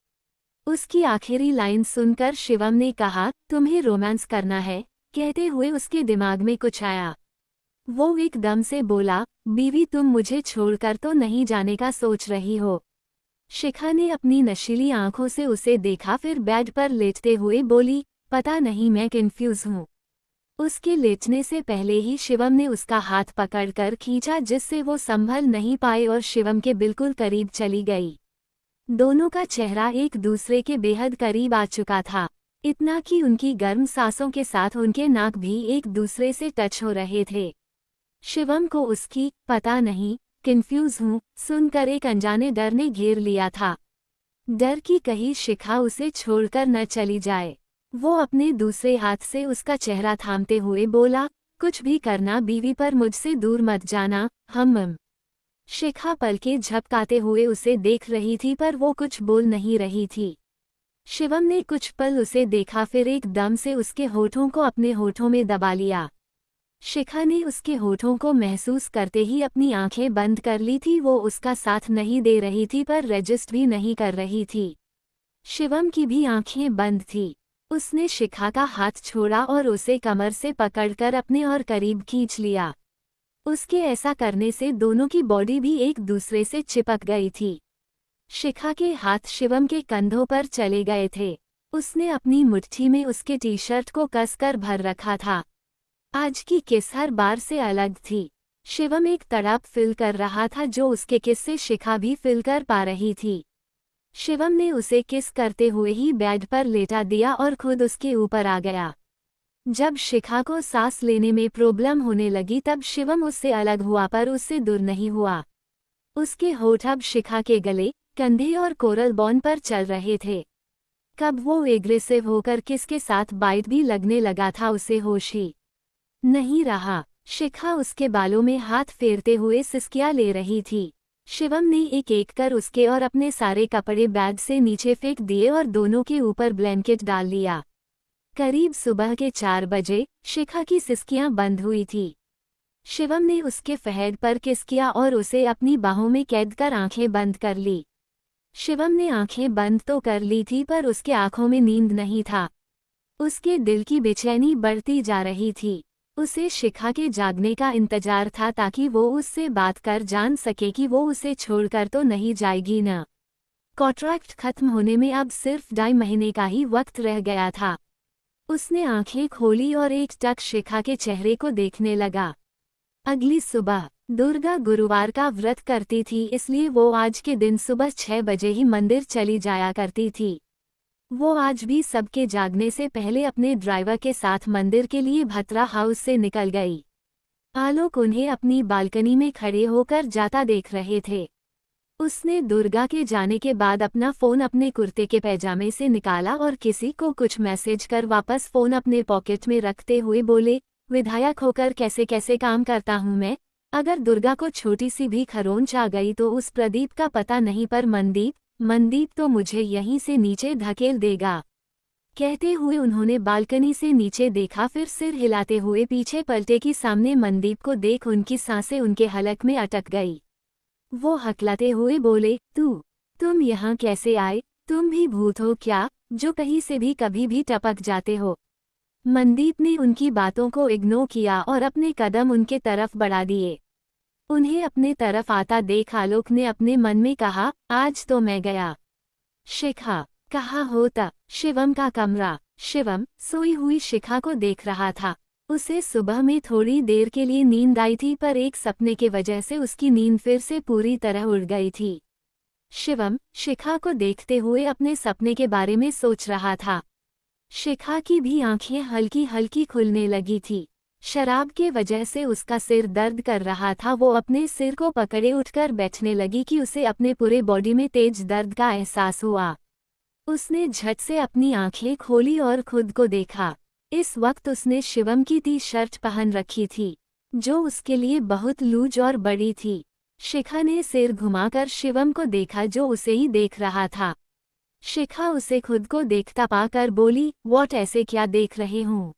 उसकी आखिरी लाइन सुनकर शिवम ने कहा, तुम्हें रोमांस करना है? कहते हुए उसके दिमाग में कुछ आया। वो एकदम से बोला, बीवी, तुम मुझे छोड़कर तो नहीं जाने का सोच रही हो? शिखा ने अपनी नशीली आंखों से उसे देखा, फिर बेड पर लेटते हुए बोली, पता नहीं, मैं कंफ्यूज हूँ। उसके लेटने से पहले ही शिवम ने उसका हाथ पकड़कर खींचा, जिससे वो संभल नहीं पाए और शिवम के बिल्कुल करीब चली गई। दोनों का चेहरा एक दूसरे के बेहद करीब आ चुका था, इतना कि उनकी गर्म सांसों के साथ उनके नाक भी एक दूसरे से टच हो रहे थे। शिवम को उसकी पता नहीं, कंफ्यूज हूँ सुनकर एक अनजाने डर ने घेर लिया था। डर की कहीं शिखा उसे छोड़कर न चली जाए। वो अपने दूसरे हाथ से उसका चेहरा थामते हुए बोला, कुछ भी करना बीवी, पर मुझसे दूर मत जाना। हम शिखा पलकें झपकाते हुए उसे देख रही थी, पर वो कुछ बोल नहीं रही थी। शिवम ने कुछ पल उसे देखा, फिर एकदम से उसके होठों को अपने होठों में दबा लिया। शिखा ने उसके होठों को महसूस करते ही अपनी आंखें बंद कर ली थी। वो उसका साथ नहीं दे रही थी, पर रजिस्ट भी नहीं कर रही थी। शिवम की भी आंखें बंद थी। उसने शिखा का हाथ छोड़ा और उसे कमर से पकड़कर अपने और करीब खींच लिया। उसके ऐसा करने से दोनों की बॉडी भी एक दूसरे से चिपक गई थी। शिखा के हाथ शिवम के कंधों पर चले गए थे। उसने अपनी मुट्ठी में उसके टी शर्ट को कसकर भर रखा था। आज की किस हर बार से अलग थी। शिवम एक तड़प फील कर रहा था जो उसके किस से शिखा भी फील कर पा रही थी। शिवम ने उसे किस करते हुए ही बेड पर लेटा दिया और खुद उसके ऊपर आ गया। जब शिखा को सांस लेने में प्रॉब्लम होने लगी तब शिवम उससे अलग हुआ पर उससे दूर नहीं हुआ। उसके होठ अब शिखा के गले, कंधे और कोरल बोन पर चल रहे थे। कब वो एग्रेसिव होकर किसके साथ बाइट भी लगने लगा था उसे होश ही नहीं रहा। शिखा उसके बालों में हाथ फेरते हुए सिसकियां ले रही थी। शिवम ने एक एक कर उसके और अपने सारे कपड़े बैग से नीचे फेंक दिए और दोनों के ऊपर ब्लैंकेट डाल लिया। करीब सुबह के 4 बजे शिखा की सिसकियां बंद हुई थी। शिवम ने उसके फहद पर किस किया और उसे अपनी बाहों में कैद कर आंखें बंद कर ली। शिवम ने आंखें बंद तो कर ली थी पर उसके आंखों में नींद नहीं था। उसके दिल की बेचैनी बढ़ती जा रही थी। उसे शिखा के जागने का इंतजार था ताकि वो उससे बात कर जान सके कि वो उसे छोड़कर तो नहीं जाएगी न। कॉन्ट्रैक्ट खत्म होने में अब सिर्फ 2.5 महीने का ही वक्त रह गया था। उसने आंखें खोली और एक टक शिखा के चेहरे को देखने लगा। अगली सुबह दुर्गा गुरुवार का व्रत करती थी, इसलिए वो आज के दिन सुबह 6 बजे ही मंदिर चली जाया करती थी। वो आज भी सबके जागने से पहले अपने ड्राइवर के साथ मंदिर के लिए भतरा हाउस से निकल गई। आलोक उन्हें अपनी बालकनी में खड़े होकर जाता देख रहे थे। उसने दुर्गा के जाने के बाद अपना फ़ोन अपने कुर्ते के पैजामे से निकाला और किसी को कुछ मैसेज कर वापस फ़ोन अपने पॉकेट में रखते हुए बोले, विधायक होकर कैसे कैसे काम करता हूँ मैं। अगर दुर्गा को छोटी सी भी खरोंच आ गई तो उस प्रदीप का पता नहीं, पर मनदीप तो मुझे यहीं से नीचे धकेल देगा। कहते हुए उन्होंने बालकनी से नीचे देखा, फिर सिर हिलाते हुए पीछे पलटे कि सामने मनदीप को देख उनकी सांसें उनके हलक में अटक गई। वो हकलाते हुए बोले, तुम यहाँ कैसे आए? तुम भी भूत हो क्या, जो कहीं से भी कभी भी टपक जाते हो? मनदीप ने उनकी बातों को इग्नोर किया और अपने कदम उनके तरफ बढ़ा दिए। उन्हें अपने तरफ आता देख आलोक ने अपने मन में कहा, आज तो मैं गया। शिखा कहाँ होता? शिवम का कमरा। शिवम सोई हुई शिखा को देख रहा था। उसे सुबह में थोड़ी देर के लिए नींद आई थी, पर एक सपने के वजह से उसकी नींद फिर से पूरी तरह उड़ गई थी। शिवम शिखा को देखते हुए अपने सपने के बारे में सोच रहा था। शिखा की भी आंखें हल्की हल्की खुलने लगी थी। शराब के वजह से उसका सिर दर्द कर रहा था। वो अपने सिर को पकड़े उठकर बैठने लगी कि उसे अपने पूरे बॉडी में तेज दर्द का एहसास हुआ। उसने झट से अपनी आंखें खोली और खुद को देखा। इस वक्त उसने शिवम की टी शर्ट पहन रखी थी, जो उसके लिए बहुत लूज और बड़ी थी। शिखा ने सिर घुमाकर शिवम को देखा, जो उसे ही देख रहा था। शिखा उसे खुद को देखता पाकर बोली, व्हाट, ऐसे क्या देख रहे हूँ?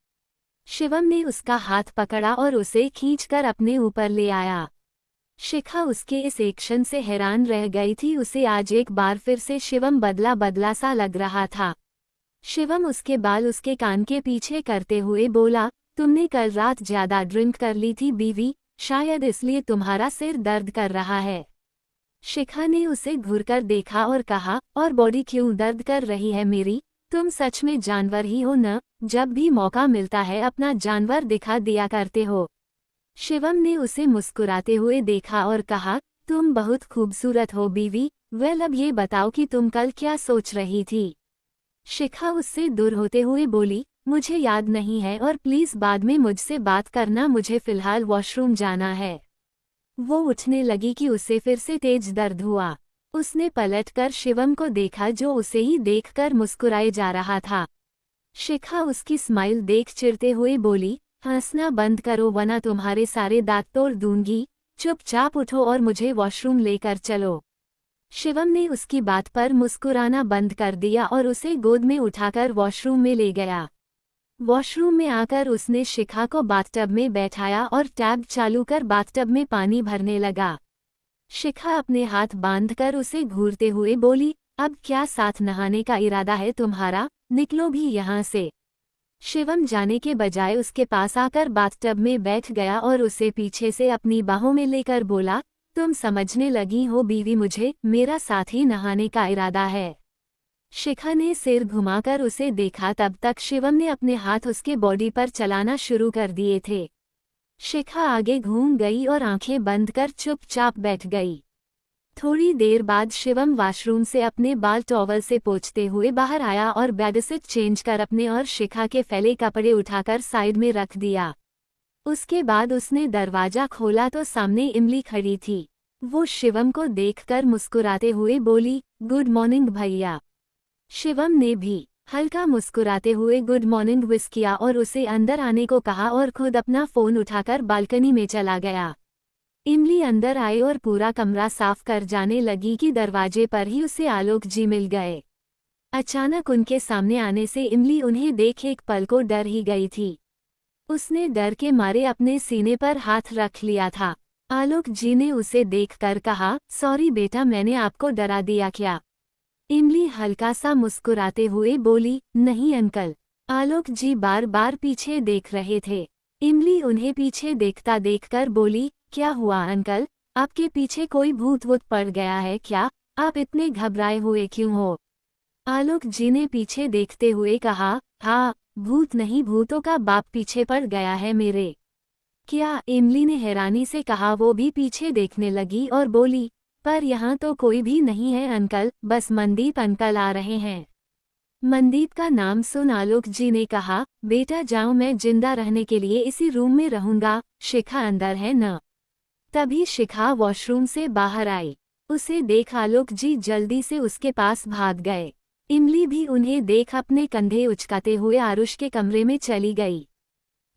शिवम ने उसका हाथ पकड़ा और उसे खींचकर अपने ऊपर ले आया। शिखा उसके इस एक्शन से हैरान रह गई थी। उसे आज एक बार फिर से शिवम बदला बदला सा लग रहा था। शिवम उसके बाल उसके कान के पीछे करते हुए बोला, तुमने कल रात ज्यादा ड्रिंक कर ली थी बीवी, शायद इसलिए तुम्हारा सिर दर्द कर रहा है। शिखा ने उसे घूरकर देखा और कहा, और बॉडी क्यों दर्द कर रही है मेरी? तुम सच में जानवर ही हो न? जब भी मौका मिलता है अपना जानवर दिखा दिया करते हो। शिवम ने उसे मुस्कुराते हुए देखा और कहा, तुम बहुत खूबसूरत हो बीवी। वेल, अब ये बताओ कि तुम कल क्या सोच रही थी? शिखा उससे दूर होते हुए बोली, मुझे याद नहीं है और प्लीज बाद में मुझसे बात करना, मुझे फिलहाल वॉशरूम जाना है। वो उठने लगी कि उसे फिर से तेज दर्द हुआ। उसने पलटकर शिवम को देखा, जो उसे ही देखकर मुस्कुराए जा रहा था। शिखा उसकी स्माइल देख चिढ़ते हुए बोली, हंसना बंद करो वरना तुम्हारे सारे दांत तोड़ दूंगी। चुपचाप उठो और मुझे वॉशरूम लेकर चलो। शिवम ने उसकी बात पर मुस्कुराना बंद कर दिया और उसे गोद में उठाकर वॉशरूम में ले गया। वॉशरूम में आकर उसने शिखा को बाथटब में बैठाया और टैब चालू कर बाथटब में पानी भरने लगा। शिखा अपने हाथ बांधकर उसे घूरते हुए बोली, अब क्या साथ नहाने का इरादा है तुम्हारा? निकलो भी यहाँ से। शिवम जाने के बजाय उसके पास आकर बाथटब में बैठ गया और उसे पीछे से अपनी बाहों में लेकर बोला, तुम समझने लगी हो बीवी, मुझे मेरा साथ ही नहाने का इरादा है। शिखा ने सिर घुमाकर उसे देखा। तब तक शिवम ने अपने हाथ उसके बॉडी पर चलाना शुरू कर दिए थे। शिखा आगे घूम गई और आंखें बंद कर चुपचाप बैठ गई। थोड़ी देर बाद शिवम वॉशरूम से अपने बाल टॉवल से पोंछते हुए बाहर आया और बेडशीट चेंज कर अपने और शिखा के फैले कपड़े उठाकर साइड में रख दिया। उसके बाद उसने दरवाजा खोला तो सामने इमली खड़ी थी। वो शिवम को देखकर मुस्कुराते हुए बोली, गुड मॉर्निंग भैया। शिवम ने भी हल्का मुस्कुराते हुए गुड मॉर्निंग विश किया और उसे अंदर आने को कहा और खुद अपना फोन उठाकर बालकनी में चला गया। इमली अंदर आई और पूरा कमरा साफ कर जाने लगी कि दरवाजे पर ही उसे आलोक जी मिल गए। अचानक उनके सामने आने से इमली उन्हें देख एक पल को डर ही गई थी। उसने डर के मारे अपने सीने पर हाथ रख लिया था। आलोक जी ने उसे देखकर कहा, सॉरी बेटा, मैंने आपको डरा दिया क्या? इमली हल्का सा मुस्कुराते हुए बोली, नहीं अंकल। आलोक जी बार बार पीछे देख रहे थे। इमली उन्हें पीछे देखता देखकर बोली, क्या हुआ अंकल, आपके पीछे कोई भूत वूत पड़ गया है क्या? आप इतने घबराए हुए क्यों हो? आलोक जी ने पीछे देखते हुए कहा, हाँ, भूत नहीं, भूतों का बाप पीछे पड़ गया है मेरे। क्या? इमली ने हैरानी से कहा। वो भी पीछे देखने लगी और बोली, पर यहाँ तो कोई भी नहीं है अंकल, बस मनदीप अंकल आ रहे हैं। मनदीप का नाम सुन आलोक जी ने कहा, बेटा जाओ, मैं जिंदा रहने के लिए इसी रूम में रहूंगा, शिखा अंदर है न। तभी शिखा वॉशरूम से बाहर आई। उसे देख आलोक जी जल्दी से उसके पास भाग गए। इमली भी उन्हें देख अपने कंधे उचकाते हुए आरुष के कमरे में चली गई।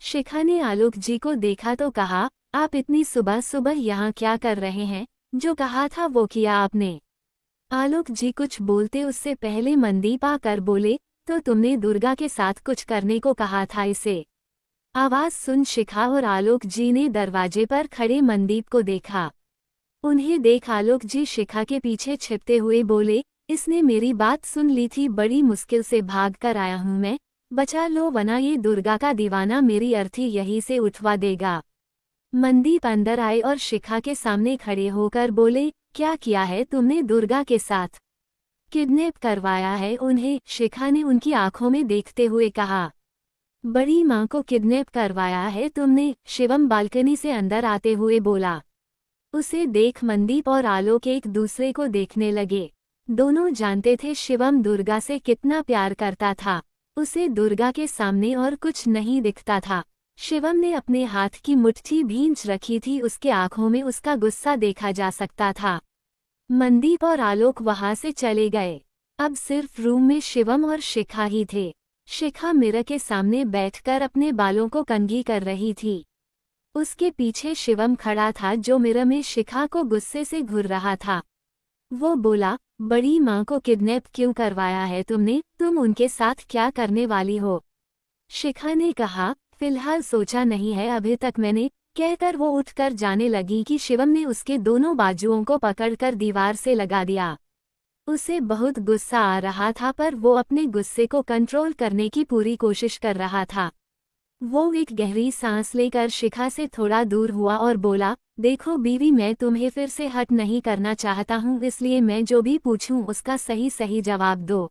शिखा ने आलोक जी को देखा तो कहा, आप इतनी सुबह सुबह यहाँ क्या कर रहे हैं? जो कहा था वो किया आपने? आलोक जी कुछ बोलते उससे पहले मनदीप आकर बोले, तो तुमने दुर्गा के साथ कुछ करने को कहा था इसे। आवाज सुन शिखा और आलोक जी ने दरवाजे पर खड़े मनदीप को देखा। उन्हें देख आलोक जी शिखा के पीछे छिपते हुए बोले, इसने मेरी बात सुन ली थी, बड़ी मुश्किल से भाग कर आया हूं मैं, बचा लो वरना ये दुर्गा का दीवाना मेरी अर्थी यहीं से उठवा देगा। मनदीप अंदर आए और शिखा के सामने खड़े होकर बोले, क्या किया है तुमने दुर्गा के साथ? किडनैप करवाया है उन्हें? शिखा ने उनकी आंखों में देखते हुए कहा। बड़ी माँ को किडनैप करवाया है तुमने? शिवम बालकनी से अंदर आते हुए बोला। उसे देख मनदीप और आलोक एक दूसरे को देखने लगे। दोनों जानते थे शिवम दुर्गा से कितना प्यार करता था। उसे दुर्गा के सामने और कुछ नहीं दिखता था। शिवम ने अपने हाथ की मुट्ठी भींच रखी थी, उसके आंखों में उसका गुस्सा देखा जा सकता था। मनदीप और आलोक वहां से चले गए। अब सिर्फ रूम में शिवम और शिखा ही थे। शिखा मिरर के सामने बैठकर अपने बालों को कंघी कर रही थी। उसके पीछे शिवम खड़ा था जो मिरर में शिखा को गुस्से से घूर रहा था। वो बोला, बड़ी माँ को किडनैप क्यों करवाया है तुमने? तुम उनके साथ क्या करने वाली हो? शिखा ने कहा, फिलहाल सोचा नहीं है अभी तक मैंने, कहकर वो उठकर जाने लगी कि शिवम ने उसके दोनों बाजुओं को पकड़कर दीवार से लगा दिया। उसे बहुत गुस्सा आ रहा था पर वो अपने गुस्से को कंट्रोल करने की पूरी कोशिश कर रहा था। वो एक गहरी सांस लेकर शिखा से थोड़ा दूर हुआ और बोला, देखो बीवी, मैं तुम्हें फिर से हर्ट नहीं करना चाहता हूँ, इसलिए मैं जो भी पूछूं उसका सही सही जवाब दो।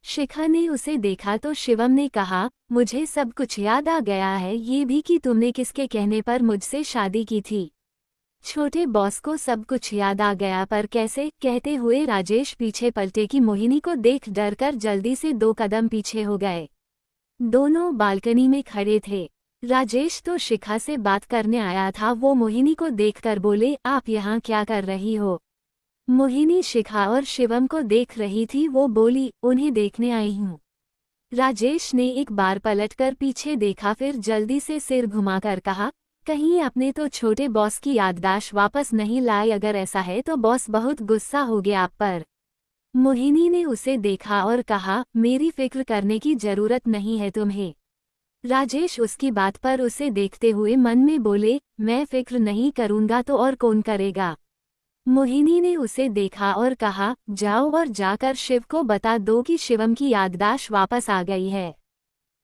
शिखा ने उसे देखा तो शिवम ने कहा, मुझे सब कुछ याद आ गया है, ये भी कि तुमने किसके कहने पर मुझसे शादी की थी। छोटे बॉस को सब कुछ याद आ गया, पर कैसे? कहते हुए राजेश पीछे पलटे कि मोहिनी को देख डरकर जल्दी से 2 कदम पीछे हो गए। दोनों बालकनी में खड़े थे। राजेश तो शिखा से बात करने आया था। वो मोहिनी को देखकर बोले, आप यहाँ क्या कर रही हो? मोहिनी शिखा और शिवम को देख रही थी। वो बोली, उन्हें देखने आई हूँ। राजेश ने एक बार पलटकर पीछे देखा, फिर जल्दी से सिर घुमाकर कहा, कहीं आपने तो छोटे बॉस की याददाश्त वापस नहीं लाई? अगर ऐसा है तो बॉस बहुत गुस्सा हो गया आप पर। मोहिनी ने उसे देखा और कहा, मेरी फिक्र करने की जरूरत नहीं है तुम्हें। राजेश उसकी बात पर उसे देखते हुए मन में बोले, मैं फिक्र नहीं करूंगा तो और कौन करेगा? मोहिनी ने उसे देखा और कहा, जाओ और जाकर शिव को बता दो कि शिवम की याददाश्त वापस आ गई है।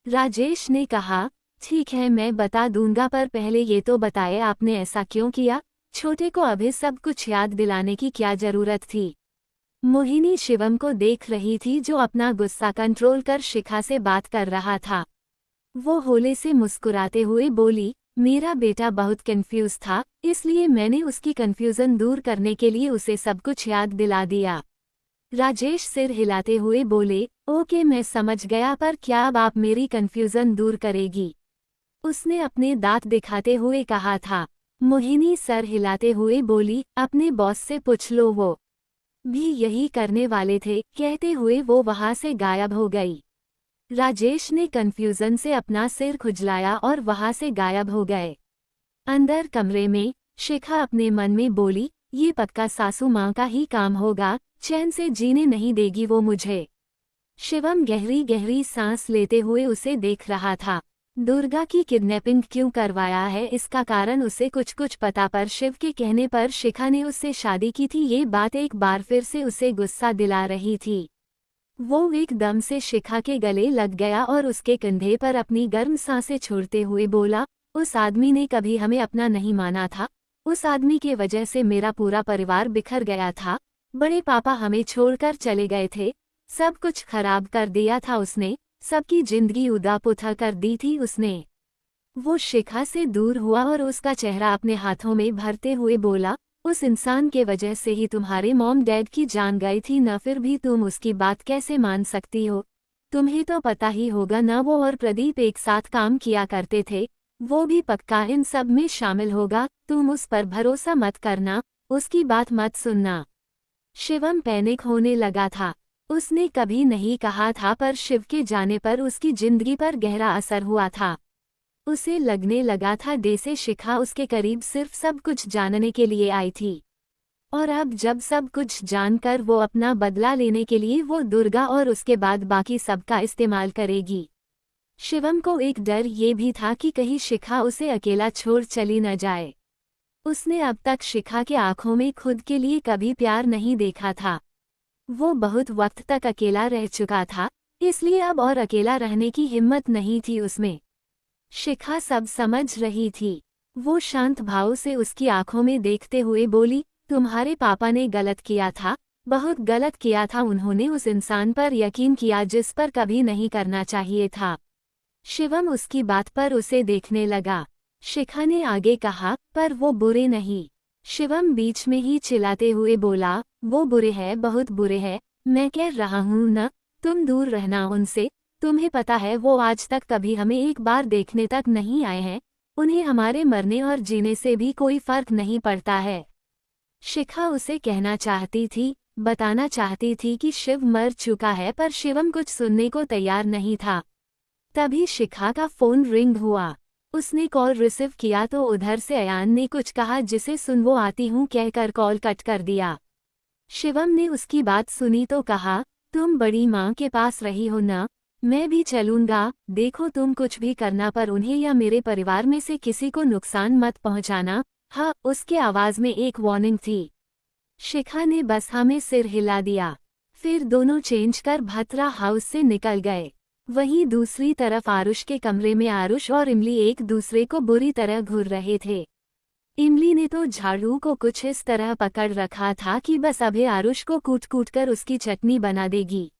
राजेश ने कहा, ठीक है मैं बता दूंगा, पर पहले ये तो बताए आपने ऐसा क्यों किया? छोटे को अभी सब कुछ याद दिलाने की क्या जरूरत थी? मोहिनी शिवम को देख रही थी जो अपना गुस्सा कंट्रोल कर शिखा से बात कर रहा था। वो होले से मुस्कुराते हुए बोली, मेरा बेटा बहुत कंफ्यूज था, इसलिए मैंने उसकी कंफ्यूजन दूर करने के लिए उसे सब कुछ याद दिला दिया। राजेश सिर हिलाते हुए बोले, ओके मैं समझ गया, पर क्या अब आप मेरी कंफ्यूजन दूर करेगी? उसने अपने दांत दिखाते हुए कहा था। मोहिनी सर हिलाते हुए बोली, अपने बॉस से पूछ लो, वो भी यही करने वाले थे। कहते हुए वो वहां से गायब हो गई। राजेश ने कंफ्यूजन से अपना सिर खुजलाया और वहां से गायब हो गए। अंदर कमरे में शिखा अपने मन में बोली, ये पक्का सासू माँ का ही काम होगा, चैन से जीने नहीं देगी वो मुझे। शिवम गहरी गहरी सांस लेते हुए उसे देख रहा था। दुर्गा की किडनैपिंग क्यों करवाया है इसका कारण उसे कुछ कुछ पता, पर शिव के कहने पर शिखा ने उससे शादी की थी, ये बात एक बार फिर से उसे गुस्सा दिला रही थी। वो एकदम से शिखा के गले लग गया और उसके कंधे पर अपनी गर्म सांसें छोड़ते हुए बोला, उस आदमी ने कभी हमें अपना नहीं माना था। उस आदमी की वजह से मेरा पूरा परिवार बिखर गया था। बड़े पापा हमें छोड़कर चले गए थे, सब कुछ खराब कर दिया था उसने, सबकी जिंदगी उदा-पुदा कर दी थी उसने। वो शिखा से दूर हुआ और उसका चेहरा अपने हाथों में भरते हुए बोला, उस इंसान के वजह से ही तुम्हारे मॉम डैड की जान गई थी न, फिर भी तुम उसकी बात कैसे मान सकती हो? तुम्हें तो पता ही होगा ना, वो और प्रदीप एक साथ काम किया करते थे, वो भी पक्का इन सब में शामिल होगा। तुम उस पर भरोसा मत करना, उसकी बात मत सुनना। शिवम पैनिक होने लगा था। उसने कभी नहीं कहा था, पर शिव के जाने पर उसकी जिंदगी पर गहरा असर हुआ था। उसे लगने लगा था जैसे शिखा उसके करीब सिर्फ सब कुछ जानने के लिए आई थी, और अब जब सब कुछ जानकर वो अपना बदला लेने के लिए वो दुर्गा और उसके बाद बाकी सबका इस्तेमाल करेगी। शिवम को एक डर ये भी था कि कहीं शिखा उसे अकेला छोड़ चली न जाए। उसने अब तक शिखा के आंखों में खुद के लिए कभी प्यार नहीं देखा था। वो बहुत वक्त तक अकेला रह चुका था, इसलिए अब और अकेला रहने की हिम्मत नहीं थी उसमें। शिखा सब समझ रही थी। वो शांत भाव से उसकी आंखों में देखते हुए बोली, तुम्हारे पापा ने गलत किया था, बहुत गलत किया था। उन्होंने उस इंसान पर यकीन किया जिस पर कभी नहीं करना चाहिए था। शिवम उसकी बात पर उसे देखने लगा। शिखा ने आगे कहा, पर वो बुरे नहीं। शिवम बीच में ही चिल्लाते हुए बोला, वो बुरे हैं, बहुत बुरे हैं, मैं कह रहा हूँ न, तुम दूर रहना उनसे। तुम्हें पता है वो आज तक कभी हमें एक बार देखने तक नहीं आए हैं, उन्हें हमारे मरने और जीने से भी कोई फर्क नहीं पड़ता है। शिखा उसे कहना चाहती थी, बताना चाहती थी कि शिव मर चुका है, पर शिवम कुछ सुनने को तैयार नहीं था। तभी शिखा का फोन रिंग हुआ। उसने कॉल रिसीव किया तो उधर से अयान ने कुछ कहा जिसे सुन वो आती हूँ कहकर कॉल कट कर दिया। शिवम ने उसकी बात सुनी तो कहा, तुम बड़ी माँ के पास रही हो ना, मैं भी चलूंगा। देखो तुम कुछ भी करना, पर उन्हें या मेरे परिवार में से किसी को नुकसान मत पहुंचाना। हाँ, उसके आवाज में एक वार्निंग थी। शिखा ने बस हाँ में सिर हिला दिया। फिर दोनों चेंज कर भत्रा हाउस से निकल गए। वहीं दूसरी तरफ आरुष के कमरे में आरुष और इमली एक दूसरे को बुरी तरह घूर रहे थे। इमली ने तो झाड़ू को कुछ इस तरह पकड़ रखा था कि बस अभी आरुष को कूट कूट कर उसकी चटनी बना देगी।